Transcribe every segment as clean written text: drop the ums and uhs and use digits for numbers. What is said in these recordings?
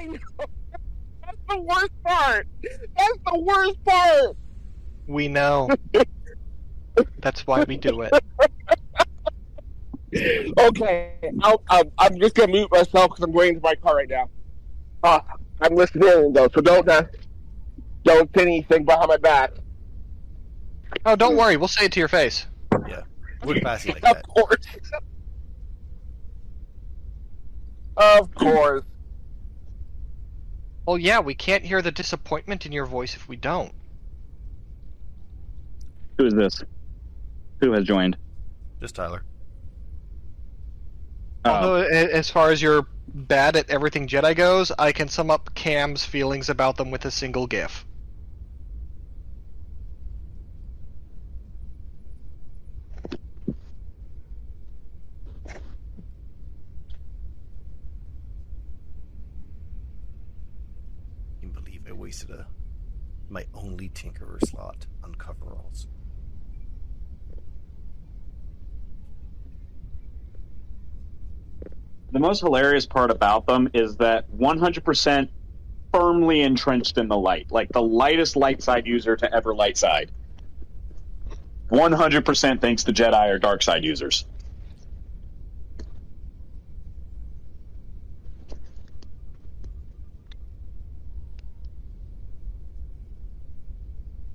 I know. That's the worst part. That's the worst part. We know. That's why we do it. Okay, I'm just gonna mute myself because I'm going into my car right now. I'm listening though, so don't say anything behind my back. Oh, don't worry. We'll say it to your face. Yeah, we're classy like Of that. course. Of course. Well, yeah, we can't hear the disappointment in your voice if we don't. Who is this? Who has joined? Just Tyler. Although, as far as you're bad at everything Jedi goes, I can sum up Cam's feelings about them with a single GIF. I can't believe I wasted my only Tinkerer slot on coveralls. The most hilarious part about them is that 100% firmly entrenched in the light. Like the lightest light side user to ever light side. 100% thinks the Jedi are dark side users.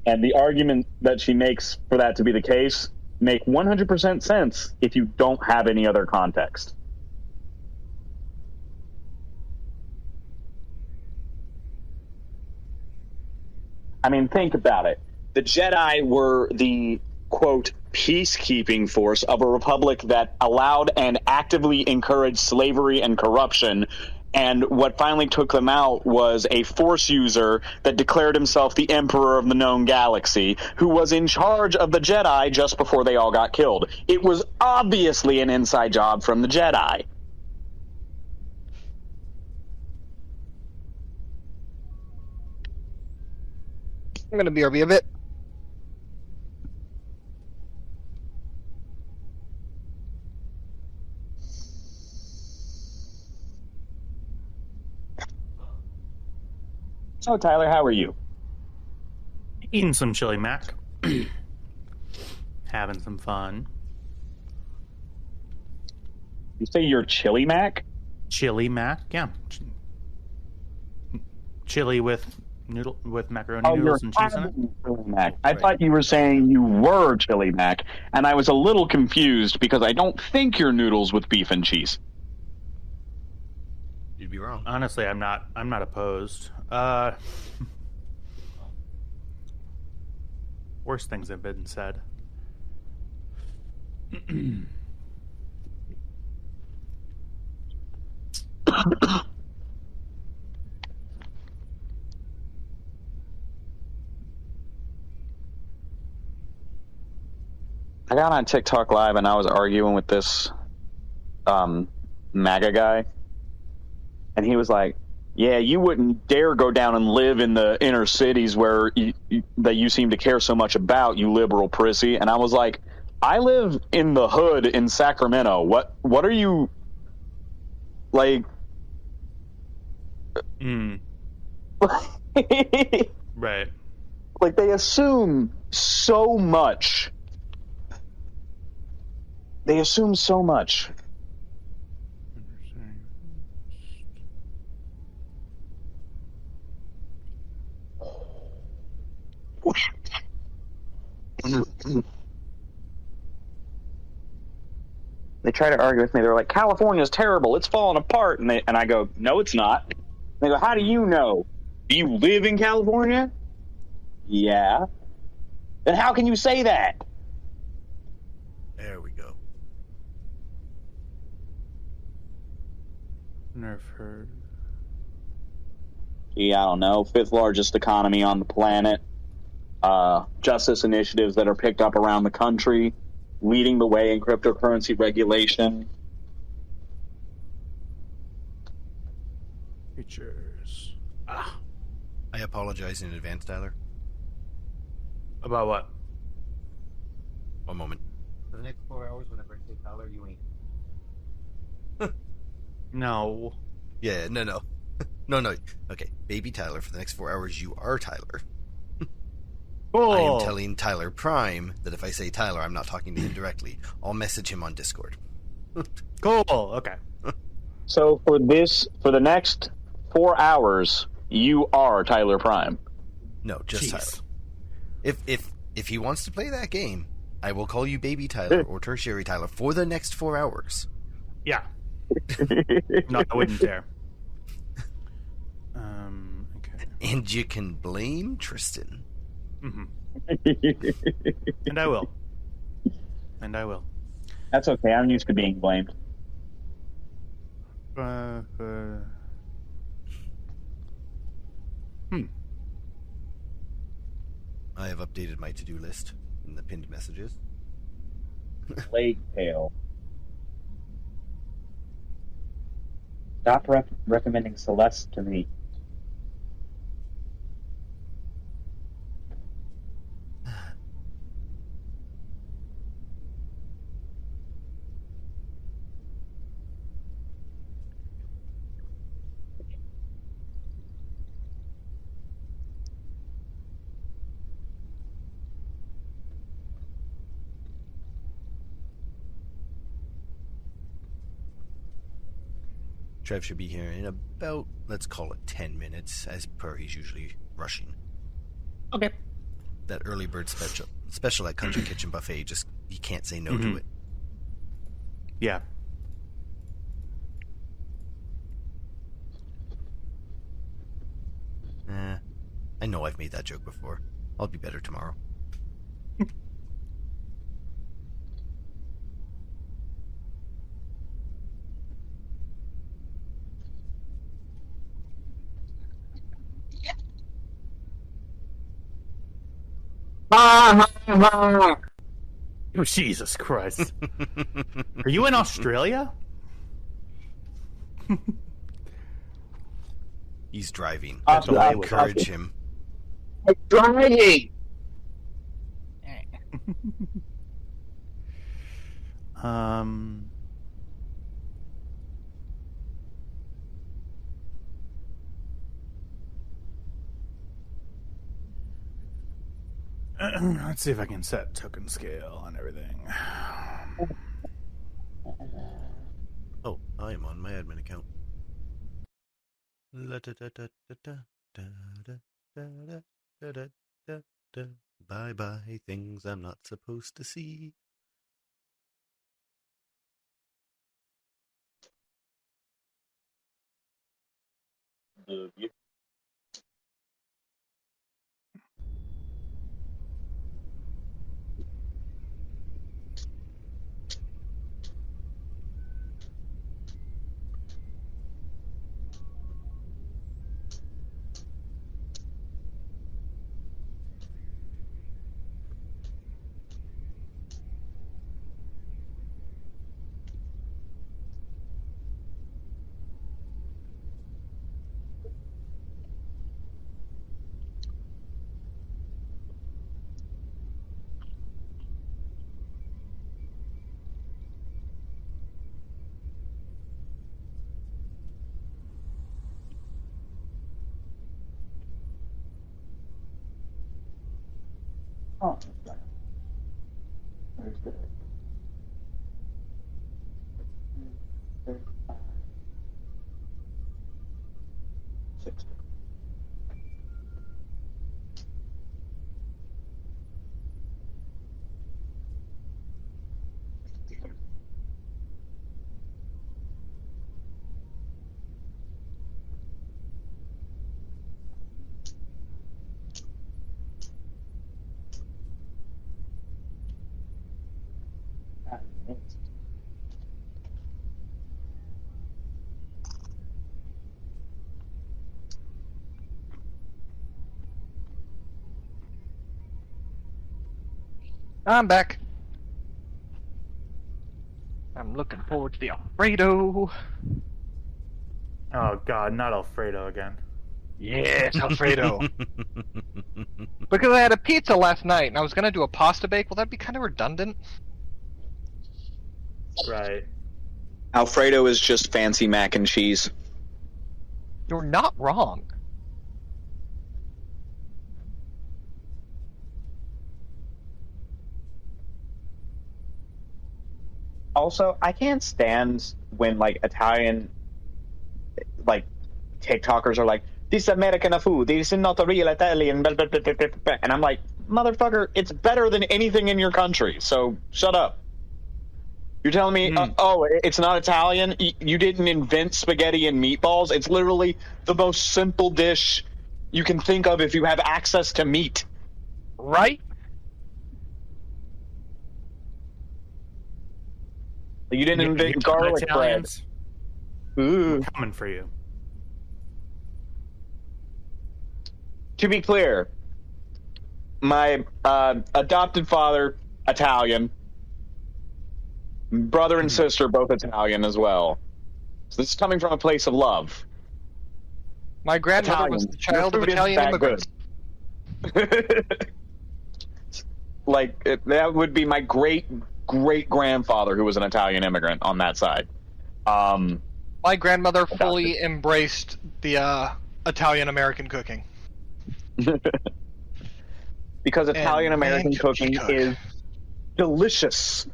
And the argument that she makes for that to be the case make 100% sense if you don't have any other context. I mean, think about it. The Jedi were the, quote, peacekeeping force of a republic that allowed and actively encouraged slavery and corruption. And what finally took them out was a Force user that declared himself the Emperor of the known galaxy, who was in charge of the Jedi just before they all got killed. It was obviously an inside job from the Jedi. I'm gonna BRB a bit. So, Tyler, how are you? Eating some chili mac. Having some fun. You say you're Chili Mac? Chili mac, yeah. Chili with macaroni noodles and cheese in it. Chili Mac. I thought you were saying you were Chili Mac, and I was a little confused because I don't think you're noodles with beef and cheese. You'd be wrong. Honestly, I'm not opposed. Worse things have been said. I got on TikTok Live and I was arguing with this MAGA guy, and he was like, yeah, you wouldn't dare go down and live in the inner cities where that you seem to care so much about, you liberal prissy. And I was like, I live in the hood in Sacramento. What are you, like... Right. Like, they assume so much. They assume so much. They try to argue with me. They're like, California's terrible. It's falling apart. And I go, no, it's not. They go, how do you know? Do you live in California? Yeah. Then how can you say that? There we go. Nerf heard. Gee, I don't know. 5th largest economy on the planet. Justice initiatives that are picked up around the country. Leading the way in cryptocurrency regulation. Features. I apologize in advance, Tyler. About what? 1 moment. For the next 4 hours, whenever I say Tyler, you ain't. No. Yeah, no. No. Okay, baby Tyler, for the next 4 hours, you are Tyler. Cool. I am telling Tyler Prime that if I say Tyler, I'm not talking to him directly. I'll message him on Discord. Cool. Okay. So for the next 4 hours, you are Tyler Prime. No, just Jeez. Tyler. If he wants to play that game, I will call you baby Tyler or tertiary Tyler for the next 4 hours. Yeah. No, I wouldn't dare. Okay. And you can blame Tristan. Mm-hmm. And I will. That's okay. I'm used to being blamed. I have updated my to-do list in the pinned messages. Plague Tale. Stop recommending Celeste to me. Trev should be here in about, let's call it 10 minutes, as per he's usually rushing. Okay. That early bird special at Country Kitchen Buffet, just, you can't say no to it. Yeah. I know I've made that joke before. I'll be better tomorrow. Oh, Jesus Christ. Are you in Australia? He's driving. Awesome. Don't encourage him. I'm driving. Let's see if I can set token scale on everything. Oh, I am on my admin account. Bye-bye, things I'm not supposed to see. Oh, where's the... I'm back. I'm looking forward to the Alfredo. Oh God, not Alfredo again. Yes, Alfredo. Because I had a pizza last night and I was gonna do a pasta bake. Well, that'd be kind of redundant. Right. Alfredo is just fancy mac and cheese. You're not wrong. Also, I can't stand when like Italian like TikTokers are like, "This is American food. This is not a real Italian." Blah, blah, blah, blah, blah, blah. And I'm like, motherfucker, it's better than anything in your country. So shut up. You're telling me, oh, it's not Italian? You didn't invent spaghetti and meatballs? It's literally the most simple dish you can think of if you have access to meat. Right? You didn't invent You garlic bread. Italians? Ooh. Coming for you. To be clear, my adopted father, Italian. Brother and sister, both Italian as well. So this is coming from a place of love. My grandmother was the child of Italian immigrants. That would be my great-great-grandfather who was an Italian immigrant on that side. My grandmother fully embraced the Italian-American cooking. Because Italian-American cooking is delicious.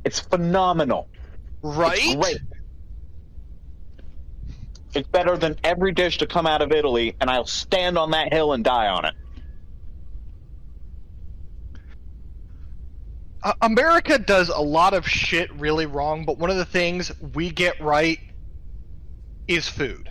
It's phenomenal. Right? It's great. It's better than every dish to come out of Italy, and I'll stand on that hill and die on it. America does a lot of shit really wrong, but one of the things we get right is food.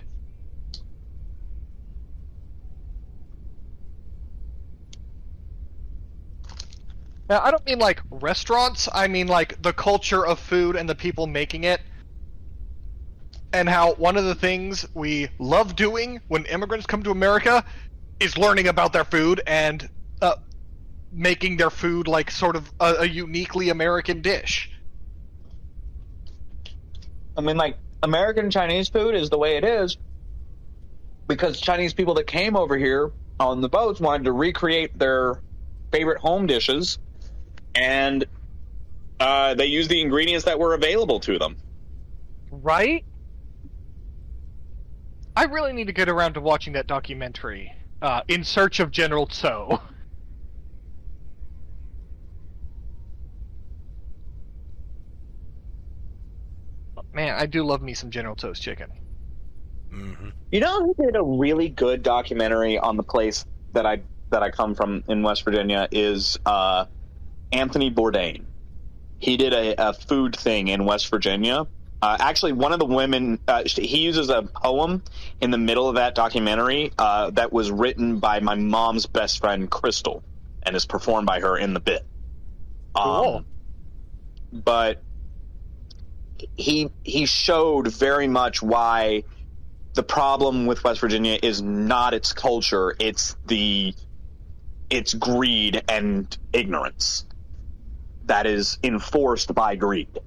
Now, I don't mean like restaurants, I mean like the culture of food and the people making it. And how one of the things we love doing when immigrants come to America is learning about their food and making their food like sort of a uniquely American dish. I mean, like, American Chinese food is the way it is because Chinese people that came over here on the boats wanted to recreate their favorite home dishes, and they used the ingredients that were available to them. Right? I really need to get around to watching that documentary, In Search of General Tso. Man, I do love me some General Tso's chicken. Mm-hmm. You know who did a really good documentary on the place that I come from in West Virginia is Anthony Bourdain. He did a food thing in West Virginia. Actually, one of the women, he uses a poem in the middle of that documentary that was written by my mom's best friend, Crystal, and is performed by her in the bit. Cool. But he showed very much why the problem with West Virginia is not its culture, it's greed and ignorance that is enforced by greed.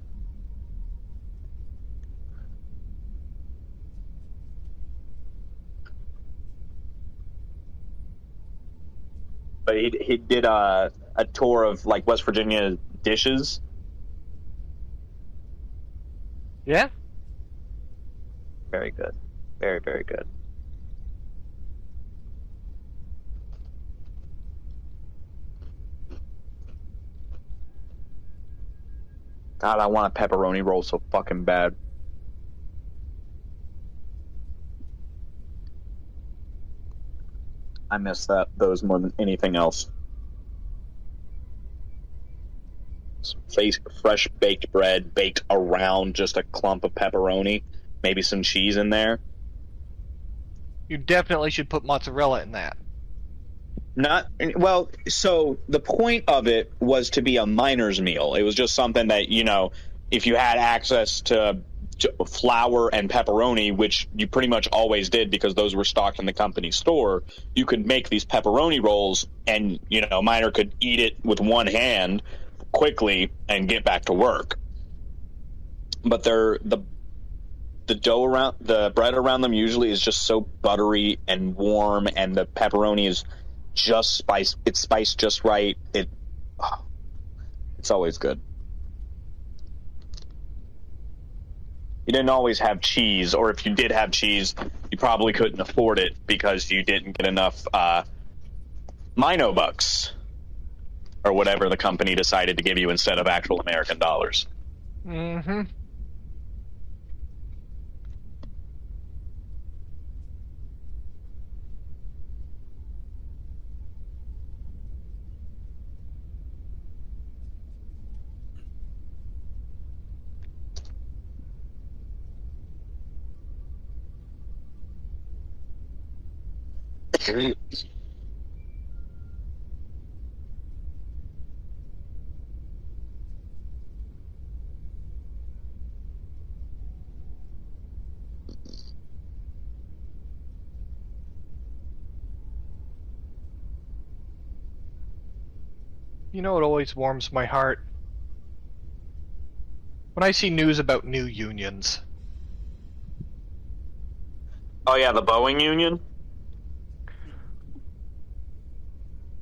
But he did a tour of like West Virginia dishes. Yeah? Very good. Very, very good. God, I want a pepperoni roll so fucking bad. I miss those more than anything else. Some fresh baked bread baked around just a clump of pepperoni, maybe some cheese in there. You definitely should put mozzarella in that. So the point of it was to be a miner's meal. It was just something that, if you had access to flour and pepperoni, which you pretty much always did because those were stocked in the company store, you could make these pepperoni rolls and, a miner could eat it with one hand quickly and get back to work. But the dough around the bread around them usually is just so buttery and warm, and the pepperoni is just spiced. It's spiced just right. It's always good. You didn't always have cheese, or if you did have cheese, you probably couldn't afford it because you didn't get enough Mino bucks or whatever the company decided to give you instead of actual American dollars. Mm-hmm. You know, it always warms my heart when I see news about new unions. Oh yeah, the Boeing union?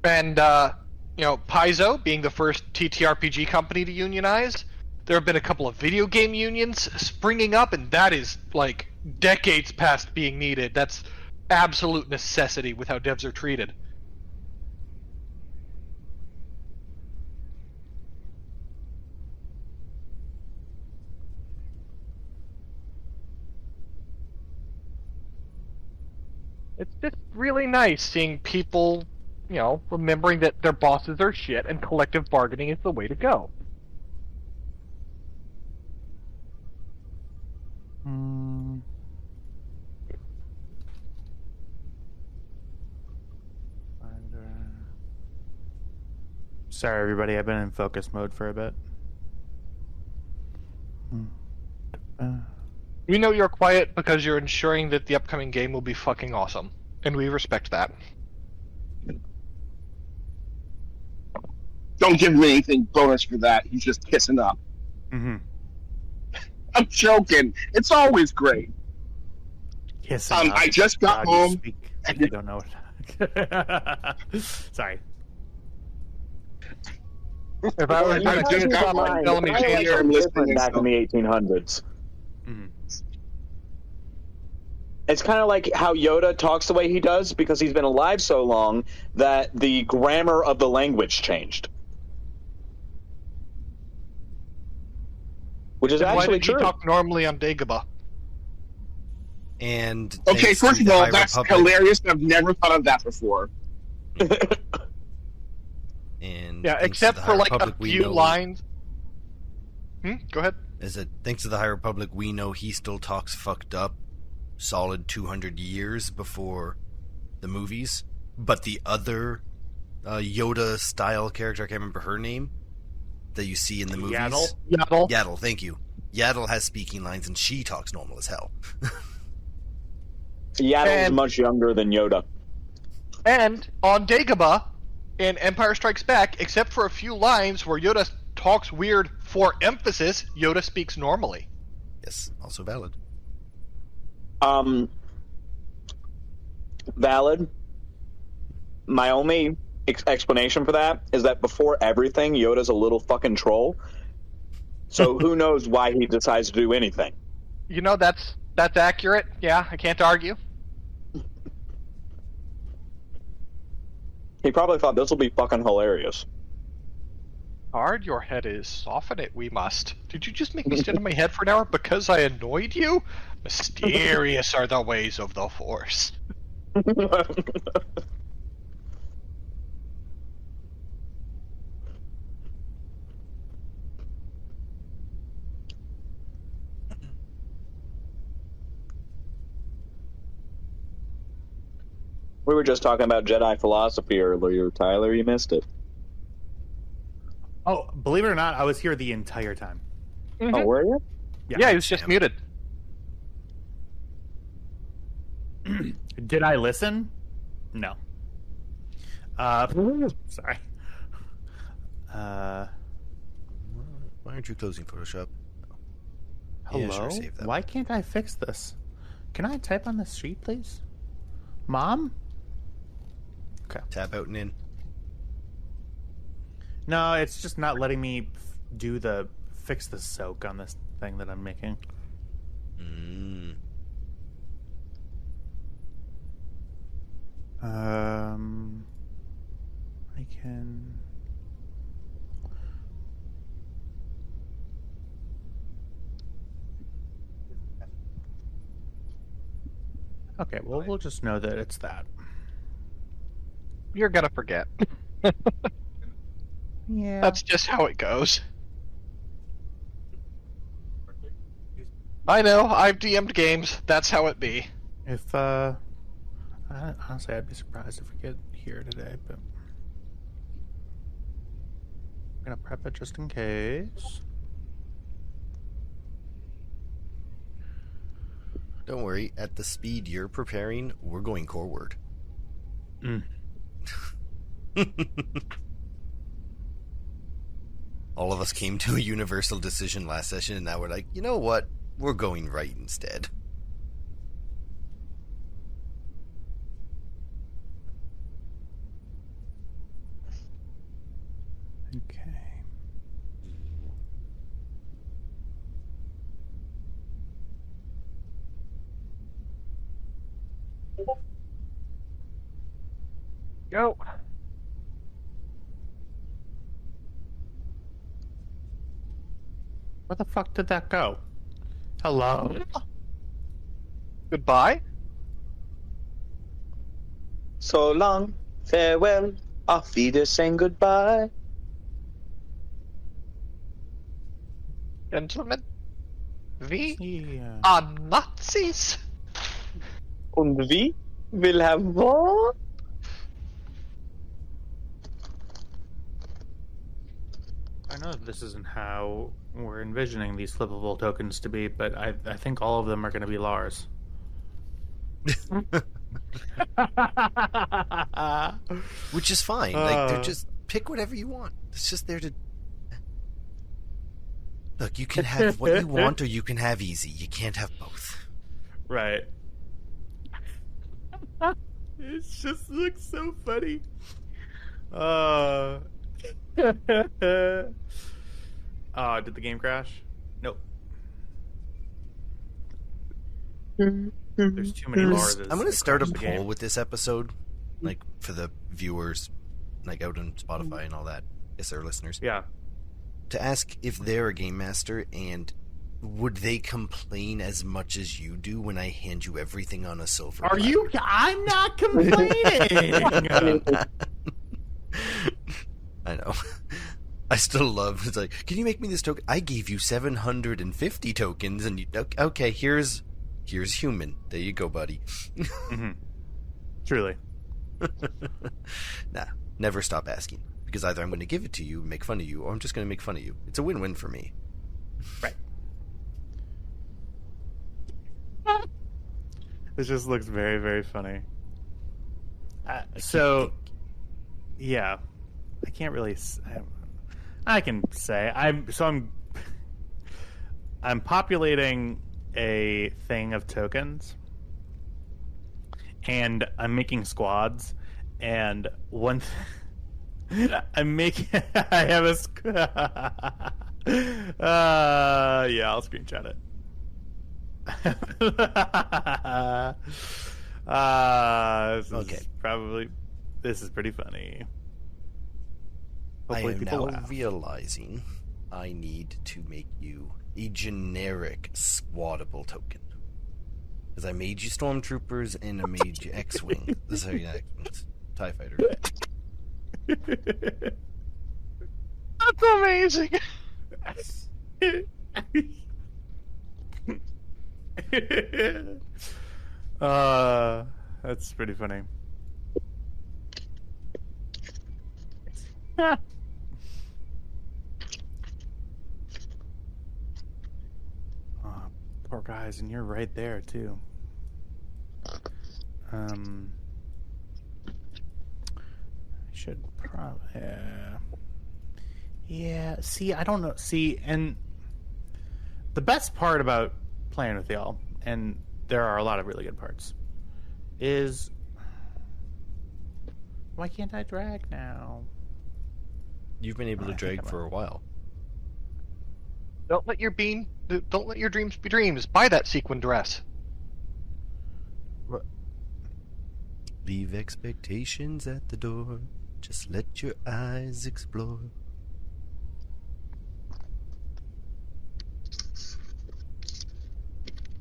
And, you know, Paizo being the first TTRPG company to unionize, there have been a couple of video game unions springing up, and that is, like, decades past being needed. That's absolute necessity with how devs are treated. It's just really nice seeing people, you know, remembering that their bosses are shit and collective bargaining is the way to go. Sorry, everybody. I've been in focus mode for a bit. We know you're quiet because you're ensuring that the upcoming game will be fucking awesome, and we respect that. Don't give him anything bonus for that. He's just kissing up. Mm-hmm. I'm joking. It's always great. Yes. I just got home. I don't know. Sorry. If I was going to just do got something, mine. tell me I change. am listening Back in the 1800s. Mm-hmm. It's kind of like how Yoda talks the way he does because he's been alive so long that the grammar of the language changed. Which is Why actually did you true. talk normally on Dagobah? And Okay, thanks first to of the all, High that's Republic- hilarious. I've never thought of that before. And Yeah, thanks to except the for High like Republic, a we few know- lines. Go ahead. Is that thanks to the High Republic, we know he still talks fucked up solid 200 years before the movies. But the other Yoda-style character, I can't remember her name, that you see in the movies. Yaddle. Yaddle, thank you. Yaddle has speaking lines, and she talks normal as hell. Yaddle's And- much younger than Yoda. And on Dagobah, in Empire Strikes Back, except for a few lines where Yoda talks weird for emphasis, Yoda speaks normally. Yes, also valid. Valid. My only explanation for that is that before everything, Yoda's a little fucking troll. So who knows why he decides to do anything? You know, that's accurate. Yeah, I can't argue. He probably thought this will be fucking hilarious. Hard your head is. Soften it, we must. Did you just make me stand on my head for an hour because I annoyed you? Mysterious are the ways of the Force. We were just talking about Jedi philosophy earlier, Tyler. You missed it. Oh, believe it or not, I was here the entire time. Oh, were you? Yeah, he was just muted. Did I listen? No. Sorry. Why aren't you closing Photoshop? Hello? Yeah, sure, save that. Why can't I fix this? Can I type on this sheet, please? Mom? Okay. Tap out and in. No, it's just not letting me fix the soak on this thing that I'm making. I can. Okay, well, we'll just know that it's that. You're gonna forget. Yeah. That's just how it goes. I know, I've DM'd games. That's how it be. If, honestly, I'd be surprised if we get here today, but I'm gonna prep it just in case. Don't worry, at the speed you're preparing, we're going forward. Mm. All of us came to a universal decision last session, and now we're like, you know what? We're going right instead. Okay. Go. Where the fuck did that go? Hello? Goodbye. So long, farewell, auf Wiedersehen, goodbye. Gentlemen. We Yeah. are Nazis. Und wie will have what? I know that this isn't how we're envisioning these flippable tokens to be, but I think all of them are going to be Lars. Which is fine. Like, they're just pick whatever you want. It's just there to. Look, you can have what you want, or you can have easy. You can't have both. Right. It just looks so funny. Did the game crash? Nope. There's too many Lars. I'm going to start a poll with this episode, like for the viewers, like out on Spotify and all that. Yes, our listeners. Yeah. To ask if they're a game master and would they complain as much as you do when I hand you everything on a silver Are platter? you? I'm not complaining. I know. I still love. It's like, can you make me this token? I gave you 750 tokens, and you okay? Here's human. There you go, buddy. Mm-hmm. Truly. Nah, never stop asking, because either I'm going to give it to you, make fun of you, or I'm just going to make fun of you. It's a win-win for me. Right. This just looks very, very funny. Yeah, I can't really. I can say I'm populating a thing of tokens, and I'm making squads, and one. I'm making. I have a. Yeah, I'll screenshot it. This is pretty funny. Hopefully I am people now laugh. realizing I need to make you a generic squattable token. Because I made you Stormtroopers and I made you X-Wing. Sorry, not X-Wings. TIE Fighter. That's amazing. That's pretty funny. Poor guys, and you're right there too. I should probably. Yeah. See, I don't know. See, and the best part about playing with y'all, and there are a lot of really good parts, is why can't I drag now? You've been able to drag for a while. Don't let your dreams be dreams. Buy that sequin dress. Leave expectations at the door. Just let your eyes explore.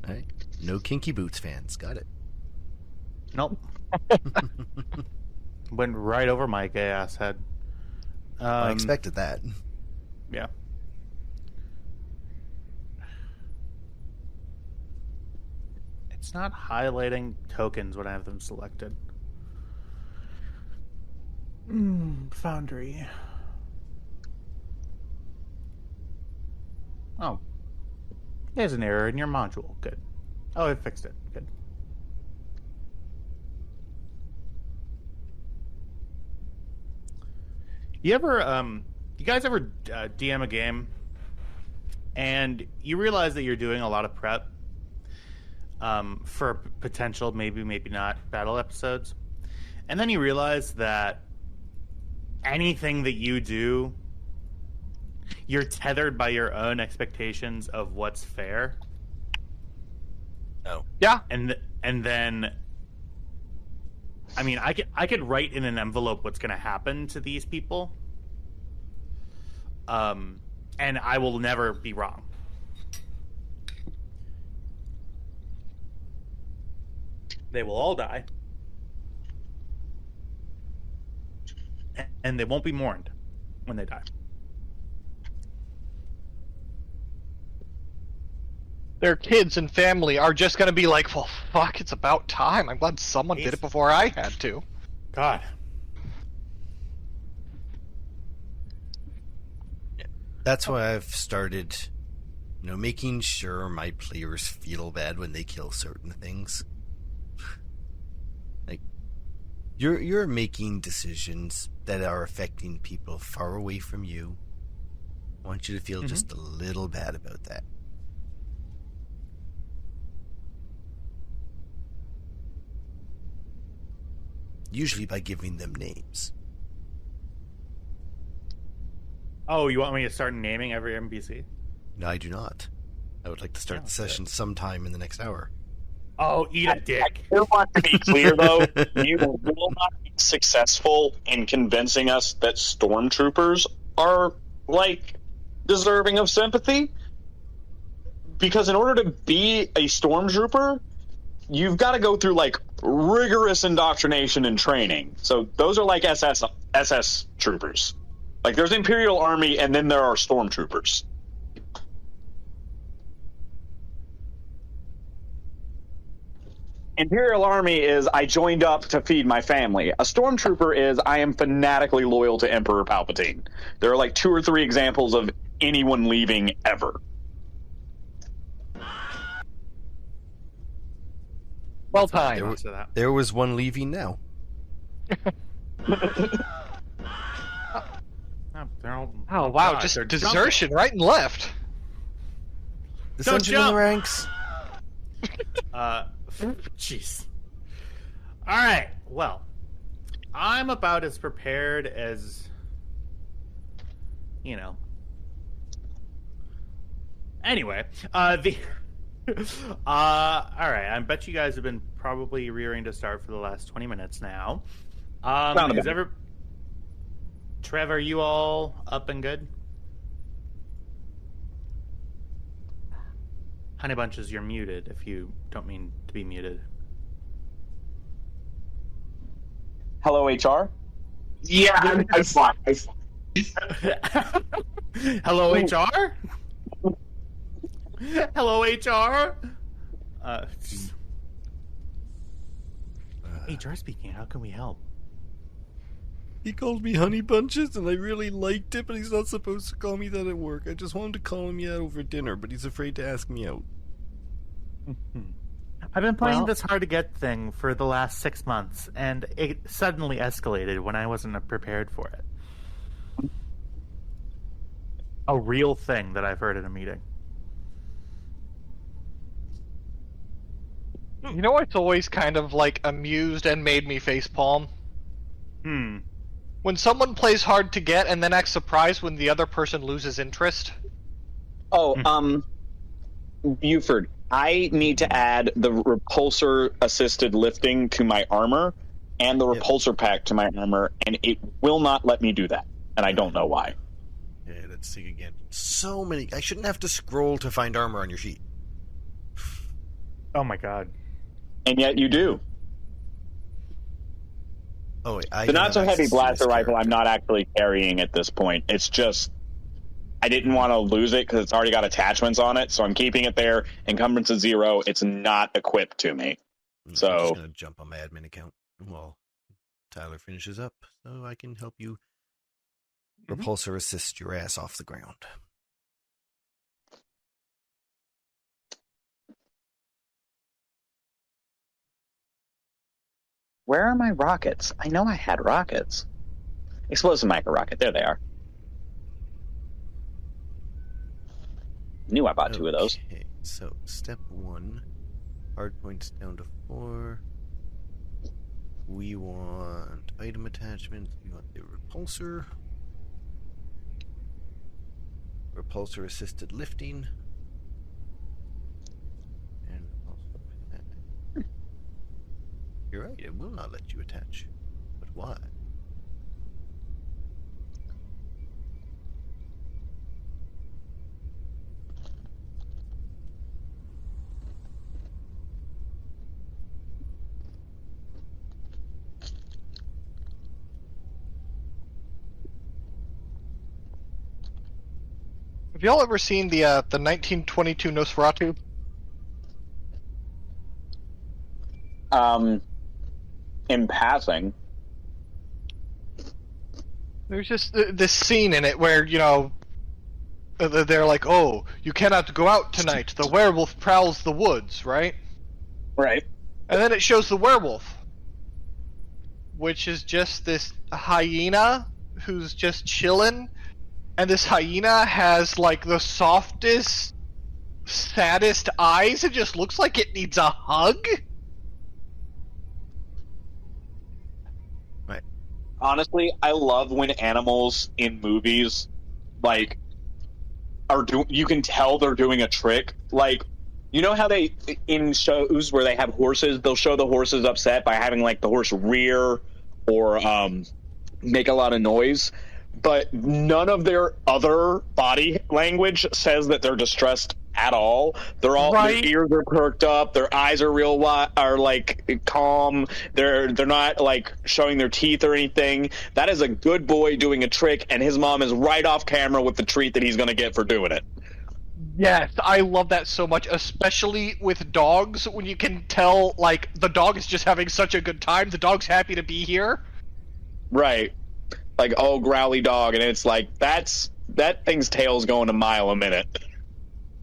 Alright. No Kinky Boots fans. Got it. Nope. Went right over my gay ass head. I expected that. Yeah. It's not highlighting tokens when I have them selected. Foundry. Oh. There's an error in your module. Good. Oh, it fixed it. Good. You guys ever DM a game and you realize that you're doing a lot of prep for potential maybe not battle episodes, and then you realize that anything that you do, you're tethered by your own expectations of what's fair. Oh. Yeah. And then, I mean, I could write in an envelope what's going to happen to these people, and I will never be wrong. They will all die, and they won't be mourned when they die. Their kids and family are just gonna be like, well, fuck, it's about time. I'm glad someone did it before I had to. God. That's why I've started, making sure my players feel bad when they kill certain things. Like, you're making decisions that are affecting people far away from you. I want you to feel just a little bad about that. Usually by giving them names. Oh, you want me to start naming every NPC? No, I do not. I would like to start the session sometime in the next hour. Oh, eat a dick. I do want to be clear, though. You will not be successful in convincing us that stormtroopers are, deserving of sympathy. Because in order to be a stormtrooper, you've got to go through, rigorous indoctrination and training. So those are SS troopers. There's Imperial Army, and then there are stormtroopers. Imperial Army is I joined up to feed my family. A stormtrooper is I am fanatically loyal to Emperor Palpatine. There are 2 or 3 examples of anyone leaving ever. Well timed. There was one leaving now. Oh wow, just desertion right and left. Dissension in the ranks. Jeez. All right. Well, I'm about as prepared as Anyway, all right. I bet you guys have been probably rearing to start for the last 20 minutes now. Trevor, are you all up and good? Honey Bunches, you're muted if you don't mean to be muted. Hello, HR? Yeah, I'm fine. Hello, HR? Hello, HR? HR speaking, how can we help? He called me Honey Bunches, and I really liked it, but he's not supposed to call me that at work. I just wanted to call him out over dinner, but he's afraid to ask me out. I've been playing this hard-to-get thing for the last 6 months, and it suddenly escalated when I wasn't prepared for it. A real thing that I've heard at a meeting. You know what's always kind of amused and made me facepalm? When someone plays hard to get and then acts surprised when the other person loses interest. Oh, Buford, I need to add the repulsor assisted lifting to my armor. and the repulsor pack to my armor, and it will not let me do that, and I don't know why. Yeah, let's see again. So many. I shouldn't have to scroll to find armor on your sheet. Oh my god. And yet you do. Oh wait, The not so heavy blaster rifle I'm not actually carrying at this point. It's just I didn't want to lose it because it's already got attachments on it, so I'm keeping it there. Encumbrance is 0. It's not equipped to me. So I'm just gonna jump on my admin account while Tyler finishes up, so I can help you repulsor assist your ass off the ground. where are my rockets? I know I had rockets. Explosive micro rocket. There they are. Knew I bought 2 of those. Okay, so step 1, hard points down to 4. We want item attachments. We want the repulsor. Repulsor assisted lifting. And also, you're right, it will not let you attach. But why? Have y'all ever seen the 1922 Nosferatu? In passing. There's just this scene in it where, you know, they're like, oh, you cannot go out tonight. The werewolf prowls the woods, right? Right. And then it shows the werewolf, which is just this hyena who's just chilling. And this hyena has, like, the softest, saddest eyes. It just looks like it needs a hug. Right. Honestly, I love when animals in movies, like, you can tell they're doing a trick. Like, you know how they, in shows where they have horses, they'll show the horses upset by having, like, the horse rear or make a lot of noise? But none of their other body language says that they're distressed at all. They're all Right. Their ears are perked up, their eyes are real wide, are like calm. They're not like showing their teeth or anything. That is a good boy doing a trick, and his mom is right off camera with the treat that he's going to get for doing it. Yes, I love that so much, especially with dogs, when you can tell, like, the dog is just having such a good time. The dog's happy to be here. Right. Like, oh, growly dog, and it's like, that thing's tail's going a mile a minute.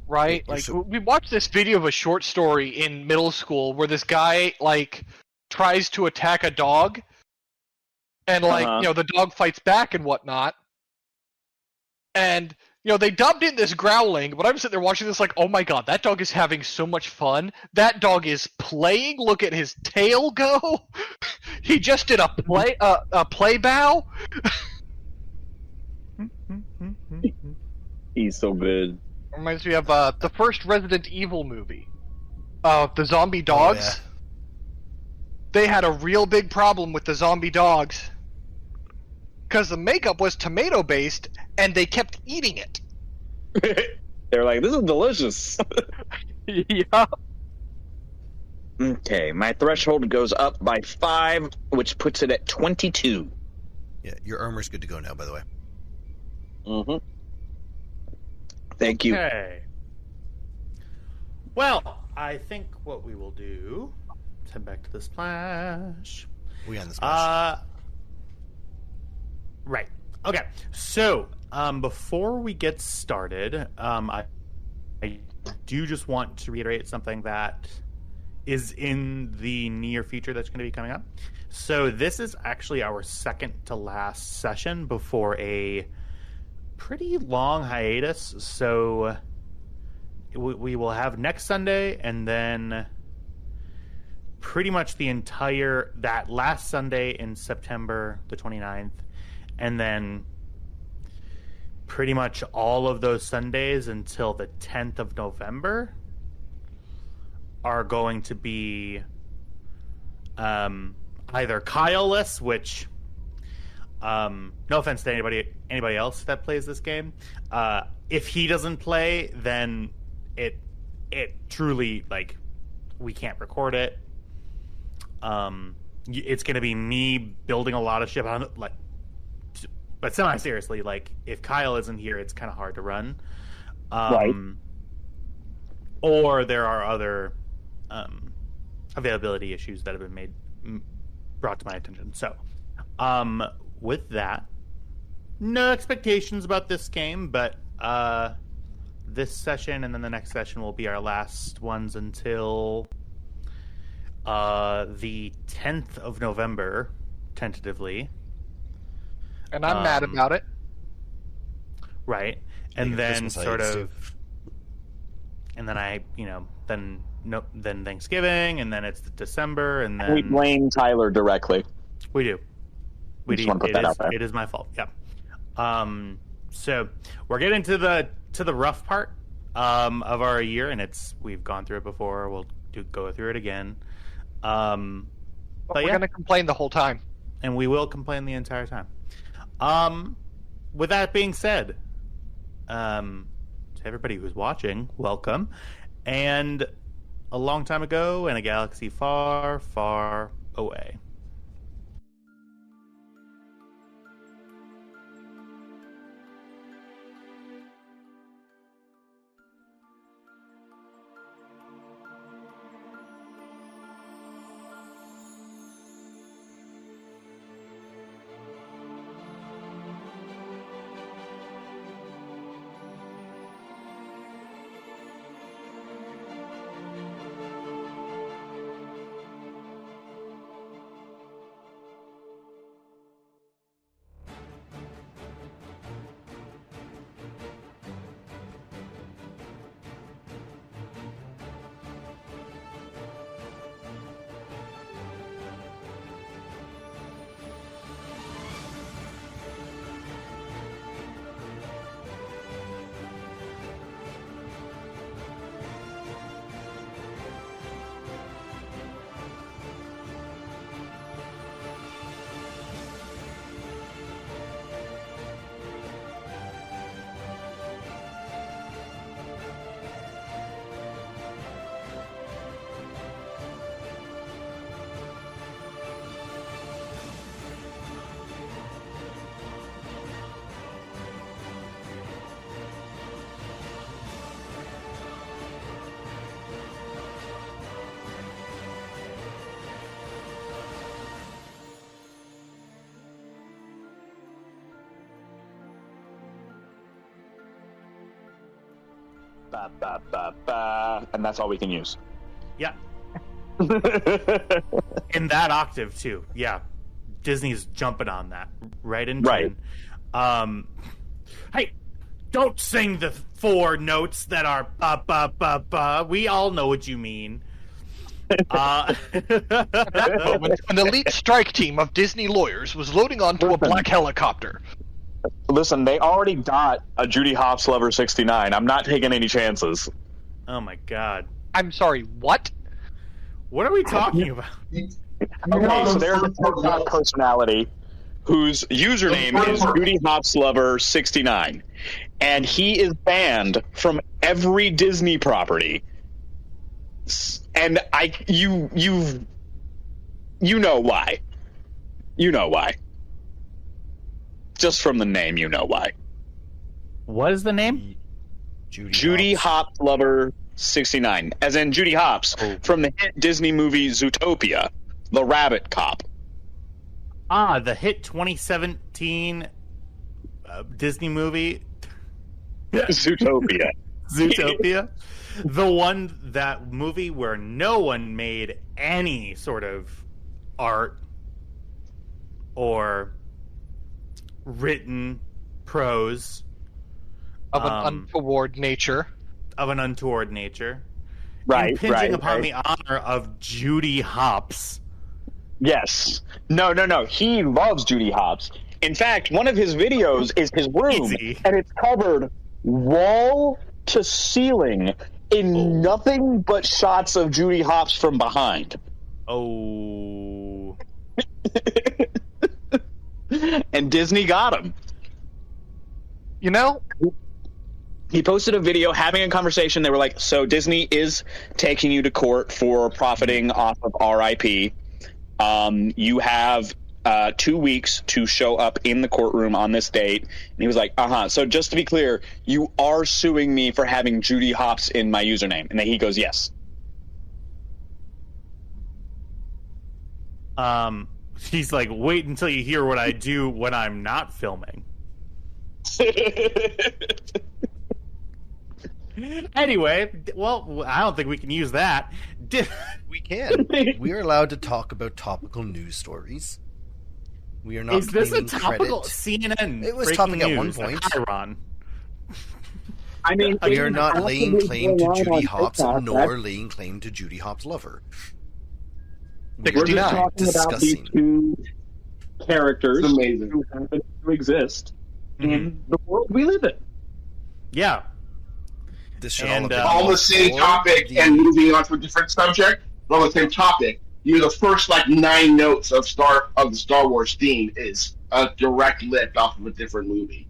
Right? Like, we watched this video of a short story in middle school where this guy, like, tries to attack a dog, and, like, you know, the dog fights back and whatnot. And, you know, they dubbed in this growling, but I'm sitting there watching this like, oh my god, that dog is having so much fun. That dog is playing. Look at his tail go. He just did a play bow. He's so good. Reminds me of the first Resident Evil movie. The zombie dogs. Oh, yeah. They had a real big problem with the zombie dogs. Because the makeup was tomato-based, and they kept eating it. They're like, this is delicious. Yeah. Okay, my threshold goes up by 5, which puts it at 22. Yeah, your armor's good to go now, by the way. Mm-hmm. Thank you. Okay. Well, I think what we will do is head back to the splash. We on the splash. Right. Okay. So, before we get started, I do just want to reiterate something that is in the near future that's going to be coming up. So this is actually our second to last session before a pretty long hiatus. So we will have next Sunday, and then pretty much that last Sunday in September the 29th, and then pretty much all of those Sundays until the 10th of November are going to be either Kyle-less, which no offense to anybody else that plays this game. If he doesn't play, then it truly, like, we can't record it. It's going to be me building a lot of shit on it, like, but semi-seriously, like, if Kyle isn't here, it's kind of hard to run. Right. Or there are other availability issues that have been brought to my attention. So, with that, no expectations about this game, but this session and then the next session will be our last ones until the 10th of November, tentatively. And I'm mad about it. Right. And then Christmas sort Heights, of... too. And then then Thanksgiving, and then it's December, and then... We blame Tyler directly. We do. Just want to put that out there. It is my fault. Yeah. So we're getting to the rough part of our year, and we've gone through it before. We'll go through it again. But we're going to complain the whole time. And we will complain the entire time. With that being said, to everybody who's watching, welcome. And a long time ago in a galaxy far, far away. Ba, ba, ba, ba, and that's all we can use. Yeah. In that octave too. Yeah. Disney's jumping on that right in Right. tune. Hey, don't sing the four notes that are ba ba ba ba. We all know what you mean. When an elite strike team of Disney lawyers was loading onto a black helicopter. Listen, they already got a Judy Hopps Lover 69. I'm not taking any chances. Oh my god. I'm sorry, what? What are we talking about? Okay, so there's a TikTok personality whose username is Judy Hopps Lover 69, and he is banned from every Disney property. And you know why. You know why. Just from the name, you know why. What is the name? Judy Hopps Lover 69, as in Judy Hopps from the hit Disney movie Zootopia, the rabbit cop. Ah, the hit 2017 Disney movie Zootopia. Zootopia. That movie where no one made any sort of art or written prose Of an untoward nature. Right, impinging upon the honor of Judy Hopps. Yes. No. He loves Judy Hopps. In fact, one of his videos is his room, Easy. and it's covered wall to ceiling in nothing but shots of Judy Hopps from behind. Oh. And Disney got him. You know, He posted a video having a conversation. They were like, so Disney is taking you to court for profiting off of RIP. You have 2 weeks to show up in the courtroom on this date. And he was like, so just to be clear, you are suing me for having Judy Hopps in my username. And then he goes, yes. He's like, wait until you hear what I do when I'm not filming. Anyway, well, I don't think we can use that. We can. We are allowed to talk about topical news stories. We are not. Is this a claiming topical credit. CNN? It was breaking topic at one news point. Chiron. I mean, We are not laying claim to Judy Hopps, TikTok, nor laying claim to Judy Hopps' lover. We're 69. just talking about these Discussing. two characters It's amazing. who happen to exist Mm-hmm. in the world we live in. Yeah. This should And, all have been On the same before topic the- and moving on to a different subject, but on the same topic, the first 9 notes of the Star Wars theme is a direct lift off of a different movie.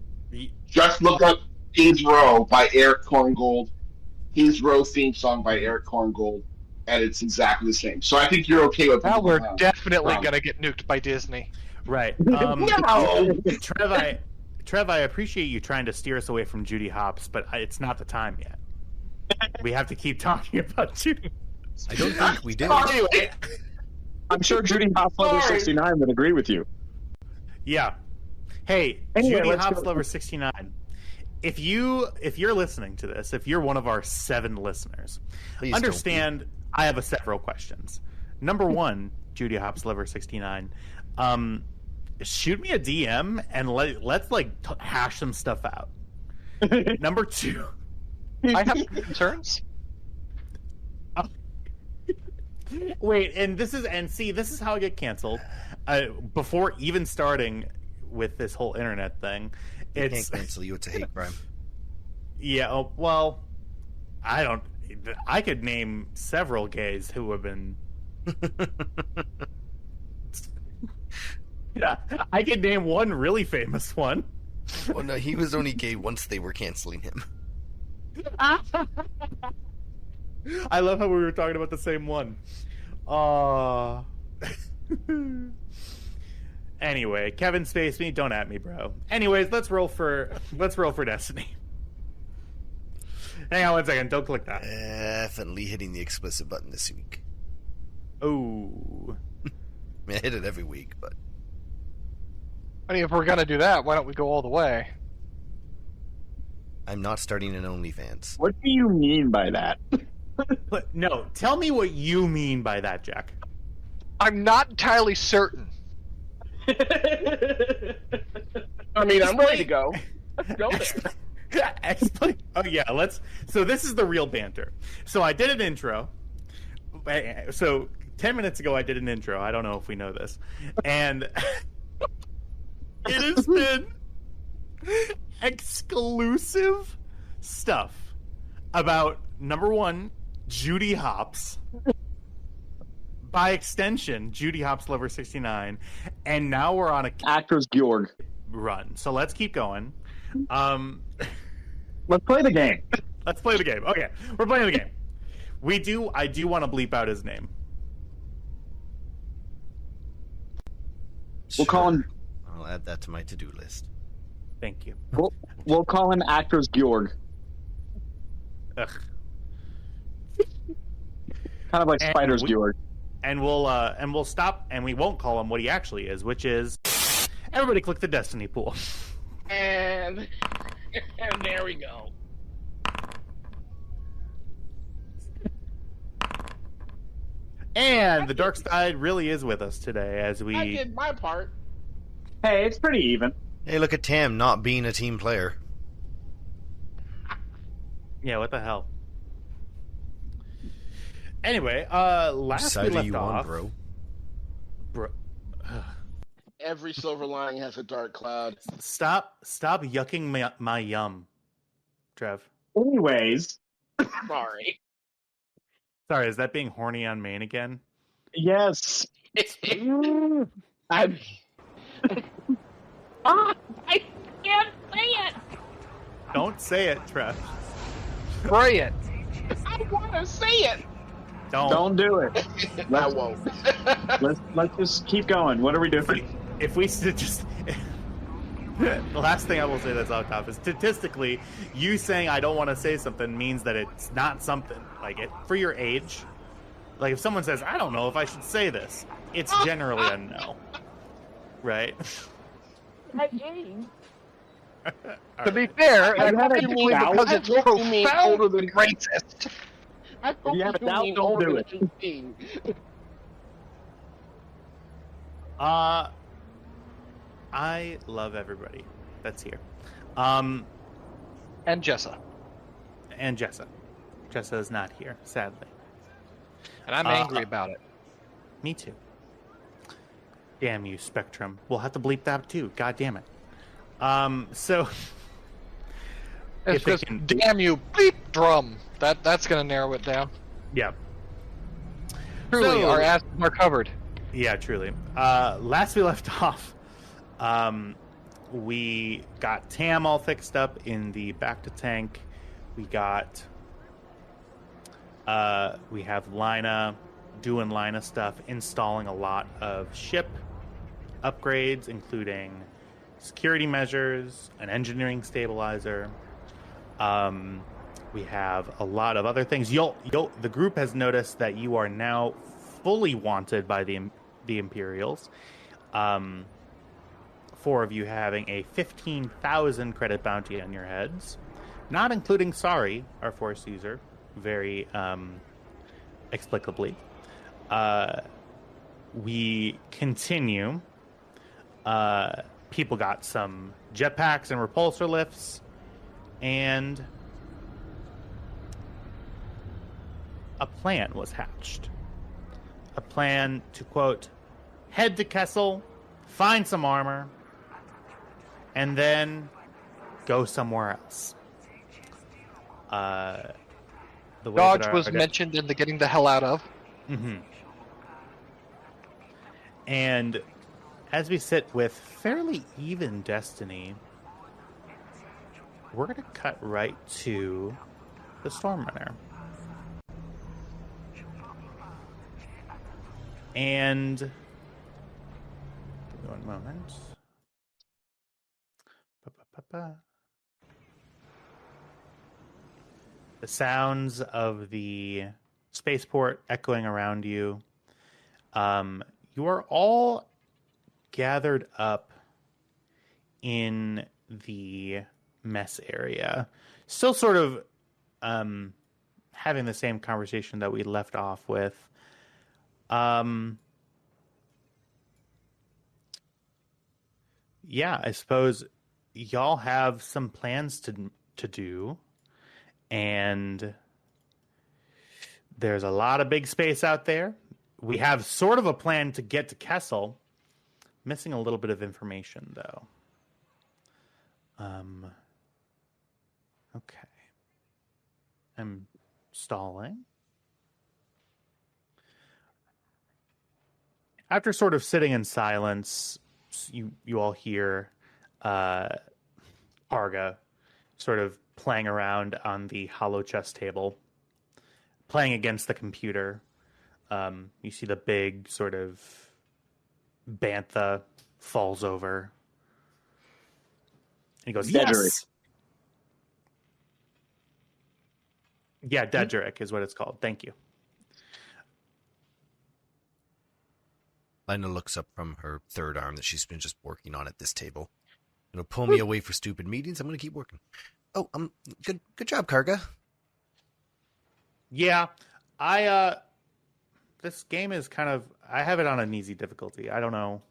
Just look up King's Row by Eric Korngold, King's Row theme song by Eric Korngold, and it's exactly the same. So I think you're okay with now we're that. definitely problem. gonna get nuked by Disney. Right. No! Trev, I appreciate you trying to steer us away from Judy Hopps, but it's not the time yet. We have to keep talking about Judy. I don't think we do. Anyway, I'm sure Judy Hopps Lover 69 would agree with you. Yeah. Hey, Anyway, Judy let's Hopps go. Lover 69. If you're listening to this, if you're one of our 7 listeners, Please don't understand I have several questions. Number 1, Judy Hopps Lover 69. Shoot me a DM and let's hash some stuff out. Number 2. I have concerns. Wait, and this is how I get canceled. Before even starting with this whole internet thing, We can't it's cancel you. It's a hate crime. yeah. Oh, well, I could name several gays who have been. Yeah, I could name one really famous one. Well, no, he was only gay once they were canceling him. I love how we were talking about the same one. Anyway, Kevin Spacey, don't at me, bro. Anyways, let's roll for Destiny. Hang on 1 second. Don't click that. Definitely hitting the explicit button this week. Oh. I mean, I hit it every week, but I mean, if we're gonna do that, why don't we go all the way? I'm not starting an OnlyFans. What do you mean by that? No, tell me what you mean by that, Jack. I'm not entirely certain. I mean, I'm ready to go. Let's go there. Explain. Oh yeah, let's. So this is the real banter. So I did an intro. So 10 minutes ago, I did an intro. I don't know if we know this, and it has been exclusive stuff about number 1, Judy Hopps. By extension, Judy Hopps Lover 69, and now we're on a Actors Georg. run. So let's keep going. Let's play the game. Let's play the game. Okay, we're playing the game. I do want to bleep out his name. We'll call him. I'll add that to my to-do list. Thank you. We'll call him Actors Georg. Ugh. Kind of like And Spiders we- Georg. And we'll stop, and we won't call him what he actually is, which is everybody click the Destiny pool. And there we go. And the dark side really is with us today as I we. did my part. Hey, it's pretty even. Hey, look at Tam not being a team player. Yeah, what the hell? Anyway, last Which we side are left you off, on, bro? Every silver lining has a dark cloud. Stop yucking my yum, Trev. Anyways, Sorry. Sorry, is that being horny on main again? yes. I can't say it. Don't say it, Trev. Spray it. I want to say it. Don't do it. I won't. Let's just keep going. What are we doing? If we just... The last thing I will say that's off top is statistically, you saying I don't want to say something means that it's not something. Like, for your age, like if someone says, I don't know if I should say this, it's generally a no. Right? To be fair, I I had a think you mean doubt. because it's I thought you mean older profoundly than- racist. I thought You have a you doubt, mean don't older do than it. 18. I love everybody that's here. And Jessa. And Jessa. Jessa is not here, sadly. And I'm angry about it. Me too. Damn you, Spectrum. We'll have to bleep that too. God damn it. So It's if they just, can- damn you, bleep drum. That's going to narrow it down. yeah. Truly, So- our asses are covered. Yeah, truly. Last we left off, we got Tam all fixed up in the back to tank. We have Lina doing Lina stuff, installing a lot of ship upgrades, including security measures, an engineering stabilizer. We have a lot of other things. The group has noticed that you are now fully wanted by the Imperials. 4 of you having a 15,000 credit bounty on your heads, not including Sari, our Force user, very explicably. We continue. People got some jetpacks and repulsor lifts, and a plan was hatched. A plan to, quote, head to Kessel, find some armor, and then go somewhere else. The way Dodge that was mentioned in the getting the hell out of. Mm-hmm. And as we sit with fairly even destiny, we're going to cut right to the Stormrunner. And give me one moment. Ba-ba-ba-ba. The sounds of the spaceport echoing around you. You are all gathered up in the mess area. Still sort of having the same conversation that we left off with. Yeah, I suppose y'all have some plans to do, and there's a lot of big space out there. We have sort of a plan to get to Kessel. Missing a little bit of information, though. Okay. I'm stalling. After sort of sitting in silence, you all hear Arga sort of playing around on the hollow chest table, playing against the computer. You see the big sort of bantha falls over. And he goes, Dedrick. yes! Yeah, Dedrick is what it's called. Thank you. Lina looks up from her third arm that she's been just working on at this table. It'll pull me away for stupid meetings. I'm going to keep working. Oh, good job, Karga. Yeah, this game is kind of, I have it on an easy difficulty. I don't know.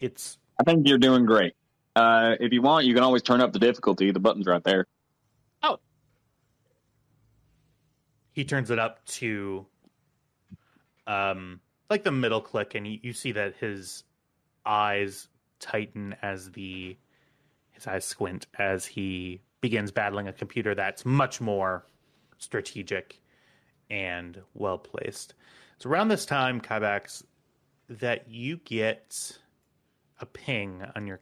I think you're doing great. If you want, you can always turn up the difficulty. The button's right there. Oh. He turns it up to, like the middle click, and you see that his eyes tighten as his eyes squint as he begins battling a computer that's much more strategic and well placed. So around this time, Kybax, that you get a ping on your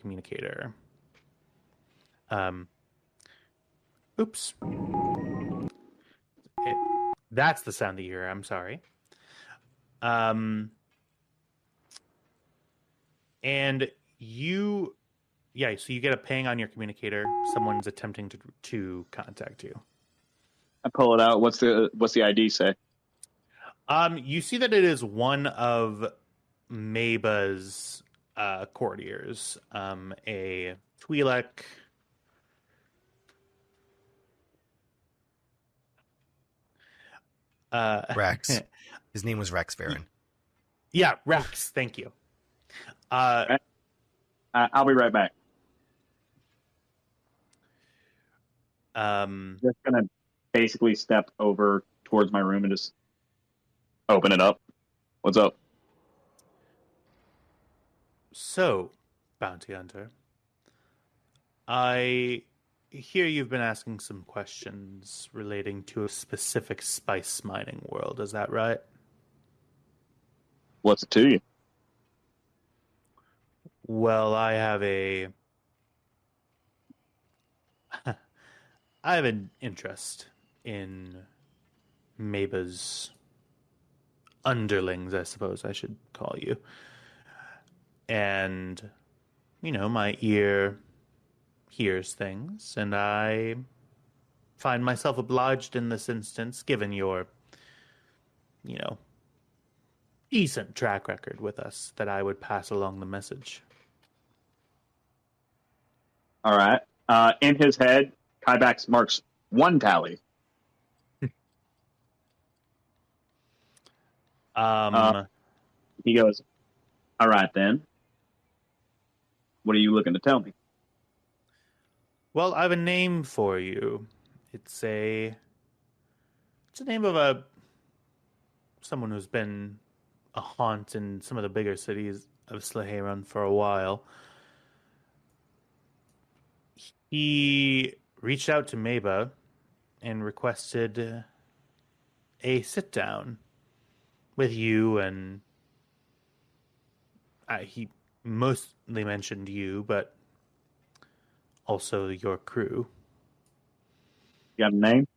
communicator. Oops. That's the sound that you hear. I'm sorry. And you, so you get a ping on your communicator. Someone's attempting to contact you. I pull it out. What's the ID say? You see that it is one of Maba's courtiers, a Twi'lek. Rex. His name was Rex Varen. Yeah, Rex. Thank you. I'll be right back. Just gonna basically step over towards my room and just open it up. What's up? So, Bounty Hunter, I hear you've been asking some questions relating to a specific spice mining world. Is that right? What's it to you? Well, I have an interest in Maba's underlings, I suppose I should call you. And, my ear hears things, and I find myself obliged in this instance, given your, decent track record with us, that I would pass along the message. All right. In his head, Kybax marks 1 tally. He goes, all right, then. What are you looking to tell me? Well, I have a name for you. It's a name of someone who's been a haunt in some of the bigger cities of Slaheron for a while. He reached out to Maba and requested a sit down with you, and he mostly mentioned you, but also your crew. You got a name?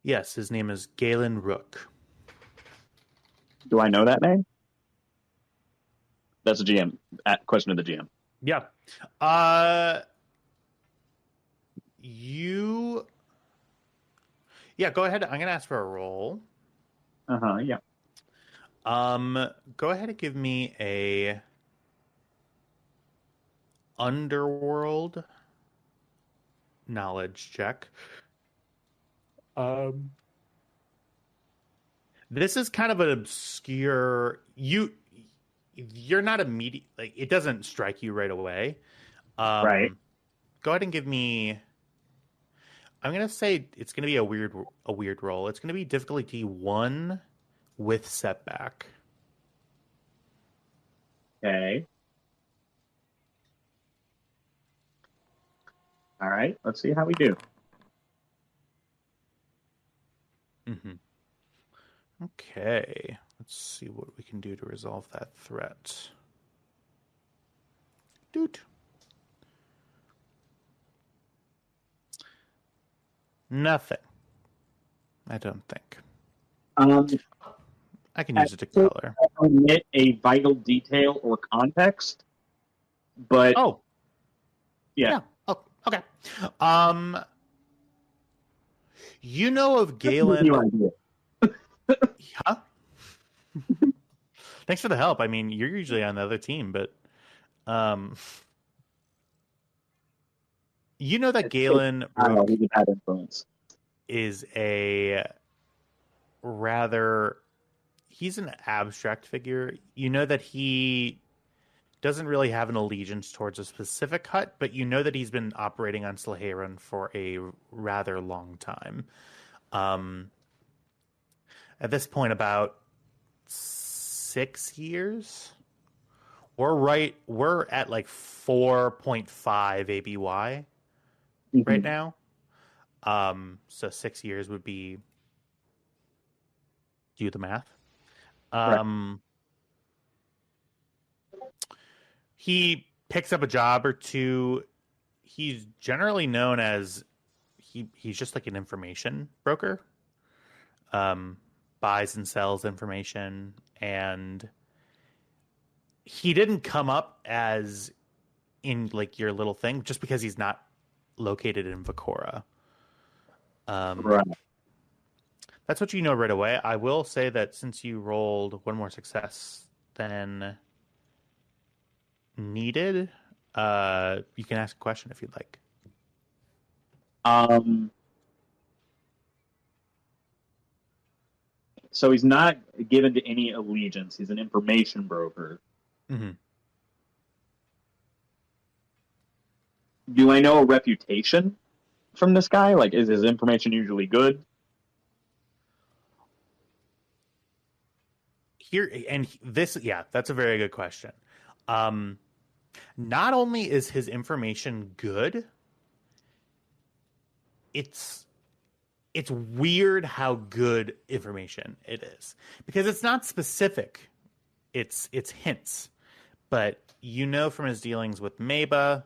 Yes, his name is Galen Rook. Do I know that name? That's a GM. Question of the GM. Yeah. Go ahead. I'm going to ask for a roll. Yeah. Go ahead and give me a underworld knowledge check. This is kind of an obscure. You're not immediate. Like, it doesn't strike you right away. Right. Go ahead and give me. I'm gonna say it's gonna be a weird roll. It's gonna be difficulty 1 with setback. Okay. All right. Let's see how we do. Mm-hmm. Okay. Let's see what we can do to resolve that threat. Doot. Nothing. I don't think. I can use it to color. Omit a vital detail or context, but yeah. Oh, okay. You know of Galen? Huh? Thanks for the help. I mean, you're usually on the other team, but you know that Galen Rook is he's an abstract figure. You know that he doesn't really have an allegiance towards a specific hut, but you know that he's been operating on Slaheron for a rather long time. At this point, about 6 years. We're at like 4.5 ABY right now. So 6 years would be, do the math. He picks up a job or two. He's generally known as he's just like an information broker. Buys and sells information, and he didn't come up as in like your little thing just because he's not located in Vakora. Right. That's what you know right away. I will say that since you rolled one more success than needed, you can ask a question if you'd like. So he's not given to any allegiance. He's an information broker. Mm-hmm. Do I know a reputation from this guy? Like, is his information usually good? That's a very good question. Not only is his information good, it's weird how good information it is because it's not specific. It's hints, but you know from his dealings with Maba,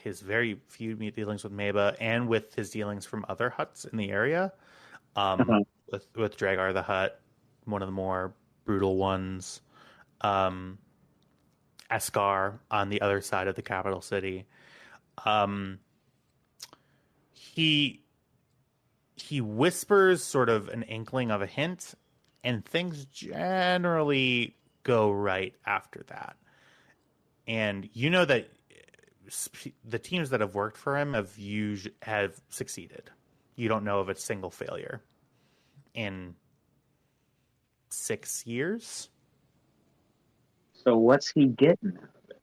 his very few dealings with Maba, and with his dealings from other huts in the area, with Dragar the Hutt, one of the more brutal ones, Eskar on the other side of the capital city. He whispers sort of an inkling of a hint, and things generally go right after that. And you know that the teams that have worked for him have succeeded. You don't know of a single failure in 6 years. So what's he getting out of it?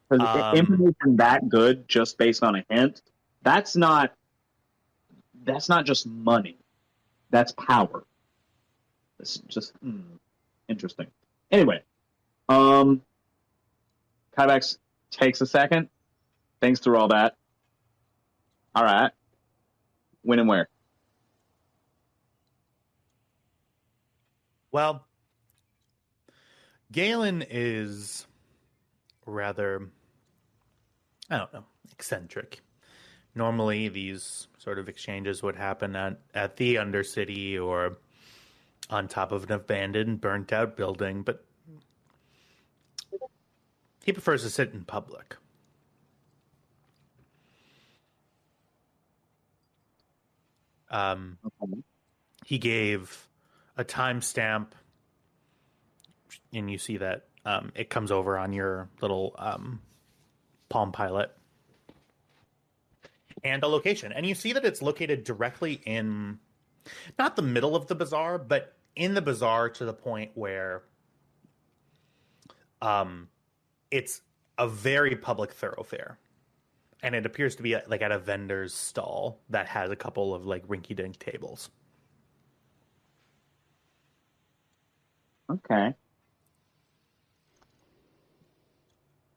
Because information that good just based on a hint, that's not just money. That's power. It's just interesting. Anyway, Kyvax takes a second, thinks through all that. All right. When and where? Well, Galen is rather, I don't know, eccentric. Normally, these sort of exchanges would happen at the Undercity or on top of an abandoned, burnt-out building, but he prefers to sit in public. He gave a timestamp, and you see that it comes over on your little Palm Pilot, and a location. And you see that it's located directly in, not the middle of the bazaar, but in the bazaar to the point where it's a very public thoroughfare. And it appears to be like at a vendor's stall that has a couple of like rinky-dink tables. Okay.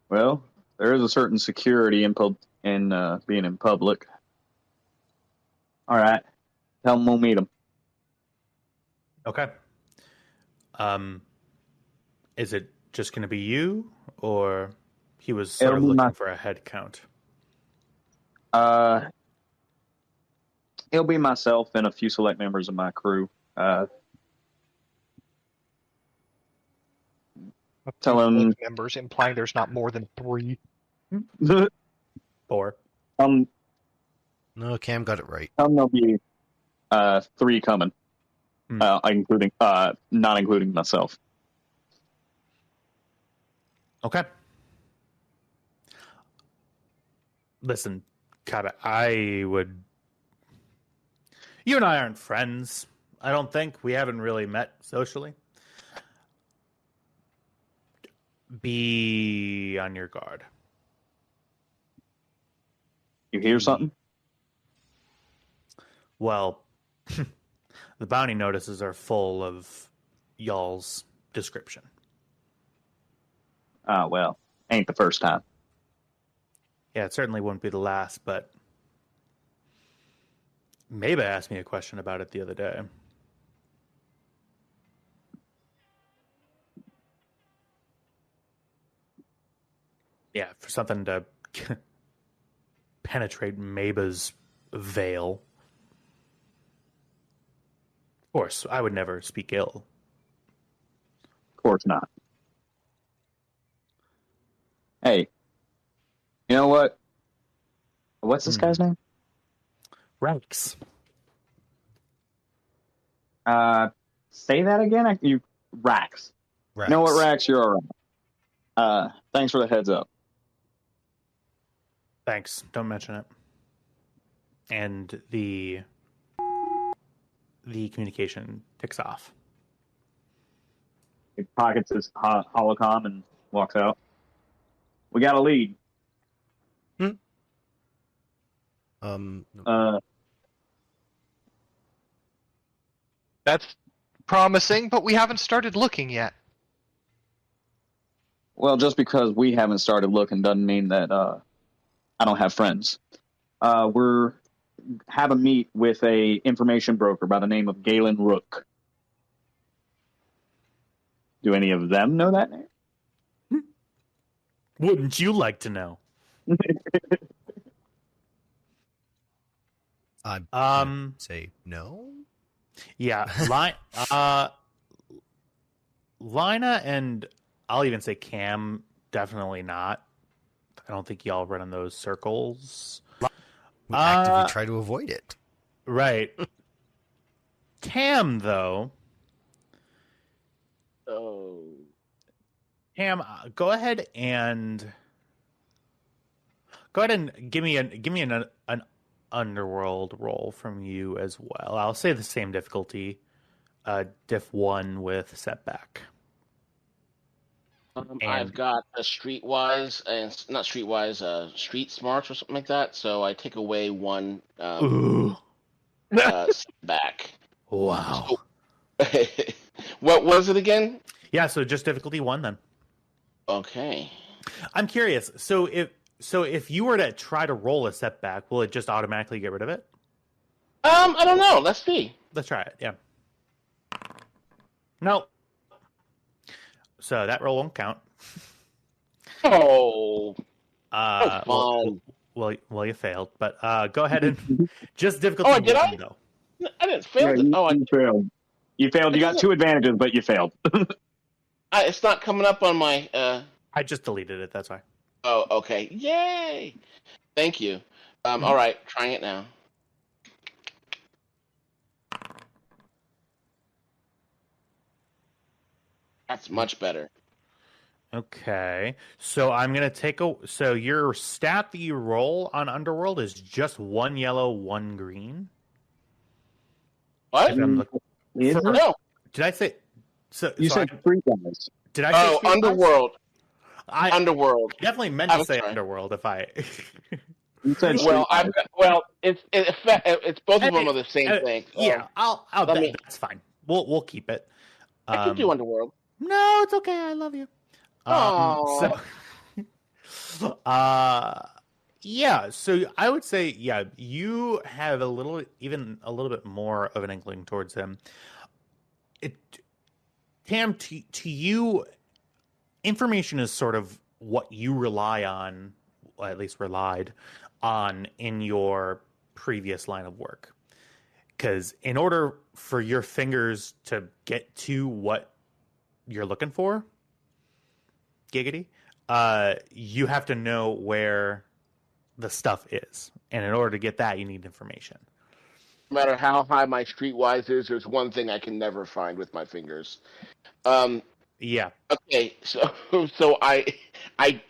Well, there is a certain security in being in public. All right. Tell him we'll meet him. Okay. Is it just going to be you, or he was sort of looking for a head count? It'll be myself and a few select members of my crew. Tell him members, implying there's not more than 3. 4. No, Cam got it right. There'll be 3 coming, including not including myself. Okay. Listen, Kaba, you and I aren't friends. I don't think. We haven't really met socially. Be on your guard. You hear something? Well, the bounty notices are full of y'all's description. Ah, well, ain't the first time. Yeah, it certainly wouldn't be the last, but Maba asked me a question about it the other day. Yeah, for something to penetrate Maba's veil. Of course, I would never speak ill. Of course not. Hey, you know what? What's this guy's name? Rex. Say that again. Rax. Rax. You know what, Rax? You're all right. Thanks for the heads up. Thanks. Don't mention it. And the communication ticks off. He pockets his holocom and walks out. We got a lead. That's promising, but we haven't started looking yet. Well, just because we haven't started looking doesn't mean that I don't have friends. We're have a meet with a information broker by the name of Galen Rook. Do any of them know that name? Wouldn't you like to know? I'd say no. Yeah, Lina and I'll even say Cam, definitely not. I don't think y'all run in those circles. We actively try to avoid it. Right. Cam, though. Oh. Cam, go ahead and give me an underworld roll from you as well. I'll say the same difficulty, diff 1 with setback. I've got a streetwise and not streetwise, street smarts or something like that. So I take away 1 setback. Wow. So, what was it again? Yeah, so just difficulty 1 then. Okay. I'm curious. So if you were to try to roll a setback, will it just automatically get rid of it? I don't know. Let's see. Let's try it. Yeah. No. So that roll won't count. Oh. Fun. Well, you failed. But go ahead and just difficulty. Oh, did 1, I? though. I didn't fail. Yeah, you failed. You failed. You got 2 advantages, but you failed. It's not coming up on my. I just deleted it. That's why. Oh, okay. Yay! Thank you. All right, trying it now. That's much better. Okay. So I'm gonna take so your stat that you roll on Underworld is just 1 yellow, 1 green. What? No. Did I say? So You said 3 guys. Did I say? Oh, Underworld. I Underworld. definitely meant to I'm say sorry. Underworld. If I. You said it's both of them are the same thing. So Yeah, let me- that's fine. We'll keep it. I can do Underworld. No, it's okay. I love you. Yeah. So I would say, yeah, you have a little bit more of an inkling towards him. Tam, to you, information is sort of what you rely on, or at least relied on in your previous line of work. Because in order for your fingers to get to what you're looking for, giggity, you have to know where the stuff is. And in order to get that, you need information. No matter how high my streetwise is, there's one thing I can never find with my fingers. Yeah. Okay, so I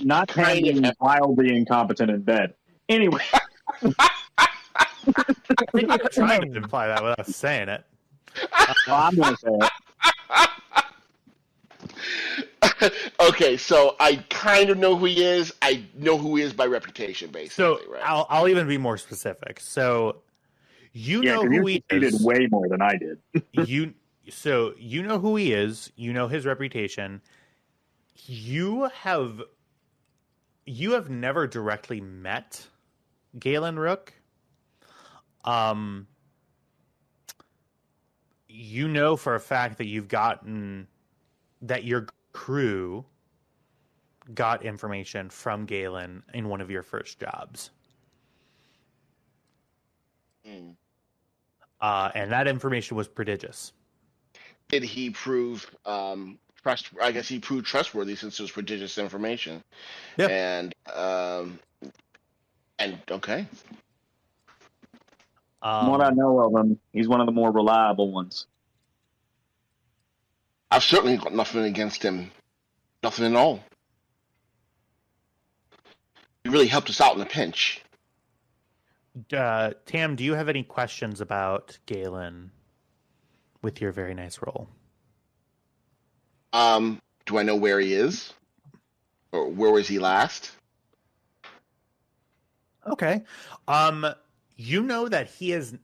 Not kind of being wildly incompetent in bed. Anyway. I think you're trying to imply that without saying it. Well, I'm going to say it. Okay, so I kind of know who he is. I know who he is by reputation, basically. So right? I'll even be more specific. So you know who he did is. way more than I did. you know who he is. You know his reputation. You have never directly met Galen Rook. you know for a fact that that your crew got information from Galen in one of your first jobs. Mm. And that information was prodigious. Did he prove I guess he proved trustworthy since it was prodigious information. Yeah. And okay. From what I know of him, he's one of the more reliable ones. I've certainly got nothing against him. Nothing at all. He really helped us out in a pinch. Tam, do you have any questions about Galen with your very nice roll? Do I know where he is? Or where was he last? Okay. You know that he is,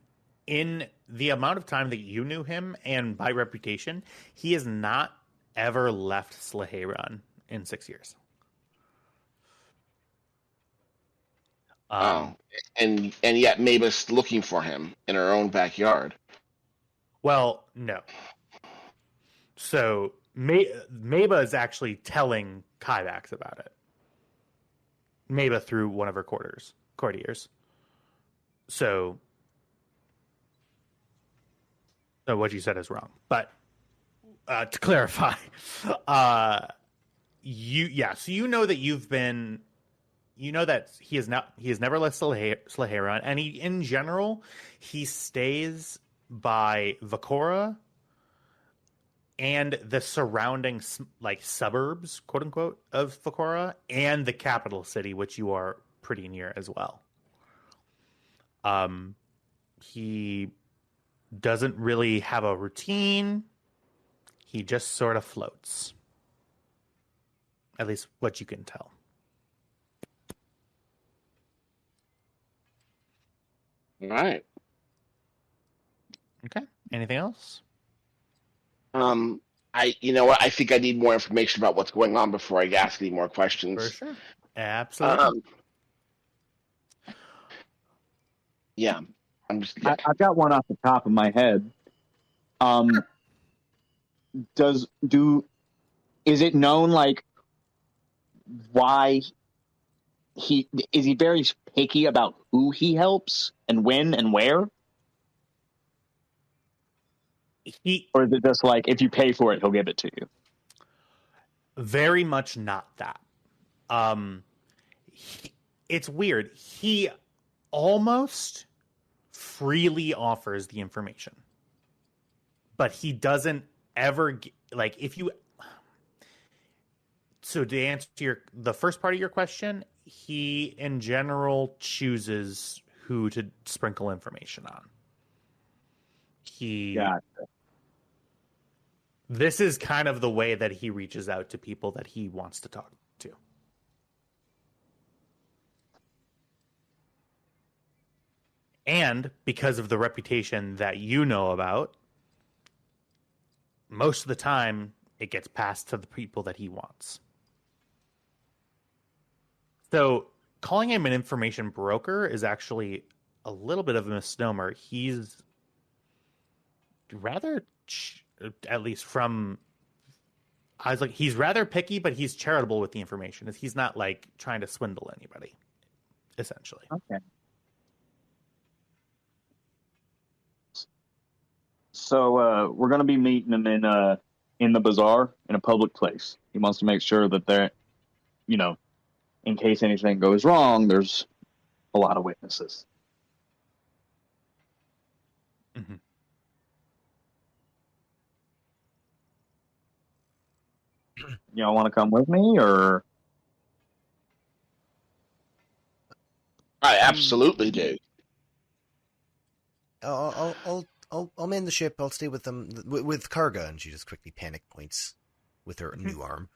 in the amount of time that you knew him and by reputation, he has not ever left Slaheron in 6 years. And yet Maba's looking for him in her own backyard. Well, no. So Maba is actually telling Kyvax about it. Maba through one of her courtiers. So what you said is wrong. But to clarify, so you know that he has never left Slaheron, and in general he stays by Vakora and the surrounding suburbs, quote unquote, of Vakora, and the capital city, which you are pretty near as well. He doesn't really have a routine. He just sort of floats. At least what you can tell. All right. Okay. Anything else? You know what? I think I need more information about what's going on before I ask any more questions. For sure. Absolutely. Yeah. I've got one off the top of my head. Is it known why is he very picky about who he helps and when and where? Or is it just if you pay for it, he'll give it to you? Very much not that. It's weird. He almost freely offers the information, but he doesn't ever if you. So to answer the first part of your question, he in general chooses who to sprinkle information on. Gotcha. This is kind of the way that he reaches out to people that he wants to talk to. And because of the reputation that you know about, most of the time it gets passed to the people that he wants. So calling him an information broker is actually a little bit of a misnomer. He's rather, at least from, he's rather picky, but he's charitable with the information. He's not trying to swindle anybody, essentially. Okay. So we're going to be meeting him in the bazaar in a public place. He wants to make sure that they're, in case anything goes wrong, there's a lot of witnesses. Mm-hmm. Y'all want to come with me, or? I absolutely do. I'll man the ship. I'll stay with them with Karga, and she just quickly panic points with her new arm.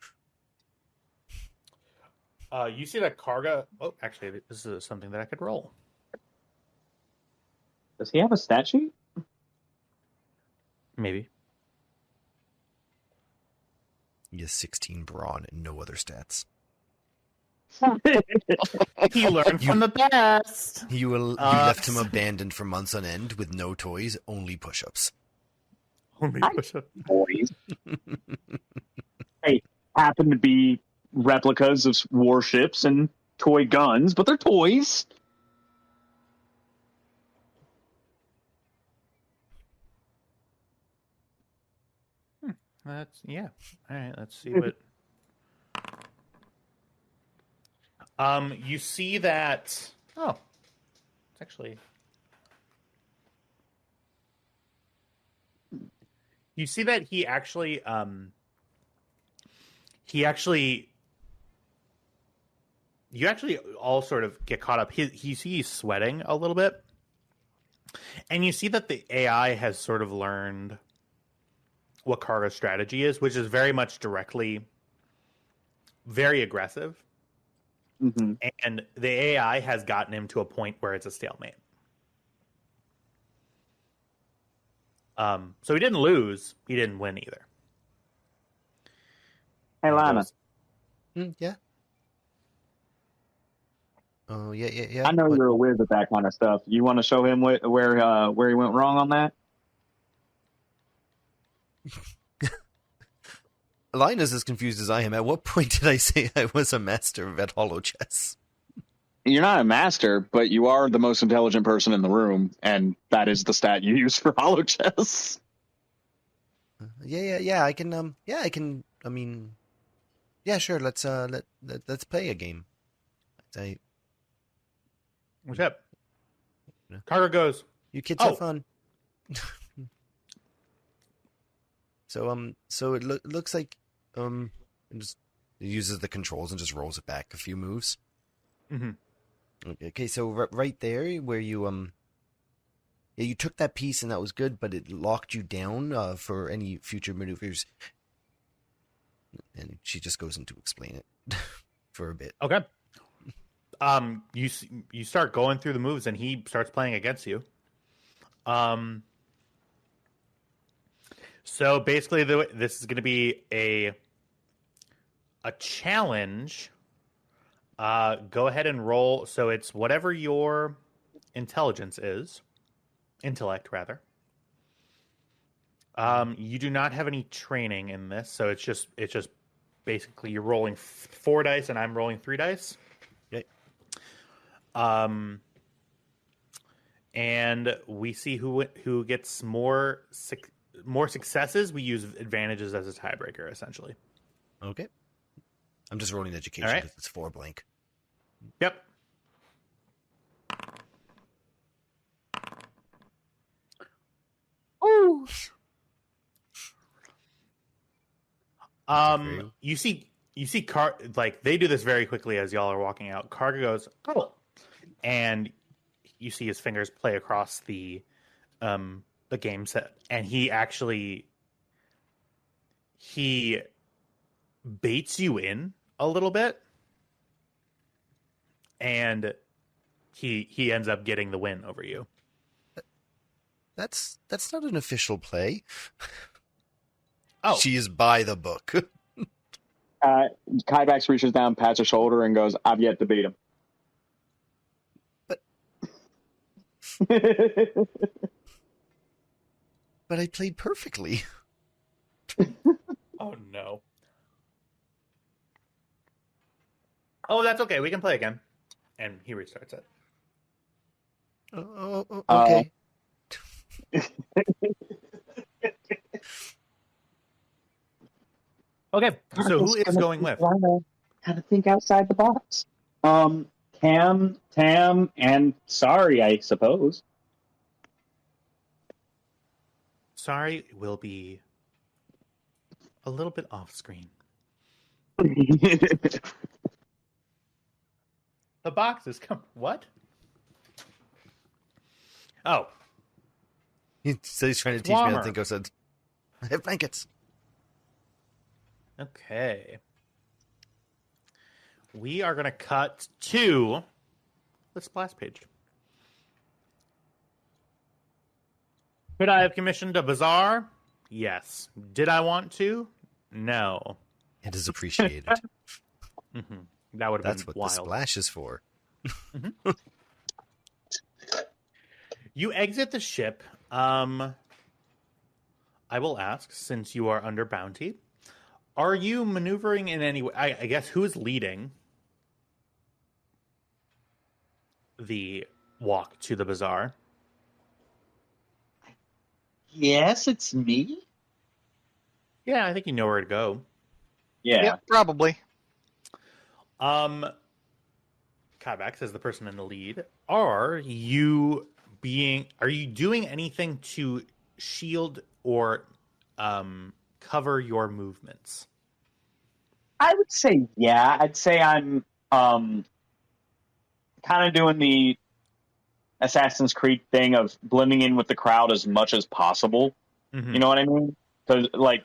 You see that Karga? Oh, actually, this is something that I could roll. Does he have a stat sheet? Maybe. He has 16 brawn and no other stats. He learned from the best. You left him abandoned for months on end with no toys, only push-ups. Only I- push up. Toys. They happen to be replicas of warships and toy guns, but they're toys. That's yeah. All right, let's see what. You see that? Oh, it's actually. You see that he actually. You actually all sort of get caught up. He's sweating a little bit, and you see that the AI has sort of learned what Karga's strategy is, which is very much directly, very aggressive. Mm-hmm. And the AI has gotten him to a point where it's a stalemate. So he didn't lose. He didn't win either. Hey, Lana, Yeah. Oh, yeah. I know What- you're a whiz at that kind of stuff. You want to show him where he went wrong on that? Linus is as confused as I am. At what point did I say I was a master at holo chess? You're not a master, but you are the most intelligent person in the room, and that is the stat you use for holo chess. Yeah. I can. I can. I mean, yeah, sure. Let's let's play a game. What's up? Karga goes. You kids have fun. So it looks like it just it uses the controls and just rolls it back a few moves. Mm-hmm. Okay, so right there where you you took that piece and that was good, but it locked you down for any future maneuvers. And she just goes into explain it for a bit. Okay. You start going through the moves, and he starts playing against you. So basically, this is going to be a challenge. Go ahead and roll. So it's whatever your intellect, rather. You do not have any training in this, so it's just basically you're rolling 4 dice, and I'm rolling 3 dice. Okay. And we see who gets more successes. We use advantages as a tiebreaker, essentially. Okay. I'm just rolling education All right. because it's 4 blank. Yep. Oh. You see like they do this very quickly as y'all are walking out. Karga goes, "Oh," and you see his fingers play across the game set, and he baits you in a little bit, and he ends up getting the win over you. That's not an official play. Oh, She is by the book. Kybax reaches down, pats her shoulder, and goes, "I've yet to beat him." But I played perfectly. oh no. Oh, that's okay. We can play again. And he restarts it. Okay. Okay, so who is going with? How to think outside the box. Cam, Tam, and Sorry, I suppose. Sorry, will be a little bit off screen. The boxes come. What? Oh, He said he's trying to teach me how Warmer. to think outside. I have blankets. okay. We are going to cut to the splash page. Could I have commissioned a bazaar? Yes. Did I want to? No. It is appreciated. Mm-hmm. That would have That's been what wild. the splash is for. You exit the ship. I will ask, since you are under bounty, are you maneuvering in any way? I guess who's leading the walk to the bazaar? Yes, it's me. Yeah, I think you know where to go. Yeah. Yep, probably. Kavak as the person in the lead, are you doing anything to shield or cover your movements? I would say yeah. I'd say I'm kind of doing the Assassin's Creed thing of blending in with the crowd as much as possible. Mm-hmm. You know what I mean? Because, like,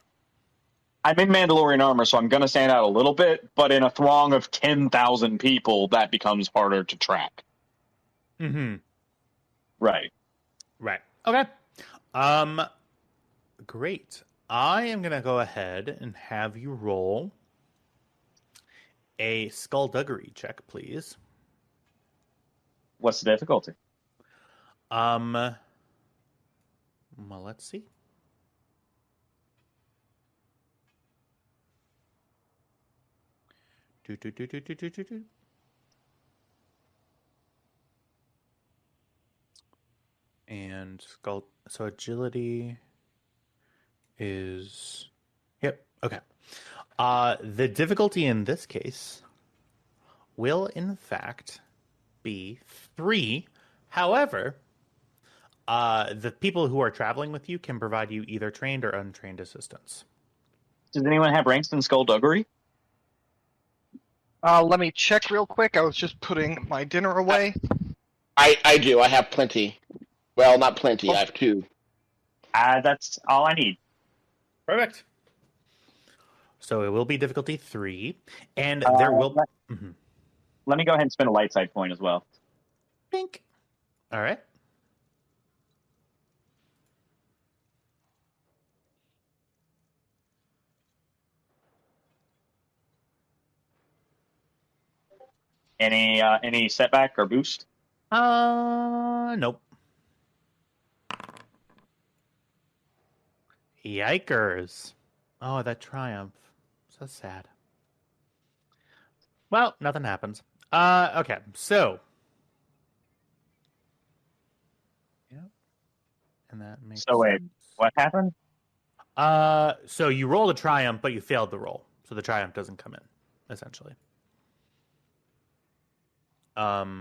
I'm in Mandalorian armor, so I'm going to stand out a little bit, but in a throng of 10,000 people, that becomes harder to track. Mm-hmm. Right. Right. Okay. Great. I am going to go ahead and have you roll a skullduggery check, please. What's the difficulty? Well, let's see. Do. And so agility is, yep, okay. The difficulty in this case will in fact be 3. However, the people who are traveling with you can provide you either trained or untrained assistance. Does anyone have ranks in skullduggery? Let me check real quick. I was just putting my dinner away. I do. I have plenty. Well, not plenty. I have 2. That's all I need. Perfect. So it will be difficulty 3, and there will. Let me go ahead and spend a light side point as well. Pink. All right. Any setback or boost? Nope. Yikers. Oh, that triumph. So sad. Well, nothing happens. Okay, so. Yep. And that makes So wait, sense. what happened? So you rolled a triumph, but you failed the roll. So the triumph doesn't come in, essentially. Okay.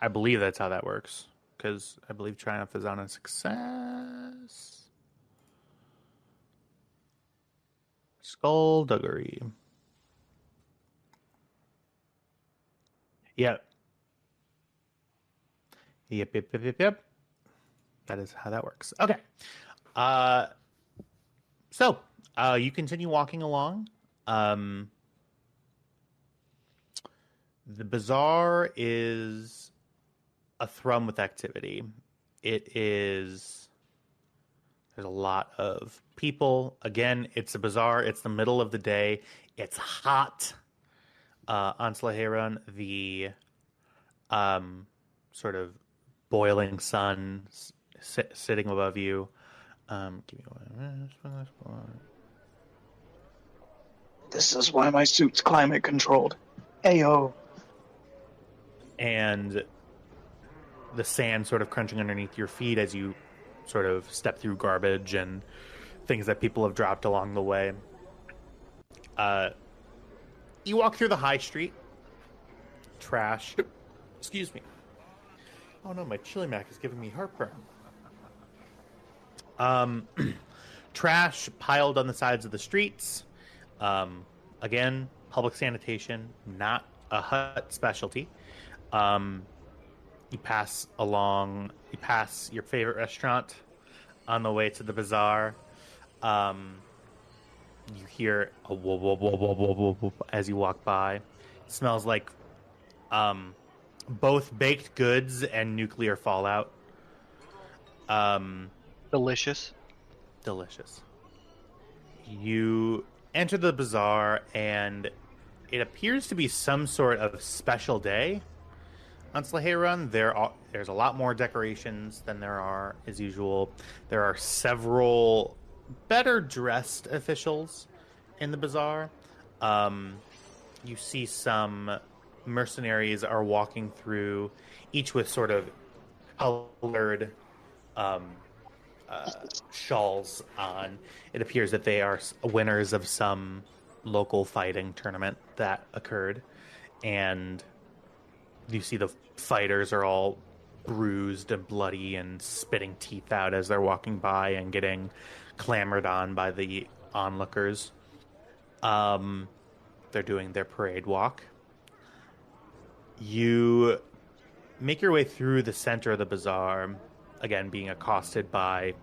I believe that's how that works. Because I believe triumph is on a success. Skullduggery. Yep. Yep. That is how that works. Okay. So you continue walking along. The bazaar is a thrum with activity. There's a lot of people. Again, it's a bazaar. It's the middle of the day. It's hot. On Slaheron, the sort of boiling sun sitting above you. Give me one. This is why my suit's climate controlled. Ayo. And the sand sort of crunching underneath your feet as you sort of step through garbage and things that people have dropped along the way. You walk through the high street. Trash. Excuse me. Oh no, my chili mac is giving me heartburn. Trash piled on the sides of the streets. Again, public sanitation, not a hut specialty. You pass your favorite restaurant on the way to the bazaar. You hear a whoop, whoop, whoop, whoop, whoop, whoop, whoop as you walk by. It smells like both baked goods and nuclear fallout. Delicious. Delicious. You enter the bazaar, and it appears to be some sort of special day. On Sleigh Run, there's a lot more decorations than there are as usual. There are several better dressed officials in the bazaar. You see some mercenaries are walking through, each with sort of colored shawls on. It appears that they are winners of some local fighting tournament that occurred, and you see the fighters are all bruised and bloody and spitting teeth out as they're walking by and getting clamored on by the onlookers. They're doing their parade walk. You make your way through the center of the bazaar, again being accosted by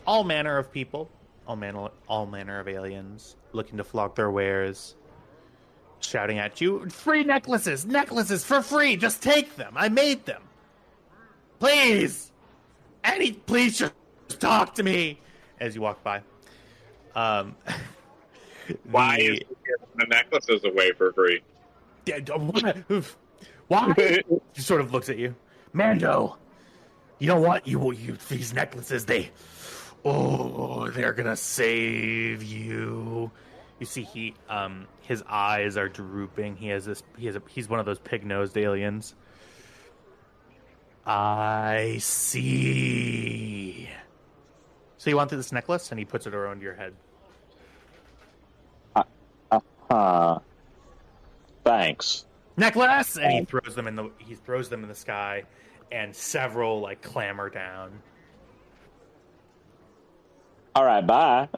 all manner of people, all manner of aliens looking to flog their wares, shouting at you, "Free necklaces! Necklaces for free! Just take them! I made them! Please! Please just talk to me!" As you walk by. Why is he giving the necklaces away for free? Why? He sort of looks at you. "Mando, you know what? These necklaces, they're gonna save you." You see, his eyes are drooping. He's one of those pig-nosed aliens. "I see." So you want this necklace, and he puts it around your head. Thanks. Necklace, and he throws them in the sky, and several clamber down. All right, bye.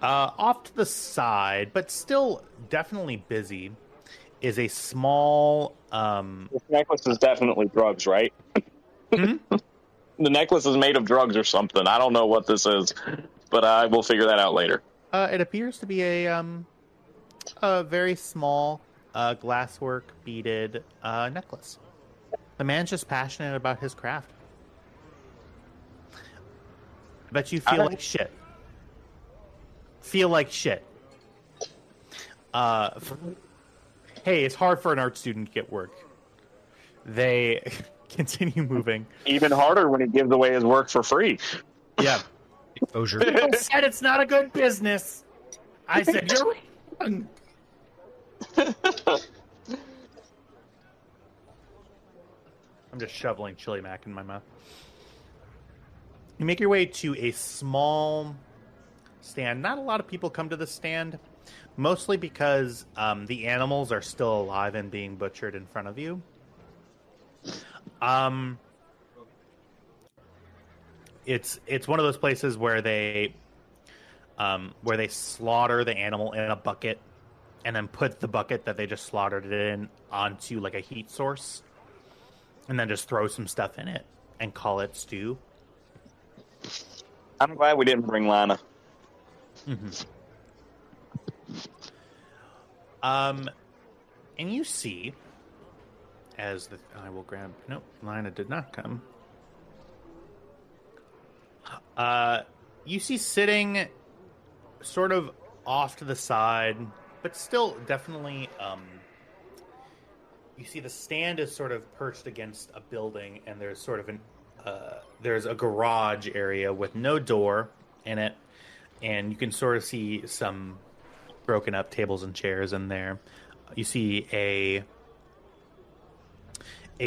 Off to the side, but still definitely busy, is a small. This necklace is definitely drugs, right? Hmm? The necklace is made of drugs or something. I don't know what this is, but I will figure that out later. It appears to be a very small glasswork beaded necklace. The man's just passionate about his craft. I bet you feel like shit. Feel like shit. Hey, it's hard for an art student to get work. They continue moving. Even harder when he gives away his work for free. Yeah. Exposure. I said it's not a good business. I said you're wrong. I'm just shoveling chili mac in my mouth. You make your way to a small stand. Not a lot of people come to the stand, mostly because the animals are still alive and being butchered in front of you. It's one of those places where they slaughter the animal in a bucket and then put the bucket that they just slaughtered it in onto a heat source and then just throw some stuff in it and call it stew. I'm glad we didn't bring Lana. Mm-hmm. And you see, I will grab. Nope, Lana did not come. You see sitting sort of off to the side, but still definitely. You see the stand is sort of perched against a building, and there's sort of there's a garage area with no door in it, and you can sort of see some broken up tables and chairs in there. You see a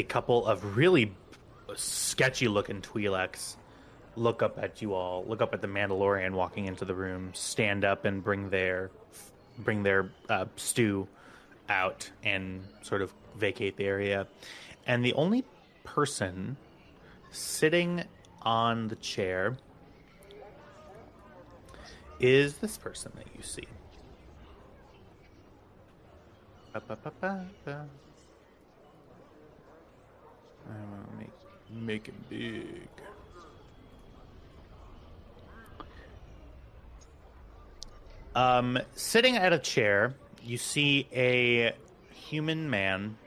couple of really sketchy looking Twi'leks look up at you all, look up at the Mandalorian walking into the room, stand up and bring their stew out and sort of vacate the area. And the only person sitting on the chair is this person that you see. I want to make him big. Sitting at a chair, you see a human man,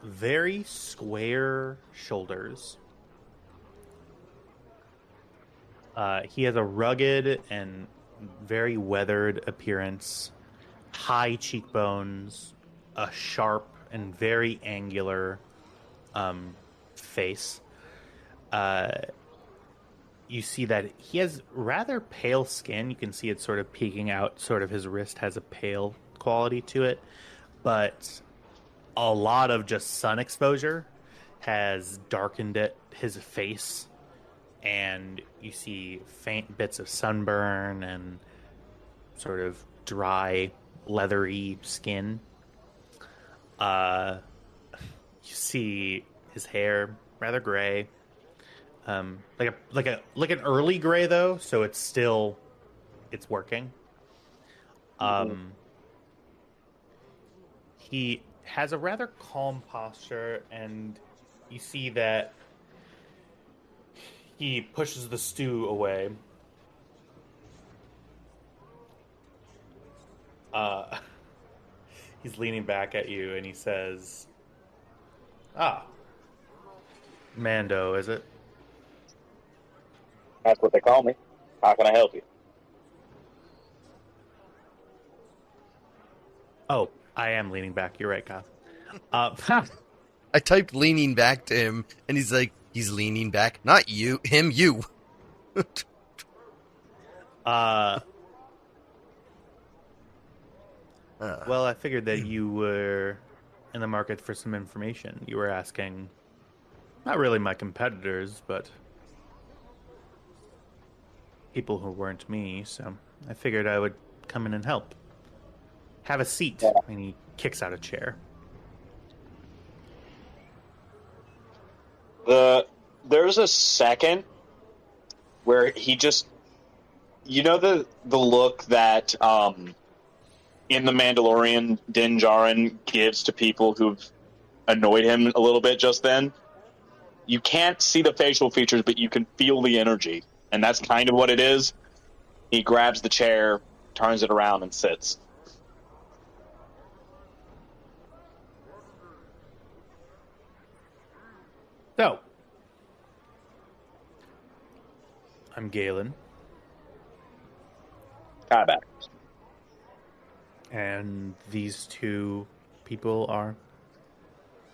very square shoulders. He has a rugged and very weathered appearance. high cheekbones, a sharp and very angular face. You see that he has rather pale skin. You can see it sort of peeking out. Sort of his wrist has a pale quality to it. But a lot of just sun exposure has darkened his face. And you see faint bits of sunburn and sort of dry, leathery skin. You see his hair rather gray, like an early gray though, so it's working. He has a rather calm posture, and you see that he pushes the stew away. He's leaning back at you, and he says, "Ah, Mando, is it?" That's what they call me. How can I help you? Oh, I am leaning back. You're right, Kyle. I typed leaning back to him, and he's like, he's leaning back. Not you. Him, you. Well, I figured that you were in the market for some information. You were asking, not really my competitors, but people who weren't me, so I figured I would come in and help. Have a seat. Yeah. And he kicks out a chair. There's a second where he just, the look that in The Mandalorian Din Djarin gives to people who've annoyed him a little bit just then. You can't see the facial features, but you can feel the energy, and that's kind of what it is. He grabs the chair, turns it around, and sits. So, I'm Galen. Kaiback. And these two people are?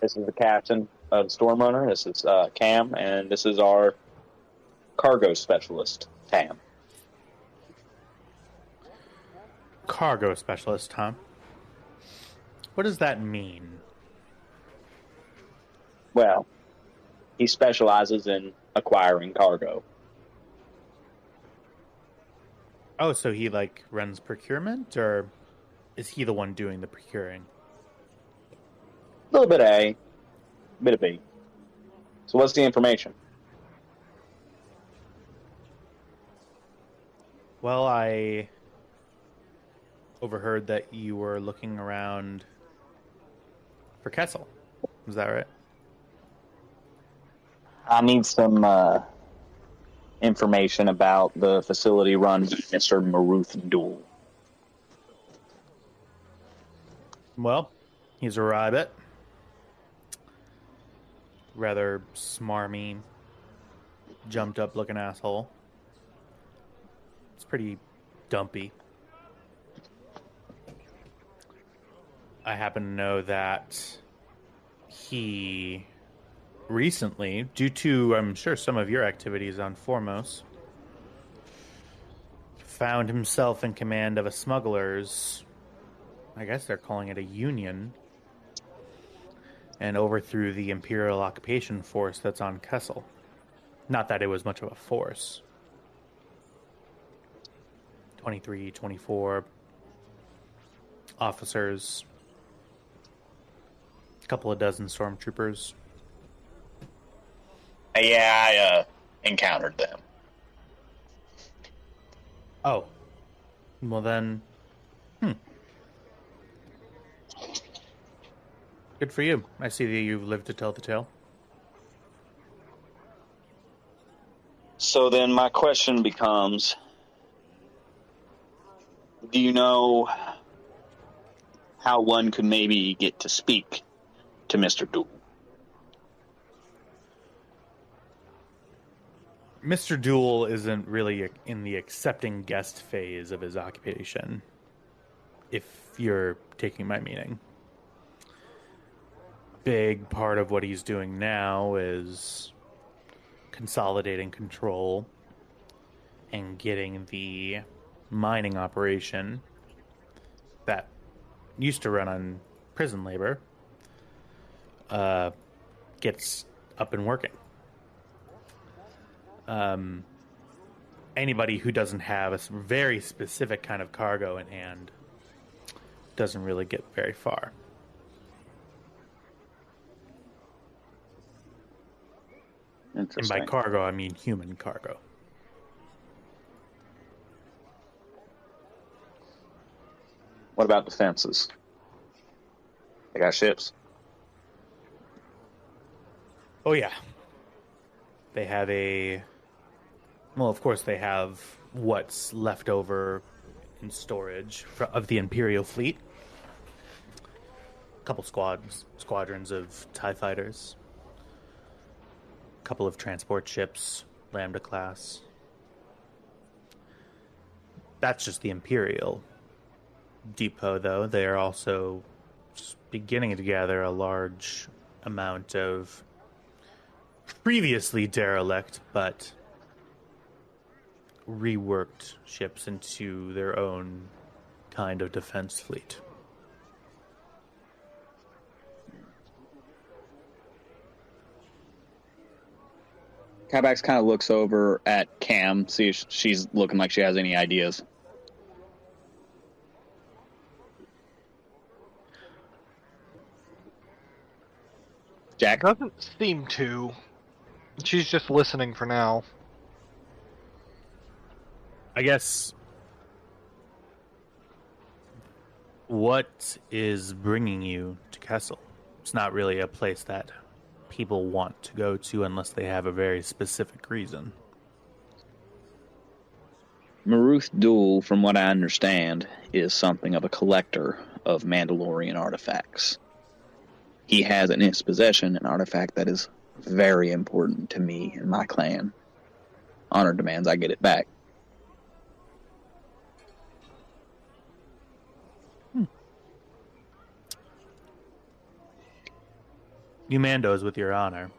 This is the captain of Stormrunner. This is Cam, and this is our cargo specialist, Tam. Cargo specialist, huh? What does that mean? Well, he specializes in acquiring cargo. Oh, so he, runs procurement, or is he the one doing the procuring? A little bit of A, a bit of B. So what's the information? Well, I overheard that you were looking around for Kessel. Is that right? I need some information about the facility run by Mr. Maruth Duel. Well, he's a rabbit. Rather smarmy, jumped up looking asshole. It's pretty dumpy. I happen to know that he recently, due to, I'm sure, some of your activities on Foremost, found himself in command of a smuggler's, I guess they're calling it a union, and overthrew the Imperial occupation force that's on Kessel. Not that it was much of a force. 23, 24 officers, a couple of dozen stormtroopers. Yeah, I encountered them. Oh. Well then, good for you. I see that you've lived to tell the tale. So then my question becomes, do you know how one could maybe get to speak to Mr. Duel? Mr. Duel isn't really in the accepting guest phase of his occupation. if you're taking my meaning. Big part of what he's doing now is consolidating control and getting the mining operation that used to run on prison labor gets up and working. Anybody who doesn't have a very specific kind of cargo in hand doesn't really get very far. And by cargo, I mean human cargo. What about defenses? They got ships. Oh, yeah. They have well, of course, they have what's left over in storage of the Imperial fleet. A couple squadrons of TIE fighters. A couple of transport ships, Lambda class. That's just the Imperial depot, though. They are also beginning to gather a large amount of previously derelict but reworked ships into their own kind of defense fleet. Kabax kind of looks over at Cam, see if she's looking like she has any ideas. Jack? Doesn't seem to. She's just listening for now. I guess what is bringing you to Kessel? It's not really a place that people want to go to unless they have a very specific reason. Maruth Duel, from what I understand, is something of a collector of Mandalorian artifacts. He has in his possession an artifact that is very important to me and my clan. Honor demands I get it back. You Mandos with your honor.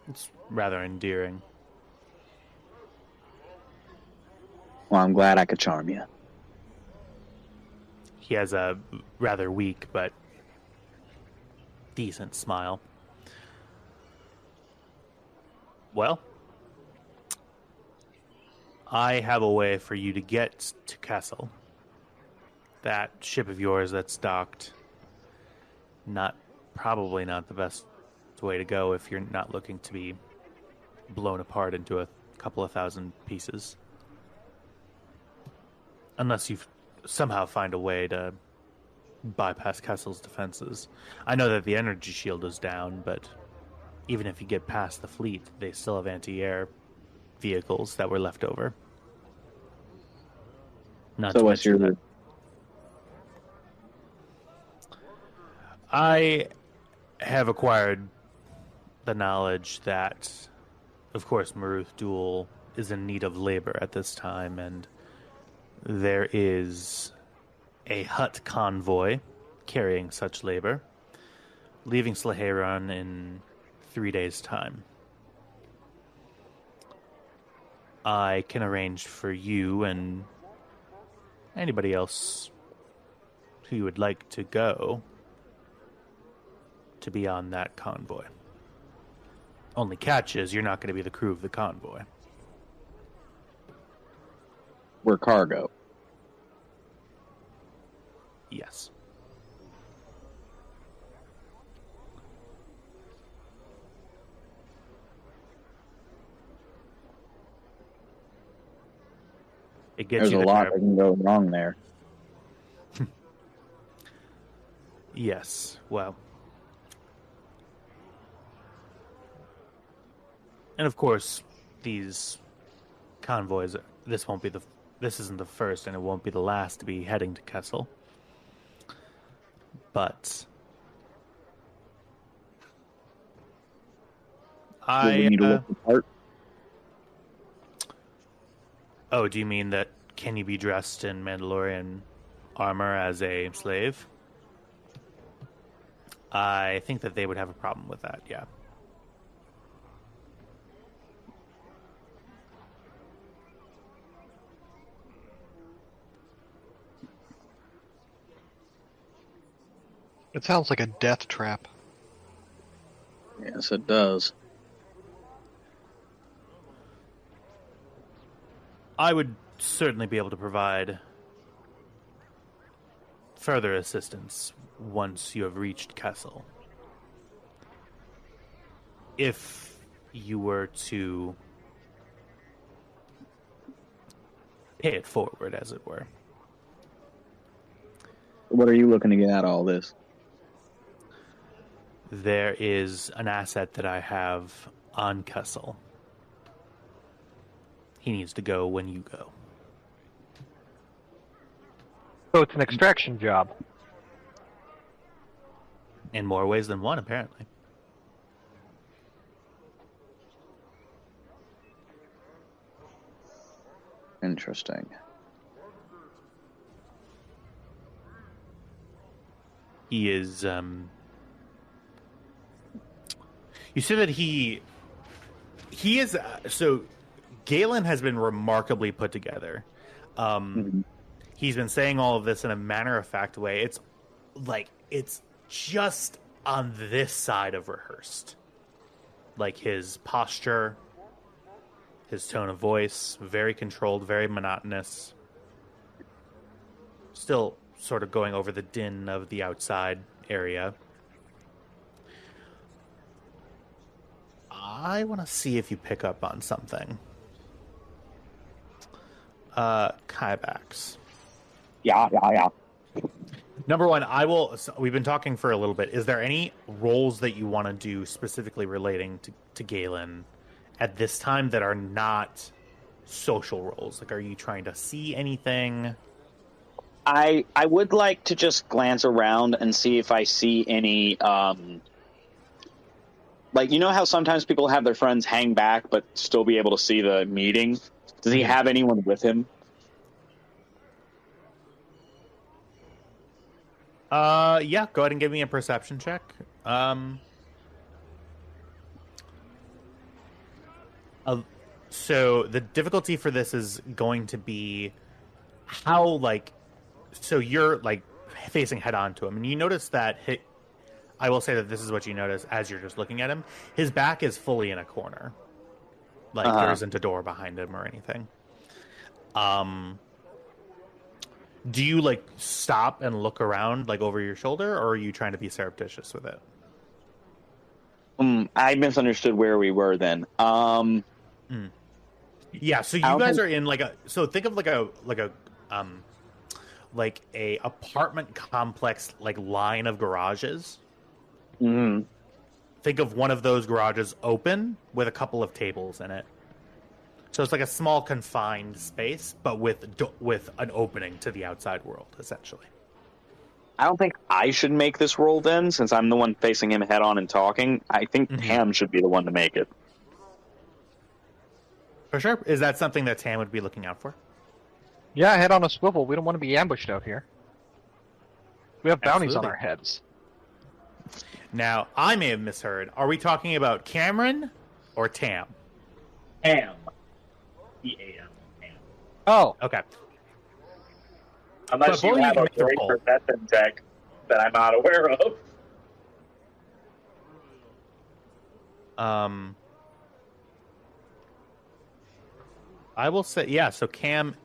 It's rather endearing. Well, I'm glad I could charm you. He has a rather weak but decent smile. Well, I have a way for you to get to Kessel. That ship of yours that's docked, probably not the best way to go if you're not looking to be blown apart into a couple of thousand pieces. Unless you somehow find a way to bypass Kessel's defenses. I know that the energy shield is down, but even if you get past the fleet, they still have anti-air vehicles that were left over. Not So what's your... that I have acquired the knowledge that, of course, Maruth Duel is in need of labor at this time, and there is a Hutt convoy carrying such labor, leaving Slaheron in 3 days' time. I can arrange for you and anybody else who you would like to go to be on that convoy. Only catch is you're not going to be the crew of the convoy. We're cargo. Yes. It gets There's you a lot that can go wrong there. Yes, well. And of course, these convoys, this isn't the first and it won't be the last to be heading to Kessel. But We need to look apart. Oh, do you mean that can you be dressed in Mandalorian armor as a slave? I think that they would have a problem with that, yeah. It sounds like a death trap. Yes, it does. I would certainly be able to provide further assistance once you have reached Kessel. If you were to pay it forward, as it were. What are you looking to get out of all this? There is an asset that I have on Kessel. He needs to go when you go. So it's an extraction job. In more ways than one, apparently. Interesting. He is, you see that he is, so Galen has been remarkably put together. He's been saying all of this in a matter-of-fact way. It's like, it's just on this side of rehearsed. Like his posture, his tone of voice, very controlled, very monotonous. Still sort of going over the din of the outside area. I want to see if you pick up on something. Kybax. Yeah. Number one, we've been talking for a little bit. Is there any roles that you want to do specifically relating to Galen at this time that are not social roles? Like, are you trying to see anything? I would like to just glance around and see if I see any, like, you know how sometimes people have their friends hang back but still be able to see the meeting? Does he have anyone with him? Yeah, go ahead and give me a perception check. So the difficulty for this is going to be how, like, so you're, like, facing head on to him, and you notice that I will say that this is what you notice as you're just looking at him. His back is fully in a corner. Like, there isn't a door behind him or anything. Do you, like, stop and look around, like, over your shoulder, or are you trying to be surreptitious with it? I misunderstood where we were then. Yeah, so you guys are in, like, so think of like a apartment complex, like, line of garages. Mm-hmm. Think of one of those garages open with a couple of tables in it. So it's like a small confined space, but with an opening to the outside world, essentially. I don't think I should make this roll then, since I'm the one facing him head on and talking. I think Tam should be the one to make it. For sure. Is that something that Tam would be looking out for? Yeah, head on a swivel. We don't want to be ambushed out here. We have bounties on our heads. Now, I may have misheard. Are we talking about Cameron or Tam? Tam. Tam. Oh. Okay. Unless But you both have you a can make great the roll. perception check that I'm not aware of. I will say, yeah, so Cam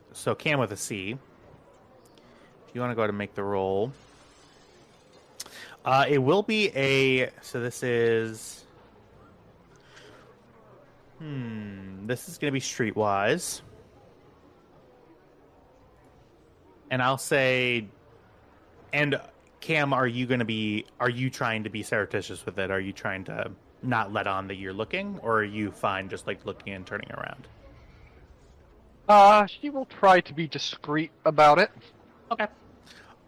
with a C. If you want to go ahead and make the roll. It will be so this is... This is going to be streetwise. And I'll say... And Cam, are you trying to be surreptitious with it? Are you trying to not let on that you're looking? Or are you fine just, like, looking and turning around? She will try to be discreet about it. Okay.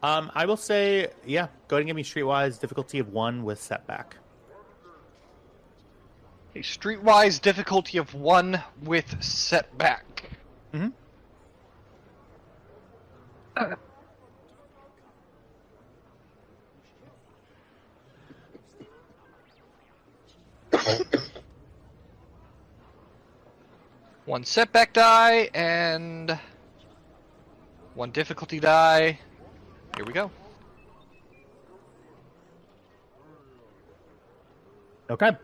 I will say, yeah, go ahead and give me streetwise difficulty of 1 with setback. A streetwise difficulty of 1 with setback. Mm-hmm. One setback die and one difficulty die. Here we go. Okay.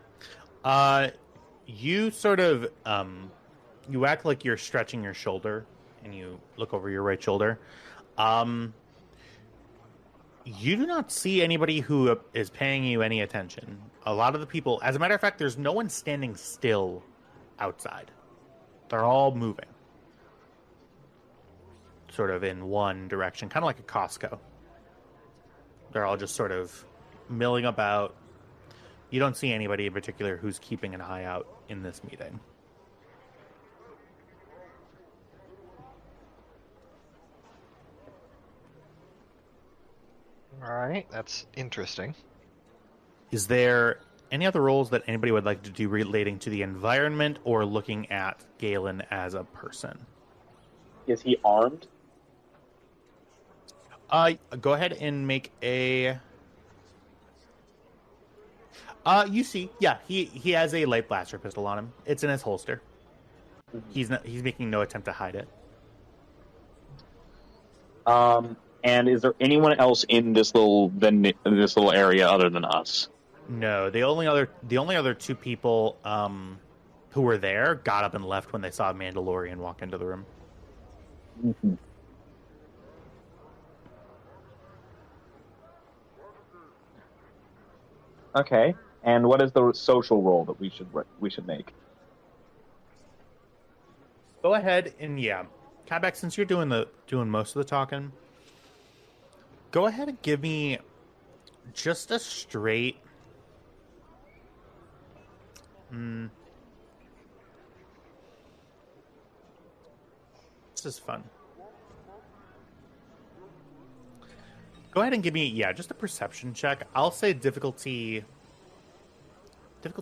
You sort of you act like you're stretching your shoulder, and you look over your right shoulder. You do not see anybody who is paying you any attention. A lot of the people, as a matter of fact, there's no one standing still outside. They're all moving, sort of in one direction, kind of like a Costco. They're all just sort of milling about. You don't see anybody in particular who's keeping an eye out in this meeting. Alright, that's interesting. Is there any other roles that anybody would like to do relating to the environment or looking at Galen as a person? Is he armed? Go ahead and make a... you see, yeah, he has a light blaster pistol on him. It's in his holster. He's making no attempt to hide it. And is there anyone else in this little area other than us? No, the only other two people who were there got up and left when they saw a Mandalorian walk into the room. Mm-hmm. Okay. And what is the social role that we should make? Go ahead and Kabak, since you're doing most of the talking, go ahead and give me just a straight. This is fun. Go ahead and give me just a perception check. I'll say difficulty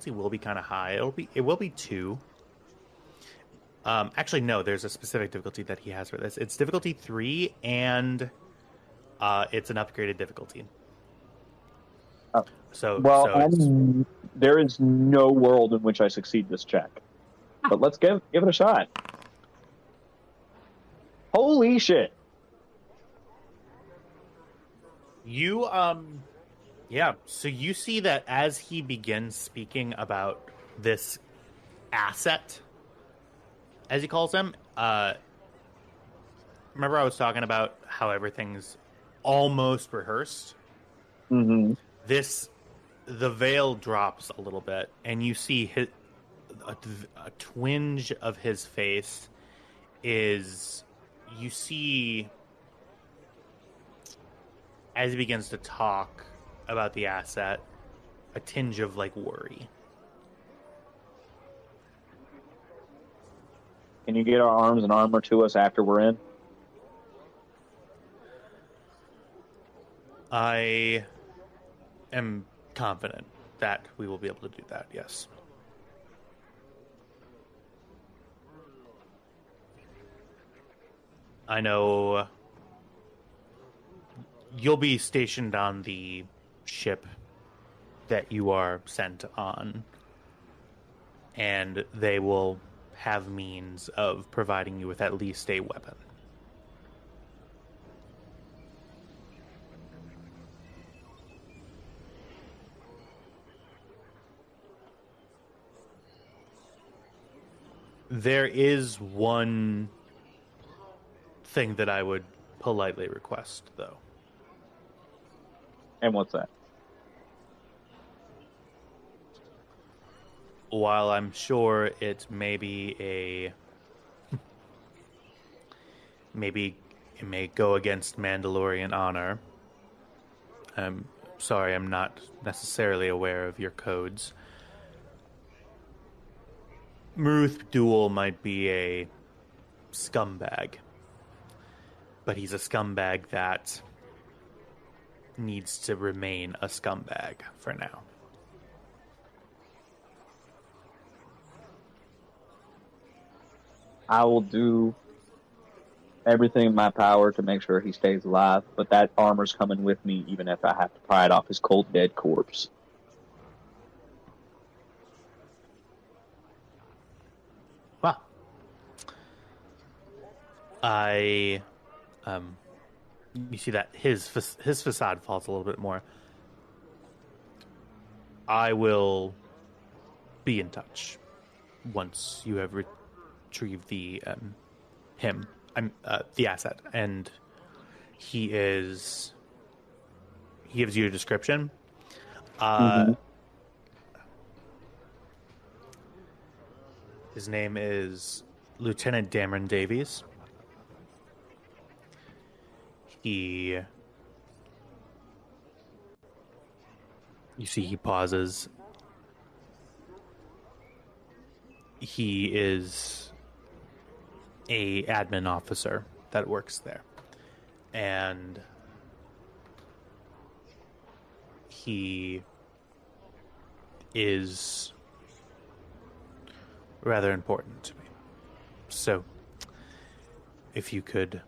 will be kind of high. It will be 2. Actually, no. There's a specific difficulty that he has for this. It's difficulty 3, and it's an upgraded difficulty. Oh. So there is no world in which I succeed this check, but let's give it a shot. Holy shit! You so you see that as he begins speaking about this asset, as he calls them, remember I was talking about how everything's almost rehearsed? Mm-hmm. The veil drops a little bit, and you see a twinge of his face you see as he begins to talk about the asset, a tinge of worry. Can you get our arms and armor to us after we're in? I am confident that we will be able to do that, yes. I know you'll be stationed on the ship that you are sent on, and they will have means of providing you with at least a weapon. There is one thing that I would politely request, though. And what's that? While I'm sure it may be maybe it may go against Mandalorian honor. I'm sorry, I'm not necessarily aware of your codes. Maruth Duel might be a scumbag, but he's a scumbag that needs to remain a scumbag for now. I will do everything in my power to make sure he stays alive, but that armor's coming with me even if I have to pry it off his cold dead corpse. Well, you see that his facade falls a little bit more. I will be in touch once you have retrieved the the asset, and he gives you a description. His name is Lieutenant Dameron Davies. You see he pauses. He is a admin officer that works there. And he is rather important to me. So, if you could,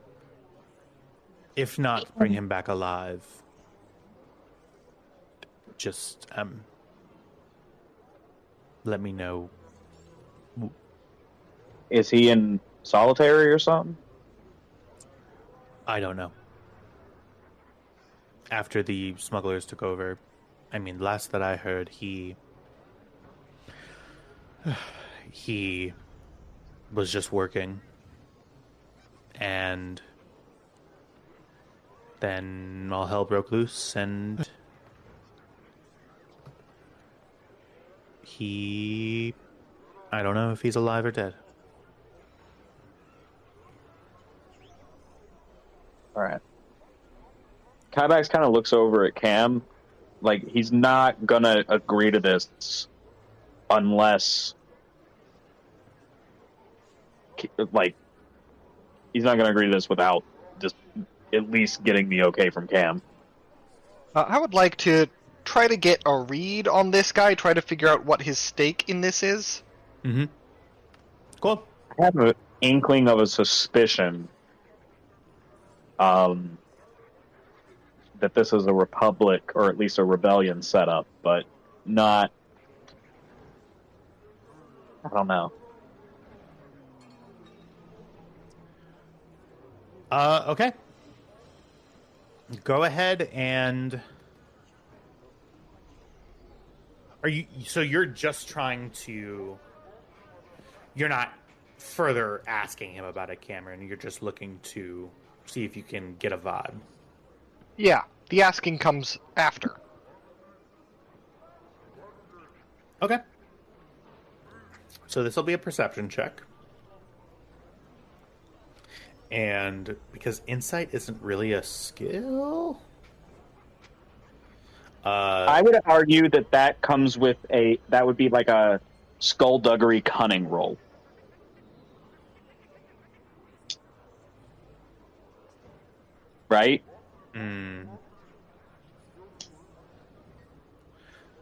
if not bring him back alive, just let me know. Is he in solitary or something? I don't know. After the smugglers took over, I mean, last that I heard, he was just working, and then all hell broke loose, and I don't know if he's alive or dead. All right. Kybax kind of looks over at Cam, like he's not gonna agree to this unless, like, he's not gonna agree to this without just at least getting the okay from Cam. I would like to try to get a read on this guy, try to figure out what his stake in this is. Mm-hmm. Cool. I have an inkling of a suspicion that this is a republic, or at least a rebellion setup, but not... I don't know. Okay. Go ahead and... So you're just trying to... You're not further asking him about it, Cameron. You're just looking to see if you can get a vibe. Yeah, the asking comes after. Okay. So this will be a perception check. And because insight isn't really a skill... I would argue that comes with that would be like a skullduggery cunning roll. Right? Mm.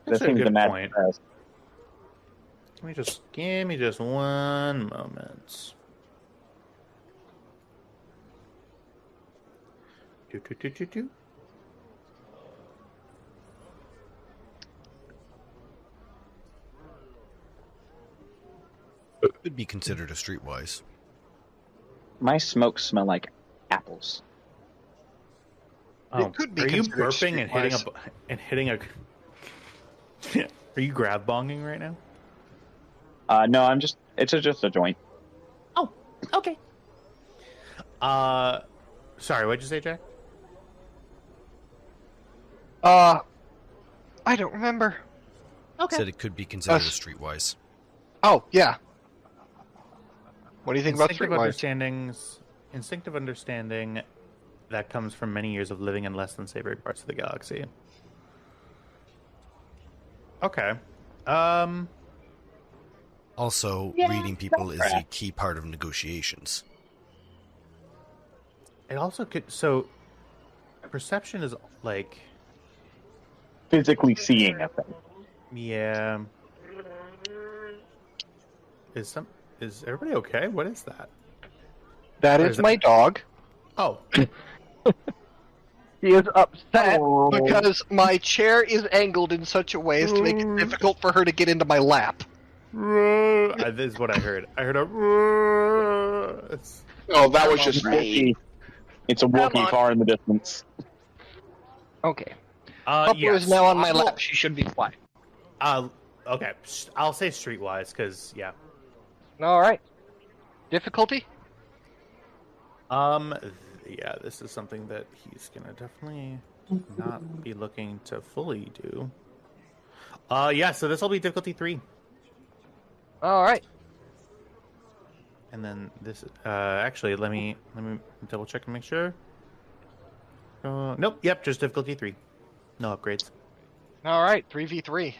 That seems to match best. Give me just one moment. Do. Could be considered a streetwise. My smokes smell like apples. Oh, It could be are you considered burping and hitting a? Are you grab bonging right now? No, it's just a joint. Oh, okay. Sorry, what'd you say, Jack? I don't remember. Okay. Said it could be considered a streetwise. Oh, yeah. What do you think about streetwise? Instinctive understanding that comes from many years of living in less than savory parts of the galaxy. Okay. Also, reading people is a key part of negotiations. It also could... So, perception is like... Physically seeing a thing. Yeah. Is everybody okay? What is that? That Or is is that- my dog. Oh, He is upset Oh. because my chair is angled in such a way as to make it difficult for her to get into my lap. this is what I heard. I heard a. Oh, that was just me. It's a Wookiee on. far in the distance. Okay. Pupper Yes. is now on my Well, lap. She should be quiet. Okay, I'll say streetwise because yeah. All right. Difficulty? Yeah, this is something that he's gonna definitely not be looking to fully do. Yeah, so this will be difficulty 3, All right. and then this. Actually, let me double check and make sure. Nope. Yep, just difficulty 3. No upgrades. All right. 3v3.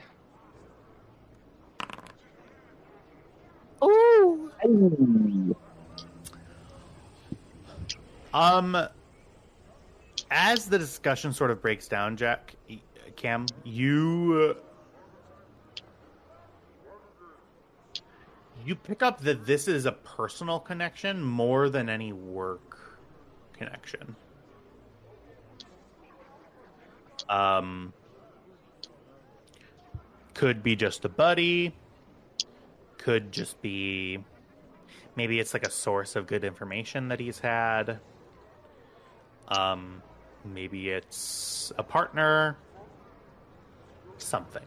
As the discussion sort of breaks down, Cam, you pick up that this is a personal connection more than any work connection. Could be just a buddy. Could just be maybe it's like a source of good information that he's had. Maybe it's a partner. Something.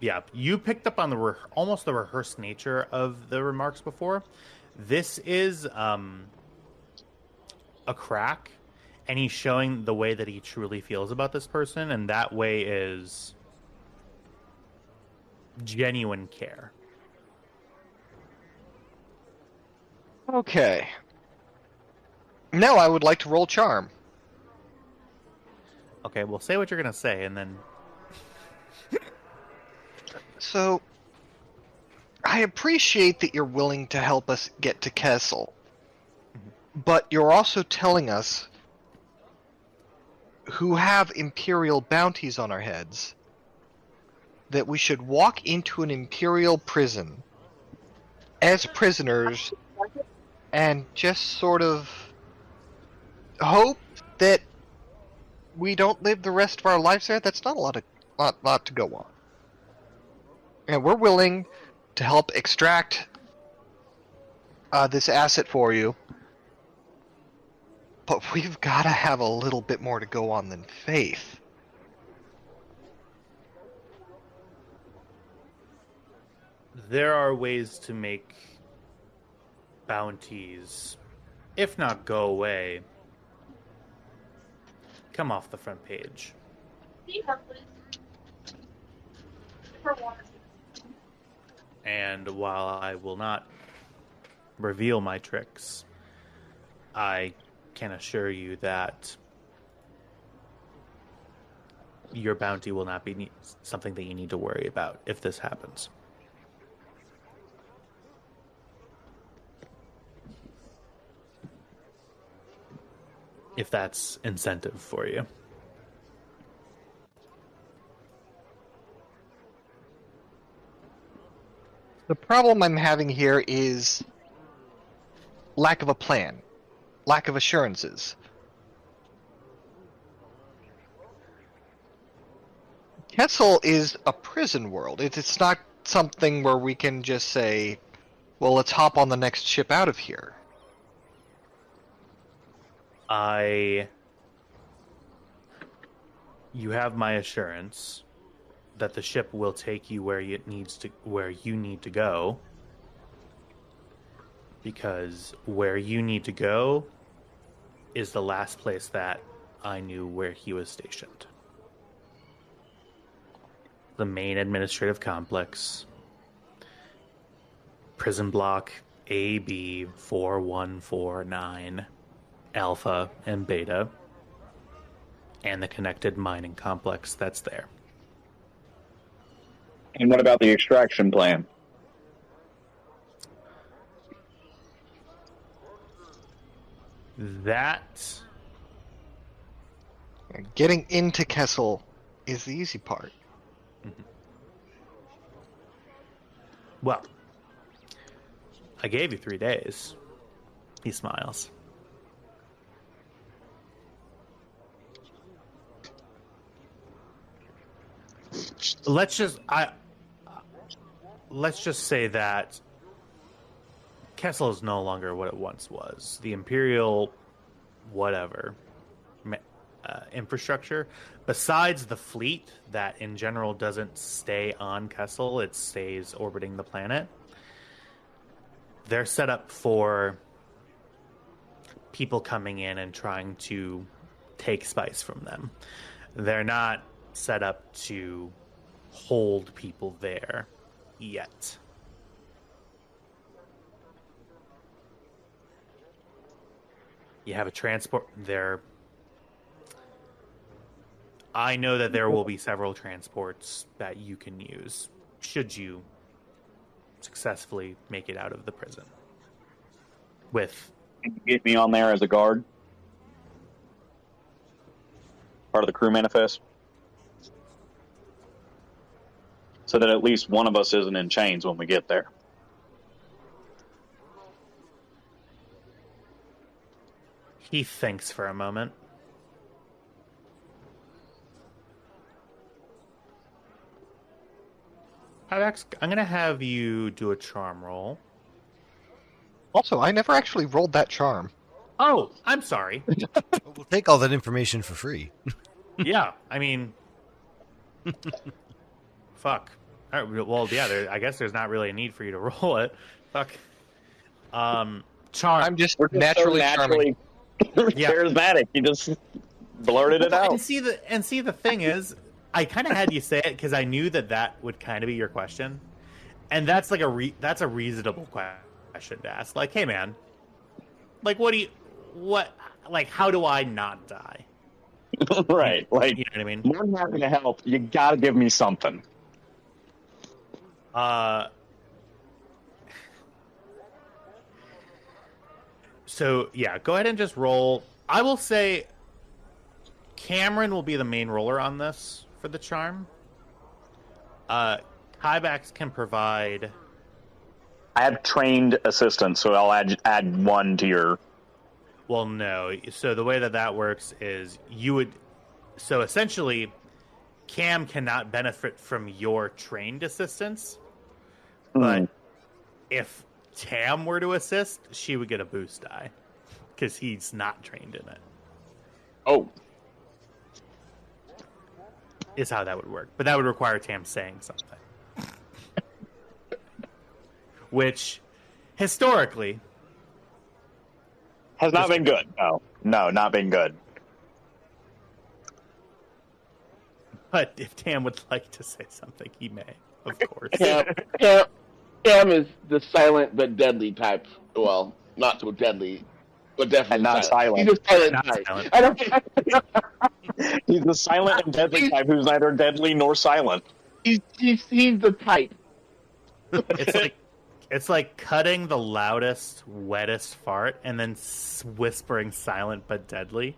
Yeah, you picked up on the almost the rehearsed nature of the remarks before. This is a crack, and he's showing the way that he truly feels about this person, and that way is genuine care. Okay. Now I would like to roll charm. Okay, well, say what you're gonna say, and then So, I appreciate that you're willing to help us get to Kessel, but you're also telling us, who have Imperial bounties on our heads, that we should walk into an Imperial prison as prisoners and just sort of hope that we don't live the rest of our lives there. That's not a lot to go on. And we're willing to help extract this asset for you, but we've got to have a little bit more to go on than faith. there are ways to make bounties, if not go away, come off the front page. And while I will not reveal my tricks, I can assure you that your bounty will not be something that you need to worry about if this happens. If that's incentive for you. The problem I'm having here is lack of a plan, lack of assurances. Kessel is a prison world. It's not something where we can just say, well, let's hop on the next ship out of here. You have my assurance that the ship will take you where you need to go, because where you need to go is the last place that I knew where he was stationed. The main administrative complex, prison block AB 4149 Alpha and Beta, and the connected mining complex that's there. And what about the extraction plan? That Getting into Kessel is the easy part. well, I gave you 3 days. He smiles. Let's just say that Kessel is no longer what it once was. The Imperial, whatever, infrastructure, besides the fleet that in general doesn't stay on Kessel, it stays orbiting the planet. They're set up for people coming in and trying to take spice from them. They're not set up to hold people there yet. You have a transport there. I know that there will be several transports that you can use should you successfully make it out of the prison. With Can you get me on there as a guard? Part of the crew manifest? So that at least one of us isn't in chains when we get there. he thinks for a moment. Alex, I'm going to have you do a charm roll. Also, I never actually rolled that charm. Oh, I'm sorry. We'll take all that information for free. Yeah, I mean... Fuck. All right, well, yeah, I guess there's not really a need for you to roll it. Fuck. Charm. I'm just We're just naturally charming. charismatic. You just blurted it out. And see the thing is, I kind of had you say it because I knew that would kind of be your question, and that's like that's a reasonable question to ask. Like, hey man, like how do I not die? Right, like, you know what I mean? More than happy to help. You gotta give me something. So yeah, go ahead and just roll. I will say Cameron will be the main roller on this for the charm. Kybax can provide. I have trained assistants, so I'll add one to your. Well, no. So the way that works is you would. So essentially, Cam cannot benefit from your trained assistance, but if Tam were to assist, she would get a boost die because he's not trained in it. Oh. Is how that would work. But that would require Tam saying something. Which, historically... has not been good. No, not been good. But if Tam would like to say something, he may, of course. Cam is the silent but deadly type. Well, not so deadly, but definitely And not silent. He's a silent Not type. silent. I don't. He's the silent and deadly type who's neither deadly nor silent. He's the type. It's like cutting the loudest, wettest fart and then whispering silent but deadly.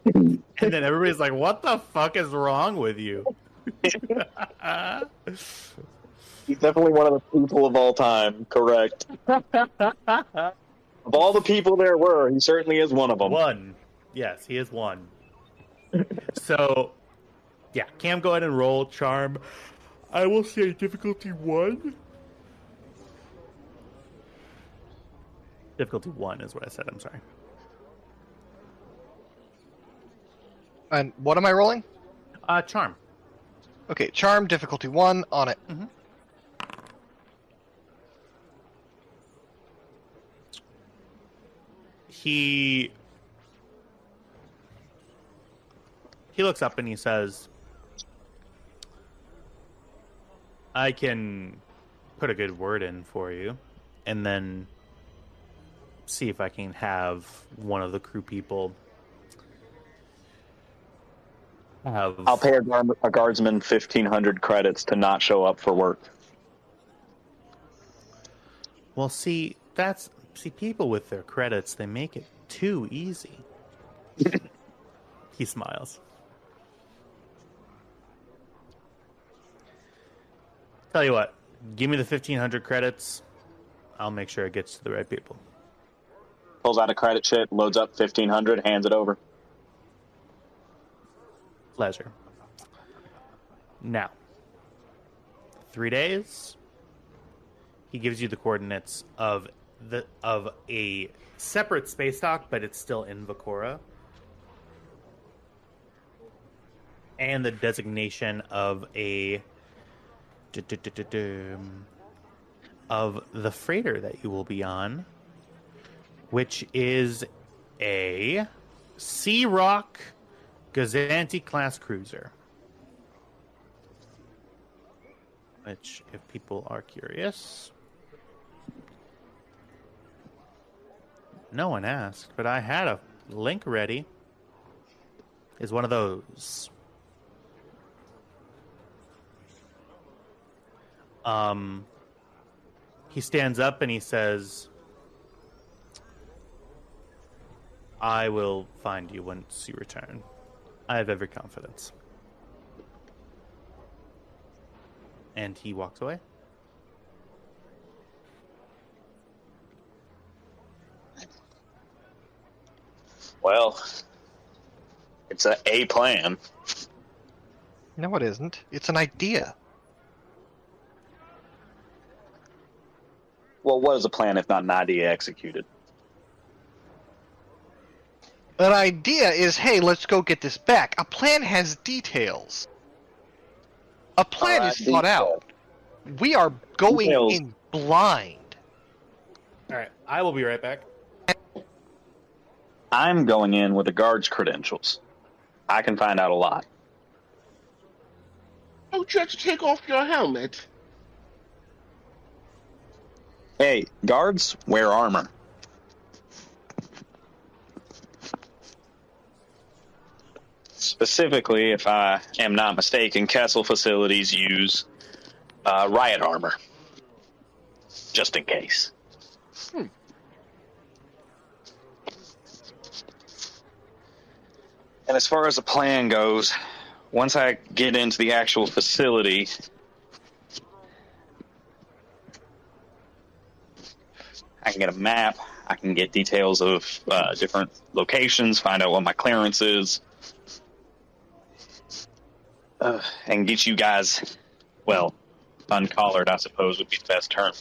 And then everybody's like, what the fuck is wrong with you? He's definitely one of the people of all time, correct. Of all the people there were, he certainly is one of them. One. Yes, he is one. So, yeah, Cam, go ahead and roll charm. I will say difficulty 1. Difficulty 1 is what I said, I'm sorry. And what am I rolling? Charm. Okay, charm, difficulty 1, on it. Mm-hmm. He looks up and he says, I can put a good word in for you and then see if I can have one of the crew people have... I'll pay a guardsman 1,500 credits to not show up for work. Well, see, people with their credits, they make it too easy. He smiles. Tell you what, give me the 1,500 credits. I'll make sure it gets to the right people. Pulls out a credit sheet, loads up 1,500, hands it over. Pleasure. Now, 3 days. He gives you the coordinates of a separate space dock, but it's still in Vakora, and the designation of of the freighter that you will be on, which is a Sea Rock Gazanti class cruiser. Which, if people are curious, no one asked, but I had a link ready. Is one of those. He stands up and he says, I will find you once you return. I have every confidence. And he walks away. Well, it's a plan. No, it isn't. It's an idea. Well, what is a plan if not an idea executed? An idea is, hey, let's go get this back. A plan has details. A plan is thought out. We are going in blind. All right, I will be right back. I'm going in with the guard's credentials. I can find out a lot. Oh, you have to take off your helmet. Hey, guards wear armor. Specifically, if I am not mistaken, Kessel facilities use riot armor. Just in case. And as far as the plan goes, once I get into the actual facility, I can get a map, I can get details of different locations, find out what my clearance is, and get you guys, well, uncollared, I suppose, would be the best term.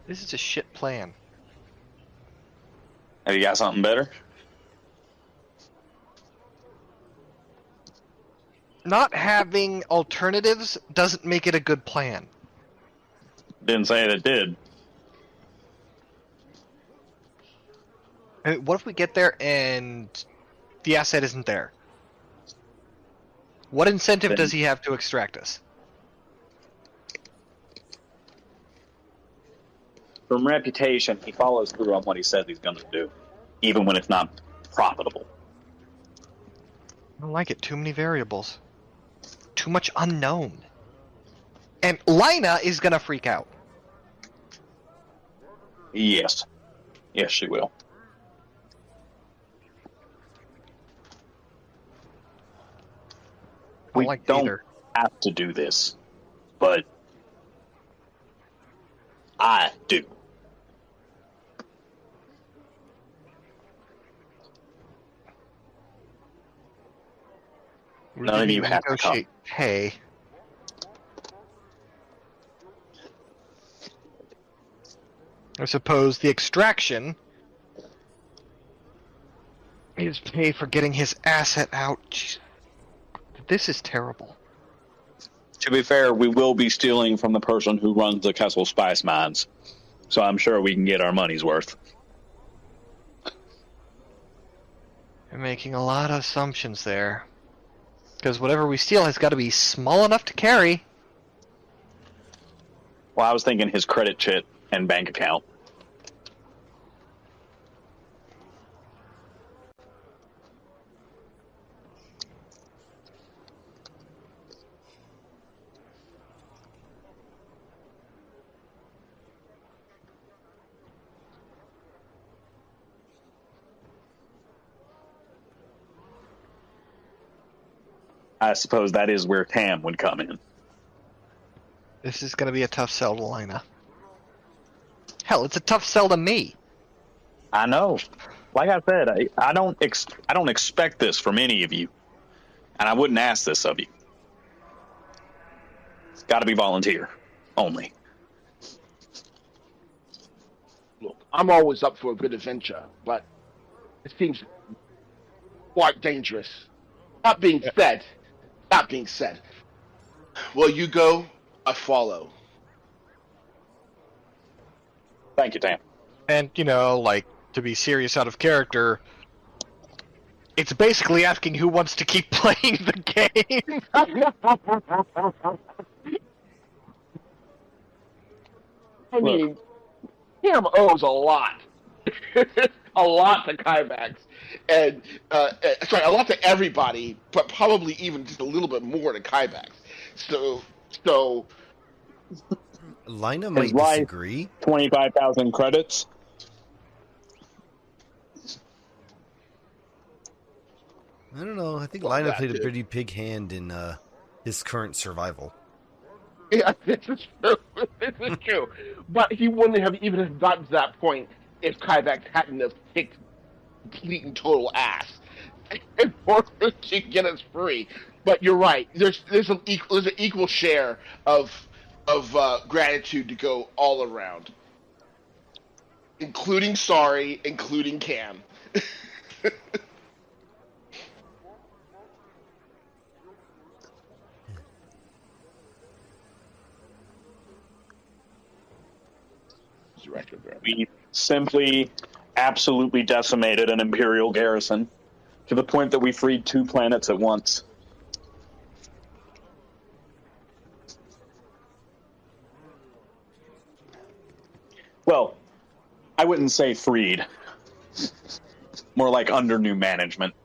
This is a shit plan. Have you got something better? Not having alternatives doesn't make it a good plan. Didn't say it did. I mean, what if we get there and the asset isn't there? What incentive does he have to extract us? From reputation, he follows through on what he says he's going to do, even when it's not profitable. I don't like it. Too many variables. Too much unknown. And Lina is going to freak out. Yes. Yes, she will. We like don't either. have to do this, but I do. None of you have to come. Pay. I suppose the extraction is pay for getting his asset out. Jeez. This is terrible. To be fair, we will be stealing from the person who runs the Kessel Spice Mines, so I'm sure we can get our money's worth. You're making a lot of assumptions there. Because whatever we steal has got to be small enough to carry. Well, I was thinking his credit chit and bank account. I suppose that is where Tam would come in. This is going to be a tough sell to Lina. Hell, it's a tough sell to me. I know. Like I said, I don't expect this from any of you, and I wouldn't ask this of you. It's got to be volunteer only. Look, I'm always up for a good adventure, but it seems quite dangerous. That being said, well, you go, I follow. Thank you, Tam. And, like, to be serious out of character, it's basically asking who wants to keep playing the game. I mean, Cam owes a lot. A lot to Kyvax. And, sorry, a lot to everybody, but probably even just a little bit more to Kyvax. So Lina might disagree. 25,000 credits. I don't know. I think Lina played a pretty big hand in his current survival. Yeah, this is true. This is true. But he wouldn't have even gotten to that point if Kyvax hadn't have kicked complete and total ass in order to get us free. But you're right. There's an equal share of gratitude to go all around, including including Cam. We simply absolutely decimated an Imperial garrison to the point that we freed 2 planets at once. Well, I wouldn't say freed. More like under new management.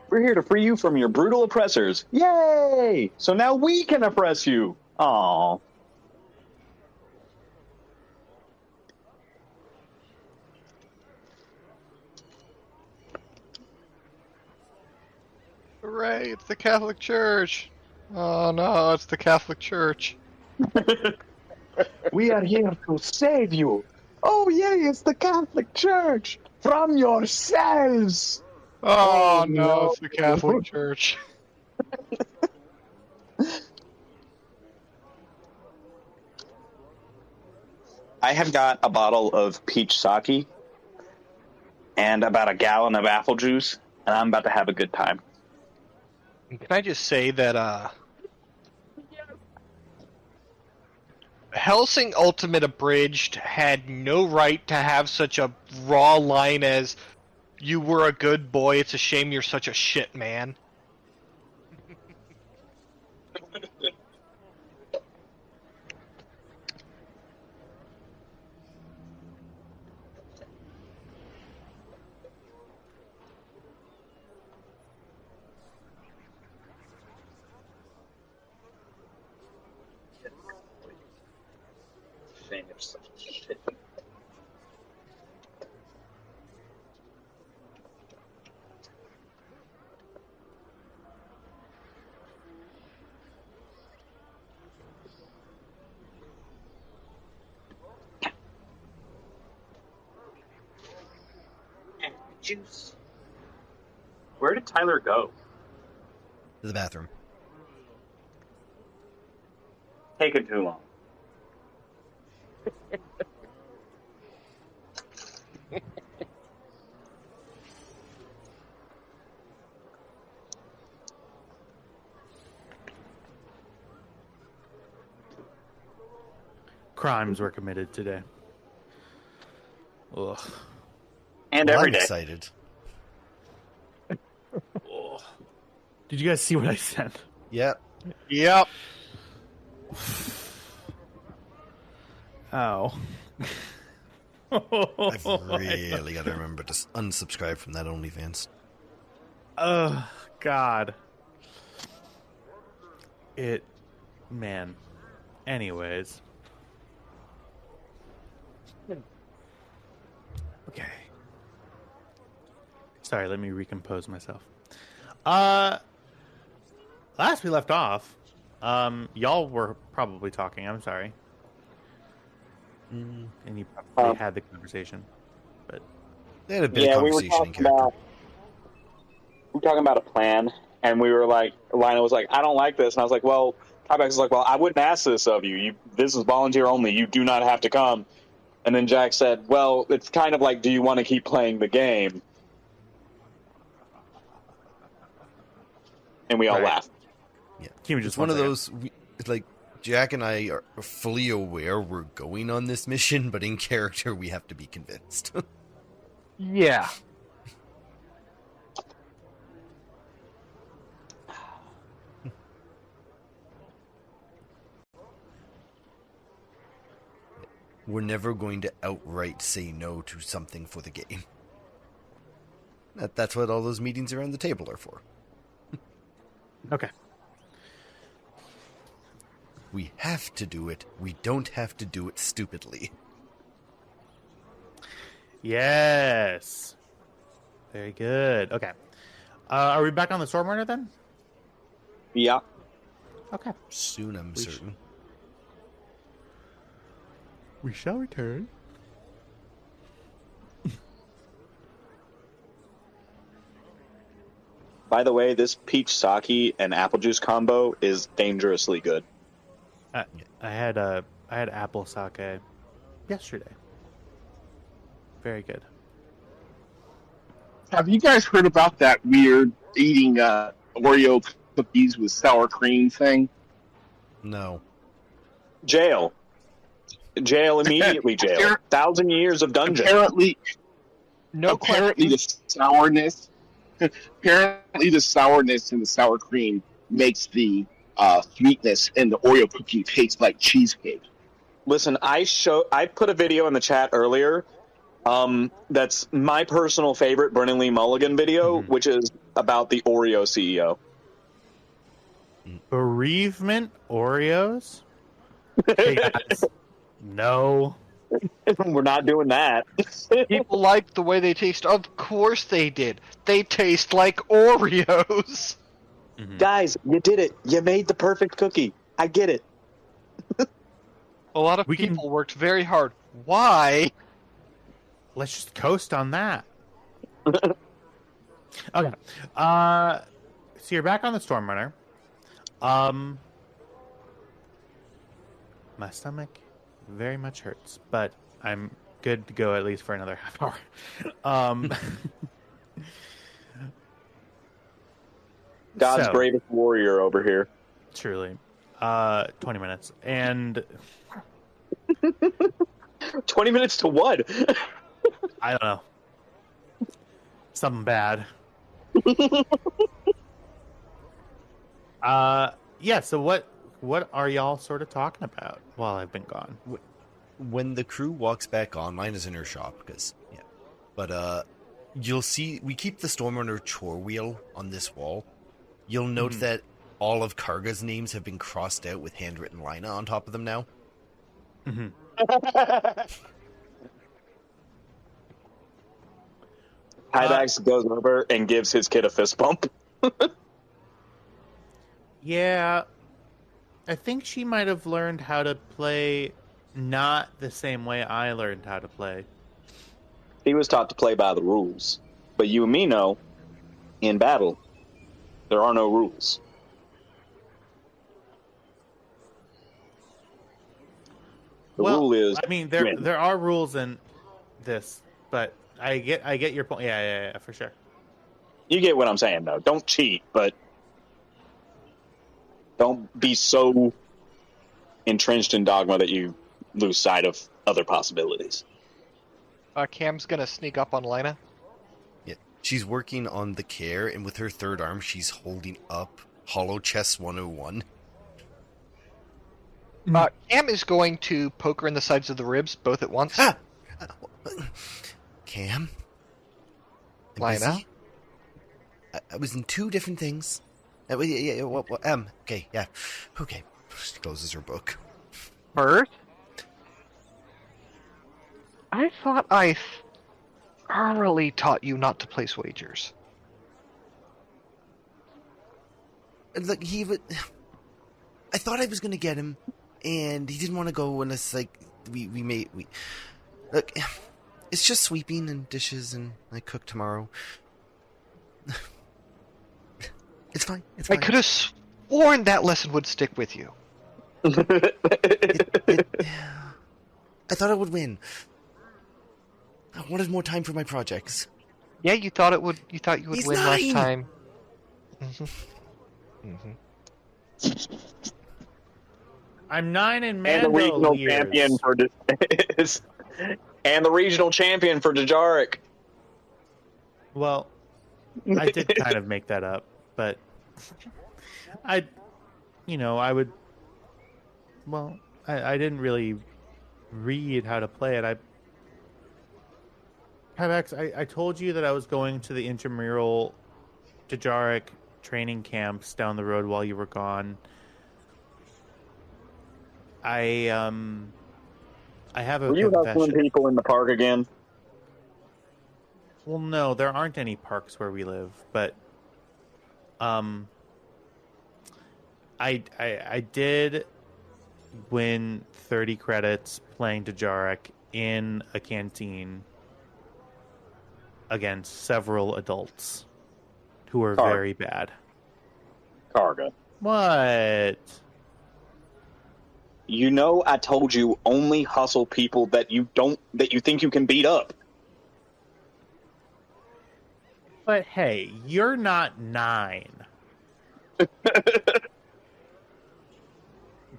We're here to free you from your brutal oppressors. Yay! So now we can oppress you. Aww. Hooray, it's the Catholic Church. Oh no, it's the Catholic Church. We are here to save you. Oh, yay, it's the Catholic Church. From yourselves. Oh no, it's the Catholic Church. I have got a bottle of peach sake and about a gallon of apple juice, and I'm about to have a good time. Can I just say that, Hellsing Ultimate Abridged had no right to have such a raw line as, "You were a good boy, it's a shame you're such a shit man." Shame you're such a shit. Juice. Where did Tyler go? To the bathroom. Taking too long. Crimes were committed today. Ugh. And Well, every I'm day. excited. Ugh. Did you guys see what I sent? Yep. Yep. Ow. I've really got to remember to unsubscribe from that OnlyFans. Oh, God. Man. Anyways. Okay. Sorry, let me recompose myself. Last we left off, y'all were probably talking. I'm sorry. And you probably had the conversation, but They had a bit of conversation in character. We were talking about a plan, and we were like, Lina was like, I don't like this. And I was like, well, Tybex was like, well, I wouldn't ask this of you. This is volunteer only. You do not have to come. And then Jack said, well, it's kind of like, do you want to keep playing the game? And we all laughed. Yeah. Just it's one of those, it's like, Jack and I are fully aware we're going on this mission, but in character we have to be convinced. Yeah. We're never going to outright say no to something for the game. That's what all those meetings around the table are for. Okay. We have to do it. We don't have to do it stupidly. Yes. Very good. Okay. Are we back on the Stormrunner then? Yeah. Okay. Soon, I'm certain. We shall return. By the way, this peach sake and apple juice combo is dangerously good. I had apple sake yesterday. Very good. Have you guys heard about that weird eating Oreo cookies with sour cream thing? No. Jail immediately. Jail. 1,000 years of dungeon. Apparently No the sourness. Apparently, the sourness in the sour cream makes the sweetness in the Oreo cookie taste like cheesecake. Listen, I put a video in the chat earlier. That's my personal favorite Brennan Lee Mulligan video, which is about the Oreo CEO. Bereavement Oreos? Hey guys. No. We're not doing that. People like the way they taste. Of course they did. They taste like Oreos. Guys, you did it. You made the perfect cookie. I get it. A lot of people worked very hard. Why? Let's just coast on that. Okay. So you're back on the Stormrunner. My stomach very much hurts, but I'm good to go at least for another half hour. God's bravest warrior over here. Truly. 20 minutes. And 20 minutes to what? I don't know. Something bad. Yeah, so what are y'all sort of talking about while I've been gone? When the crew walks back online is in her shop, because, yeah. But, you'll see, we keep the Stormrunner chore wheel on this wall. You'll note that all of Karga's names have been crossed out with handwritten Lina on top of them now. Hydax goes over and gives his kid a fist bump. Yeah, I think she might have learned how to play not the same way I learned how to play. He was taught to play by the rules. But you and me know, in battle, there are no rules. The rule is... I mean, there are rules in this, but I get your point. Yeah, for sure. You get what I'm saying, though. Don't cheat, but don't be so entrenched in dogma that you lose sight of other possibilities. Cam's gonna sneak up on Lina. Yeah, she's working on the care, and with her third arm, she's holding up Hollow Chess 101. Cam is going to poke her in the sides of the ribs, both at once. Cam? Lina? I was in two different things. Okay, yeah. Okay. She closes her book. First? I thought I Crowley taught you not to place wagers. Look, I thought I was gonna get him, and he didn't want to go unless we look. It's just sweeping and dishes, and I cook tomorrow. It's fine. It's I fine. could have sworn that lesson would stick with you. I thought I would win. I wanted more time for my projects. Yeah, you thought it would. You thought you would He's win 9! last time. I'm 9 in And Mando the regional years. champion for and the regional champion for Dajaric. Well, I did kind of make that up, but I would. Well, I didn't really read how to play it. I told you that I was going to the intramural Dajaric training camps down the road while you were gone. I have a Were you hustling confession. people in the park again? Well, no, there aren't any parks where we live, but I did win 30 credits playing Dajaric in a canteen against several adults who were Carga. very bad. Carga. What? You know, I told you only hustle people that you think you can beat up. But hey, you're not 9.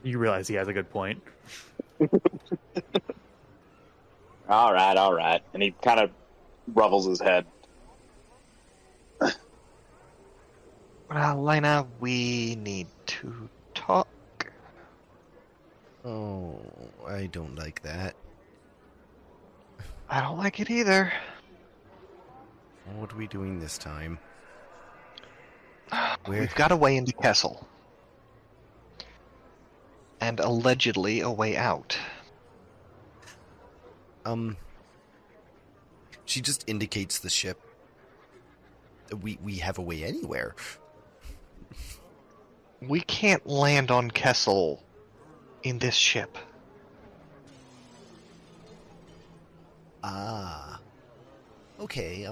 You realize he has a good point. All right. And he kind of ruvels his head. Well, Lena, we need to talk. Oh, I don't like that. I don't like it either. What are we doing this time? We've got a way into Kessel. And allegedly a way out. She just indicates the ship. We have a way anywhere. We can't land on Kessel in this ship. Ah. Okay,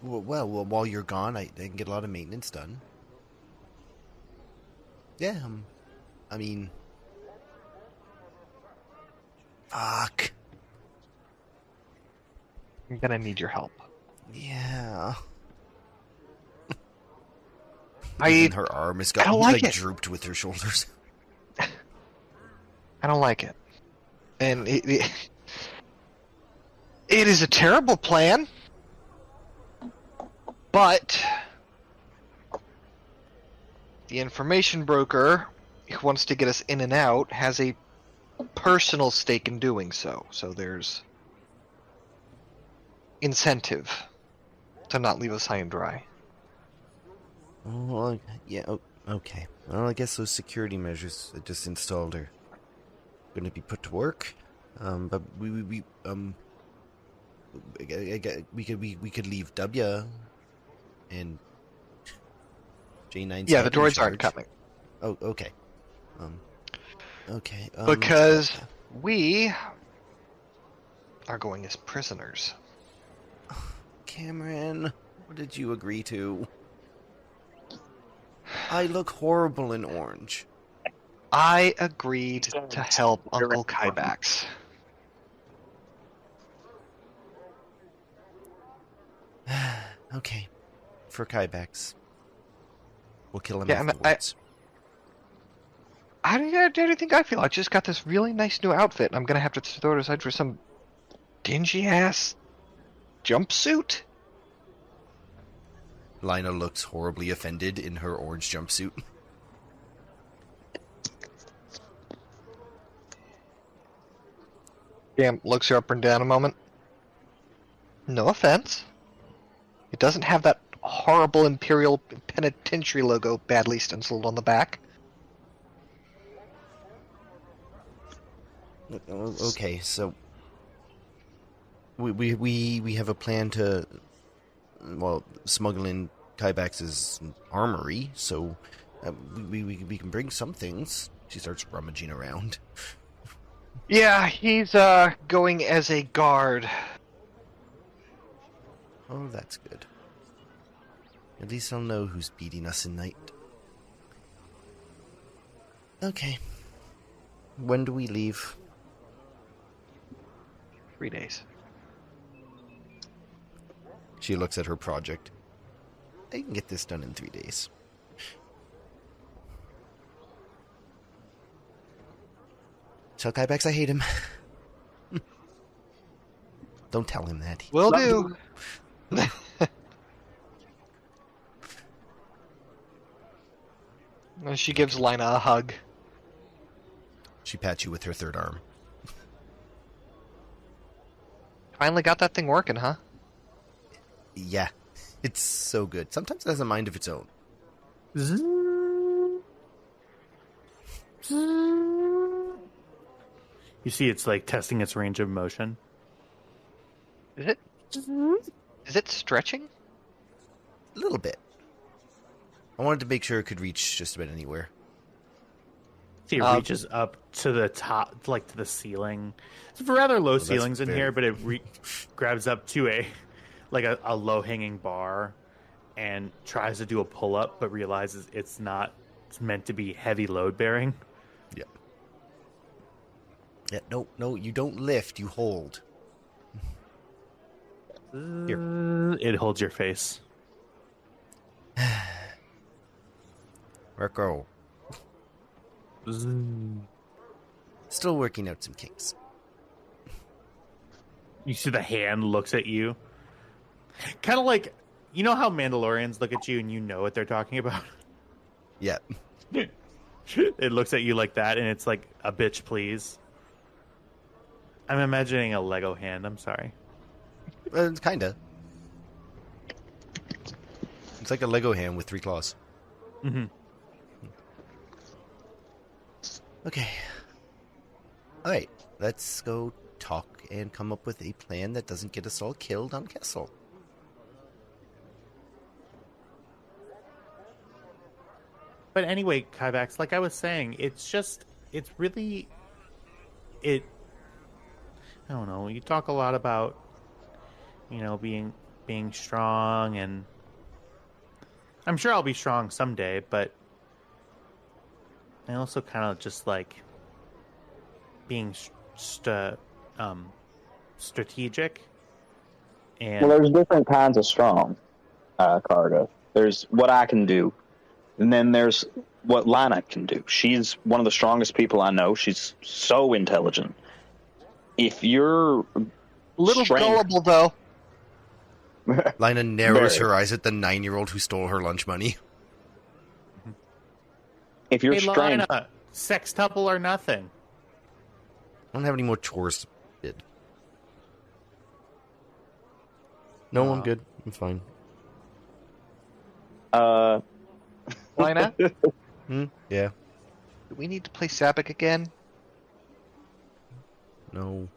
well, while you're gone, I can get a lot of maintenance done. Yeah, I mean... Fuck. I'm gonna need your help. Yeah. I Her arm has I got don't like it. drooped with her shoulders. I don't like it. And it is a terrible plan, but the information broker who wants to get us in and out has a personal stake in doing so. So there's incentive to not leave us high and dry. Oh, yeah, okay. Well, I guess those security measures I just installed are going to be put to work. But we could leave W and J9. Yeah, the droids aren't coming. Oh, okay. Okay. Because we are going as prisoners. Cameron, what did you agree to? I look horrible in orange. I agreed to help Uncle Kybax. Okay. For Kybax. We'll kill him Yeah, and afterwards. How do you think I feel? I just got this really nice new outfit. I'm gonna have to throw it aside for some dingy-ass jumpsuit? Lina looks horribly offended in her orange jumpsuit. Cam looks her up and down a moment. No offense. It doesn't have that horrible Imperial Penitentiary logo badly stenciled on the back. Okay, so... We have a plan to, well, smuggle in Kybax's armory, so we can bring some things. She starts rummaging around. Yeah, he's going as a guard. Oh, that's good. At least I'll know who's beating us at night. Okay. When do we leave? 3 days. She looks at her project. I can get this done in 3 days. Tell Kybax I hate him. Don't tell him that. Will do. And she gives Lina a hug. She pats you with her third arm. Finally got that thing working, huh? Yeah, it's so good. Sometimes it has a mind of its own. You see, it's like testing its range of motion. Is it stretching? A little bit. I wanted to make sure it could reach just about anywhere. See, it reaches up to the top, like to the ceiling. It's rather low ceilings in here, but it grabs up to a low-hanging bar and tries to do a pull-up, but realizes it's meant to be heavy load-bearing. Yeah. Yeah, no, you don't lift, you hold. Here. It holds your face. Recko. Still working out some kinks. You see the hand looks at you. Kind of like, you know how Mandalorians look at you and you know what they're talking about? Yeah. It looks at you like that, and it's like, a bitch, please. I'm imagining a Lego hand, I'm sorry. Kinda. It's like a Lego hand with 3 claws. Mm-hmm. Okay. Alright, let's go talk and come up with a plan that doesn't get us all killed on Kessel. But anyway, Kyvax, like I was saying, I don't know, you talk a lot about, being strong, and I'm sure I'll be strong someday, but I also kind of just like being strategic. And Well, there's different kinds of strong, Cargo. There's what I can do, and then there's what Lina can do. She's one of the strongest people I know. She's so intelligent. If you're Little gullible, though. Lina narrows her eyes at the 9-year-old who stole her lunch money. If you're hey, strange, Lina, sextuple or nothing. I don't have any more chores to bid. No, I'm good. I'm fine. Lina? Yeah. Do we need to play Sabak again? No.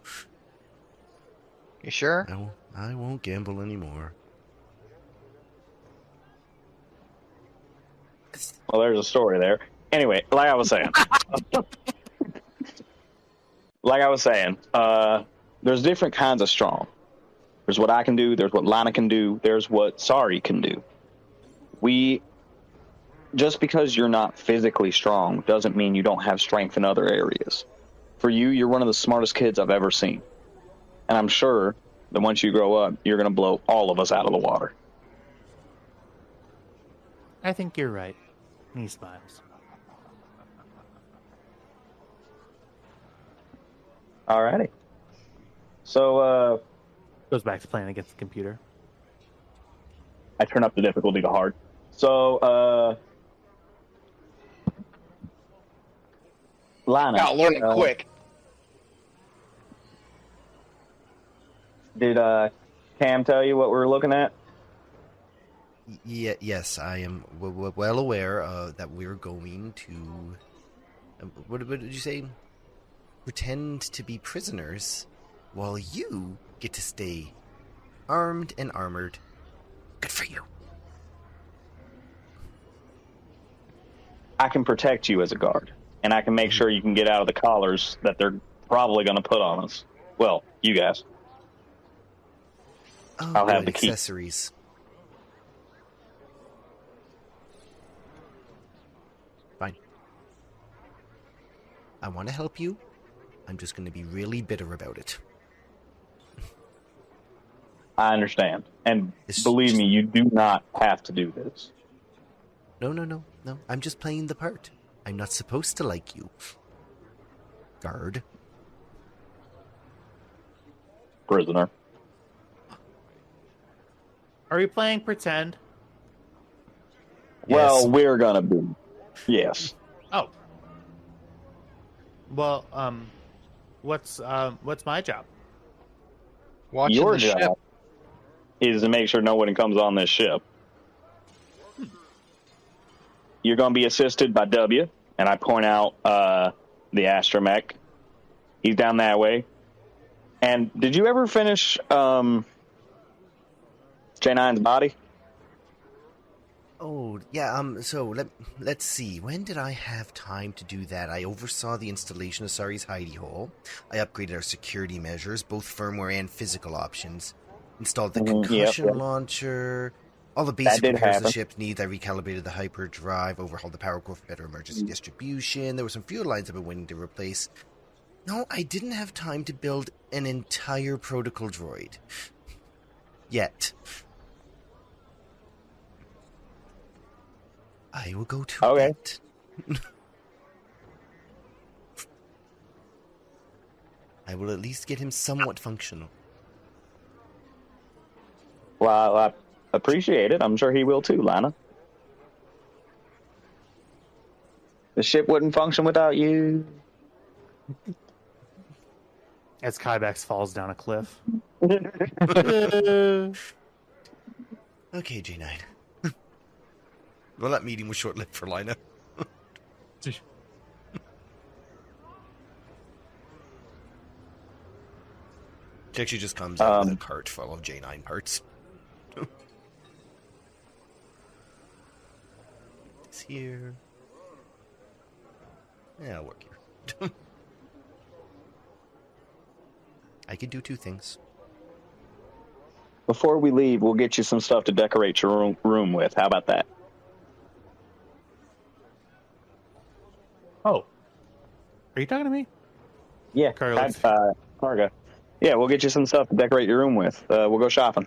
You sure? No, I won't gamble anymore. well, there's a story there. Anyway, like I was saying, there's different kinds of strong. There's what I can do, there's what Lina can do, there's what Sari can do. Just because you're not physically strong doesn't mean you don't have strength in other areas. For you, you're one of the smartest kids I've ever seen. And I'm sure that once you grow up, you're going to blow all of us out of the water. I think you're right. And he smiles. Alrighty. So, Goes back to playing against the computer. I turn up the difficulty to hard. So, Lina. Gotta learn it quick. Did Cam tell you what we're looking at? Yes, I am well aware that we're going to... what did you say? Pretend to be prisoners while you get to stay armed and armored. Good for you. I can protect you as a guard, and I can make sure you can get out of the collars that they're probably going to put on us. Well, you guys. Oh, I'll have good. the key. Accessories. Fine. I want to help you. I'm just going to be really bitter about it. I understand. And It's believe just- me, you do not have to do this. No. I'm just playing the part. I'm not supposed to like you. Guard. Prisoner. Are we playing pretend? Well, Yes. we're going to be. Yes. Oh. Well, what's my job? Watching Your the job ship. is to make sure no one comes on this ship. You're going to be assisted by W, and I point out the astromech. He's down that way. And did you ever finish J9's body? Oh, yeah, so let's see. When did I have time to do that? I oversaw the installation of Sari's hidey hole. I upgraded our security measures, both firmware and physical options. Installed the concussion yep. launcher. All the basic did repairs the happen. ship needs. I recalibrated the hyperdrive, overhauled the power core for better emergency distribution. There were some fuel lines I've been waiting to replace. No, I didn't have time to build an entire protocol droid. Yet. I will go to Okay. it. I will at least get him somewhat functional. Well, I appreciate it. I'm sure he will too, Lana. The ship wouldn't function without you. As Kybax falls down a cliff. Okay, J9. Well, that meeting was short-lived for Lina. She actually just comes out with a cart full of J9 parts. It's here. Yeah, I'll work here. I could do two things. Before we leave, we'll get you some stuff to decorate your room with. How about that? Oh. Are you talking to me? Yeah, Carla. Karga. Yeah, we'll get you some stuff to decorate your room with. We'll go shopping.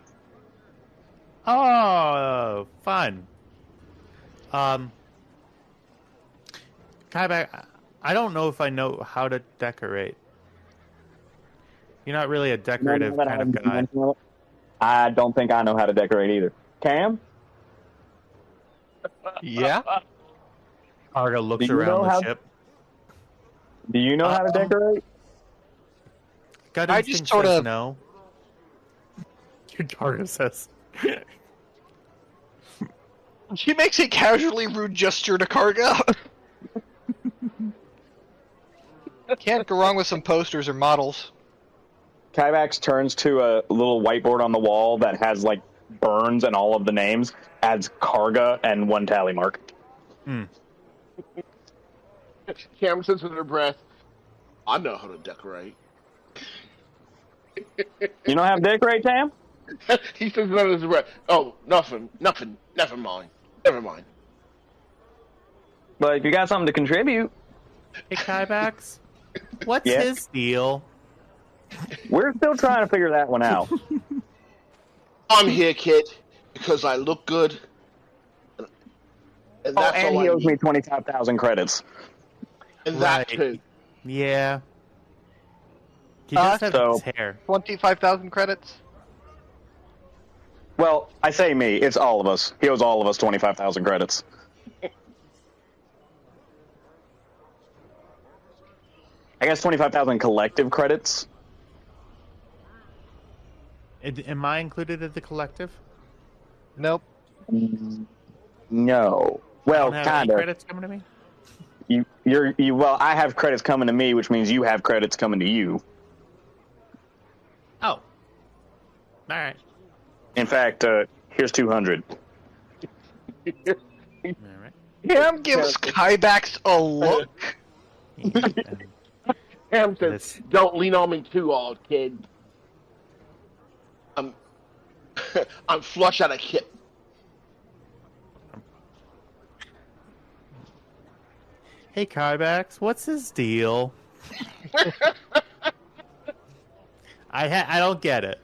Oh, fun. Kyback, I don't know if I know how to decorate. You're not really a decorative kind of guy. I don't think I know how to decorate either. Cam? Yeah. Arga looks Do you know around the how- ship. Do you know how to decorate? Gut I instinct just sort says of- no. Your Arga says. She makes a casually rude gesture to Karga. Can't go wrong with some posters or models. Kyvax turns to a little whiteboard on the wall that has like burns and all of the names, adds Karga and one tally mark. Cameron says under her breath, I know how to decorate. You know how to decorate, Tam? He says under his breath, oh, nothing, never mind. But if you got something to contribute, Hey, Kybax, what's Yeah? his deal? we're still trying to figure that one out. I'm here, kid, because I look good. And that's and all he I owes me need. 25,000 credits. And that Right. too. Yeah. He does have so- his hair. 25,000 credits. Well, I say me, it's all of us. He owes all of us 25,000 credits. I guess 25,000 collective credits. Am I included in the collective? Nope. No. I Well, don't have any kind of. credits coming to me? Well, I have credits coming to me, which means you have credits coming to you. Oh. All right. In fact, here's 200. All right. Cam gives Kybax a look. Cam says, "Don't lean on me too hard, kid. I'm flush out of kit." Hey, Kybax, what's his deal? I don't get it.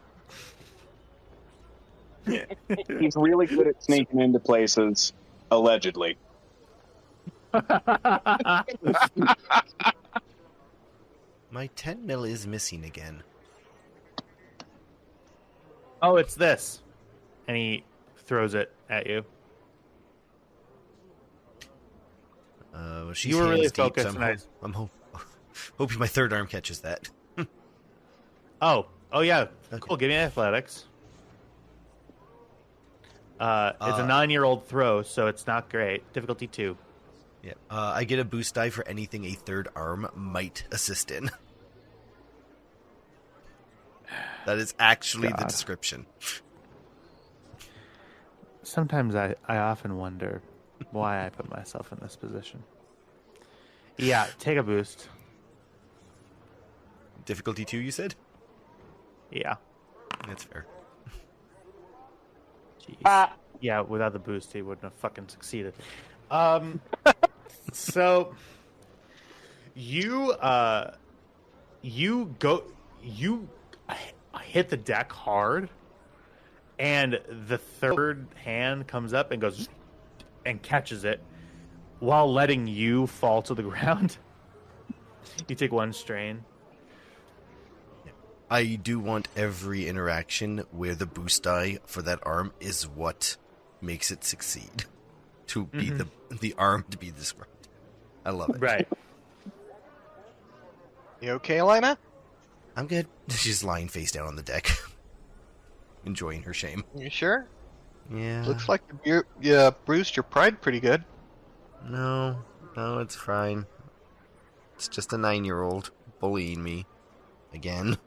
He's really good at sneaking into places, allegedly. My 10 mil is missing again. Oh, it's this. And he throws it at you. She's You were really hands deep, focused, so nice. I'm hoping my third arm catches that. Oh yeah. Okay. Cool. Give me athletics. It's a 9-year-old throw, so it's not great. Difficulty 2. Yeah. I get a boost die for anything a third arm might assist in. That is actually the description. Sometimes I often wonder why I put myself in this position. Yeah, take a boost. Difficulty 2, you said? Yeah. That's fair. Jeez. Yeah, without the boost, he wouldn't have fucking succeeded. So you hit the deck hard, and the third hand comes up and goes and catches it while letting you fall to the ground. You take 1 strain. I do want every interaction where the boost die for that arm is what makes it succeed. To be the arm to be described. I love it. Right. You okay, Elena? I'm good. She's lying face down on the deck. Enjoying her shame. You sure? Yeah. Looks like you bruised your pride pretty good. No, it's fine. It's just a 9-year-old bullying me. Again.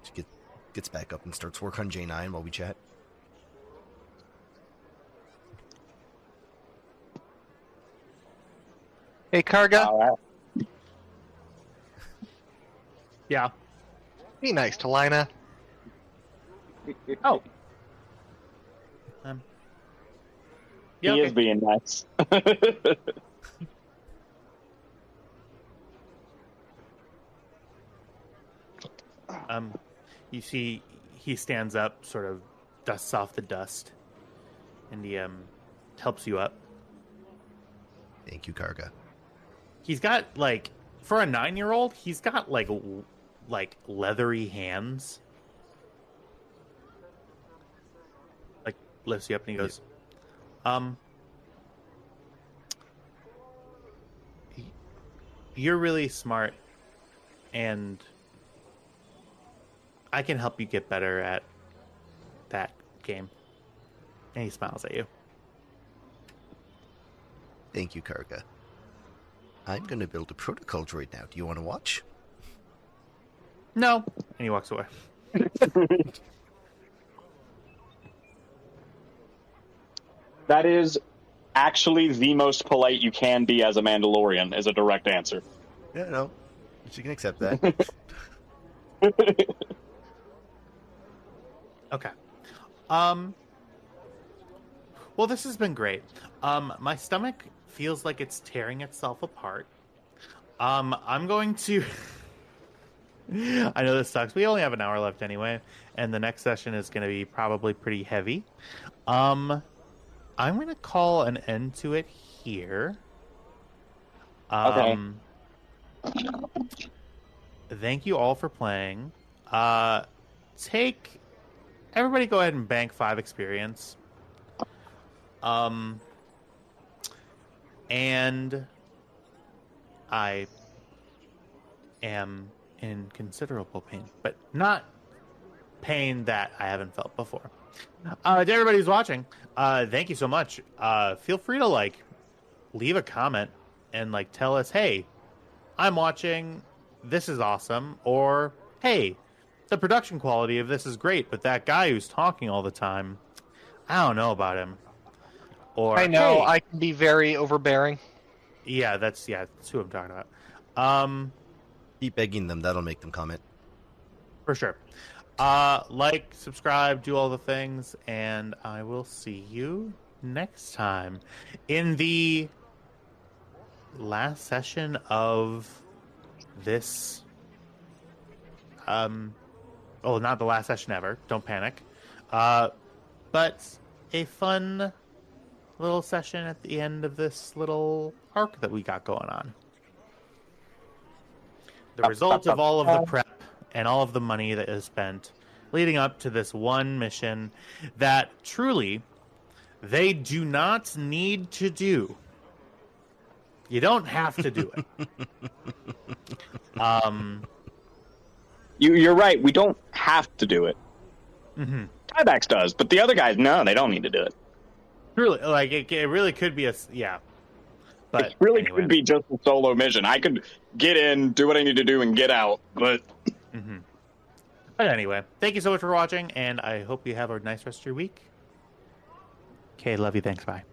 She gets back up and starts work on J9 while we chat. Hey, Karga. All right. Yeah. Be nice to Lina. Oh. Yeah, He okay. is being nice. You see, he stands up, sort of dusts off the dust, and he helps you up. Thank you, Karga. He's got for a 9-year-old, he's got like leathery hands. Like lifts you up and he goes, "You're really smart, and I can help you get better at that game." And he smiles at you. Thank you, Karga. I'm going to build a protocol droid now. Do you want to watch? No. And he walks away. That is actually the most polite you can be as a Mandalorian, is a direct answer. Yeah, no. She can accept that. Okay. Well, this has been great. My stomach feels like it's tearing itself apart. I'm going to... I know this sucks. We only have an hour left anyway, and the next session is going to be probably pretty heavy. I'm going to call an end to it here. Okay. Thank you all for playing. Everybody go ahead and bank 5 experience. And I am in considerable pain, but not pain that I haven't felt before. To everybody who's watching, thank you so much. Feel free to leave a comment and tell us, hey, I'm watching, this is awesome, or hey, the production quality of this is great, but that guy who's talking all the time, I don't know about him. Or I know, hey, I can be very overbearing. yeah, that's who I'm talking about. Keep begging them. That'll make them comment. For sure. Like, subscribe, do all the things, and I will see you next time in the last session of this. Oh, not the last session ever. Don't panic. But a fun little session at the end of this little arc that we got going on. The result of all of the prep and all of the money that is spent leading up to this one mission that truly they do not need to do. You don't have to do it. You're right. We don't have to do it. Mm-hmm. Tiebacks does, but the other guys, no, they don't need to do it. Truly, like it really could be but it really anyway. could be just a solo mission. I could get in, do what I need to do, and get out. But But anyway, thank you so much for watching, and I hope you have a nice rest of your week. Okay, love you. Thanks. Bye.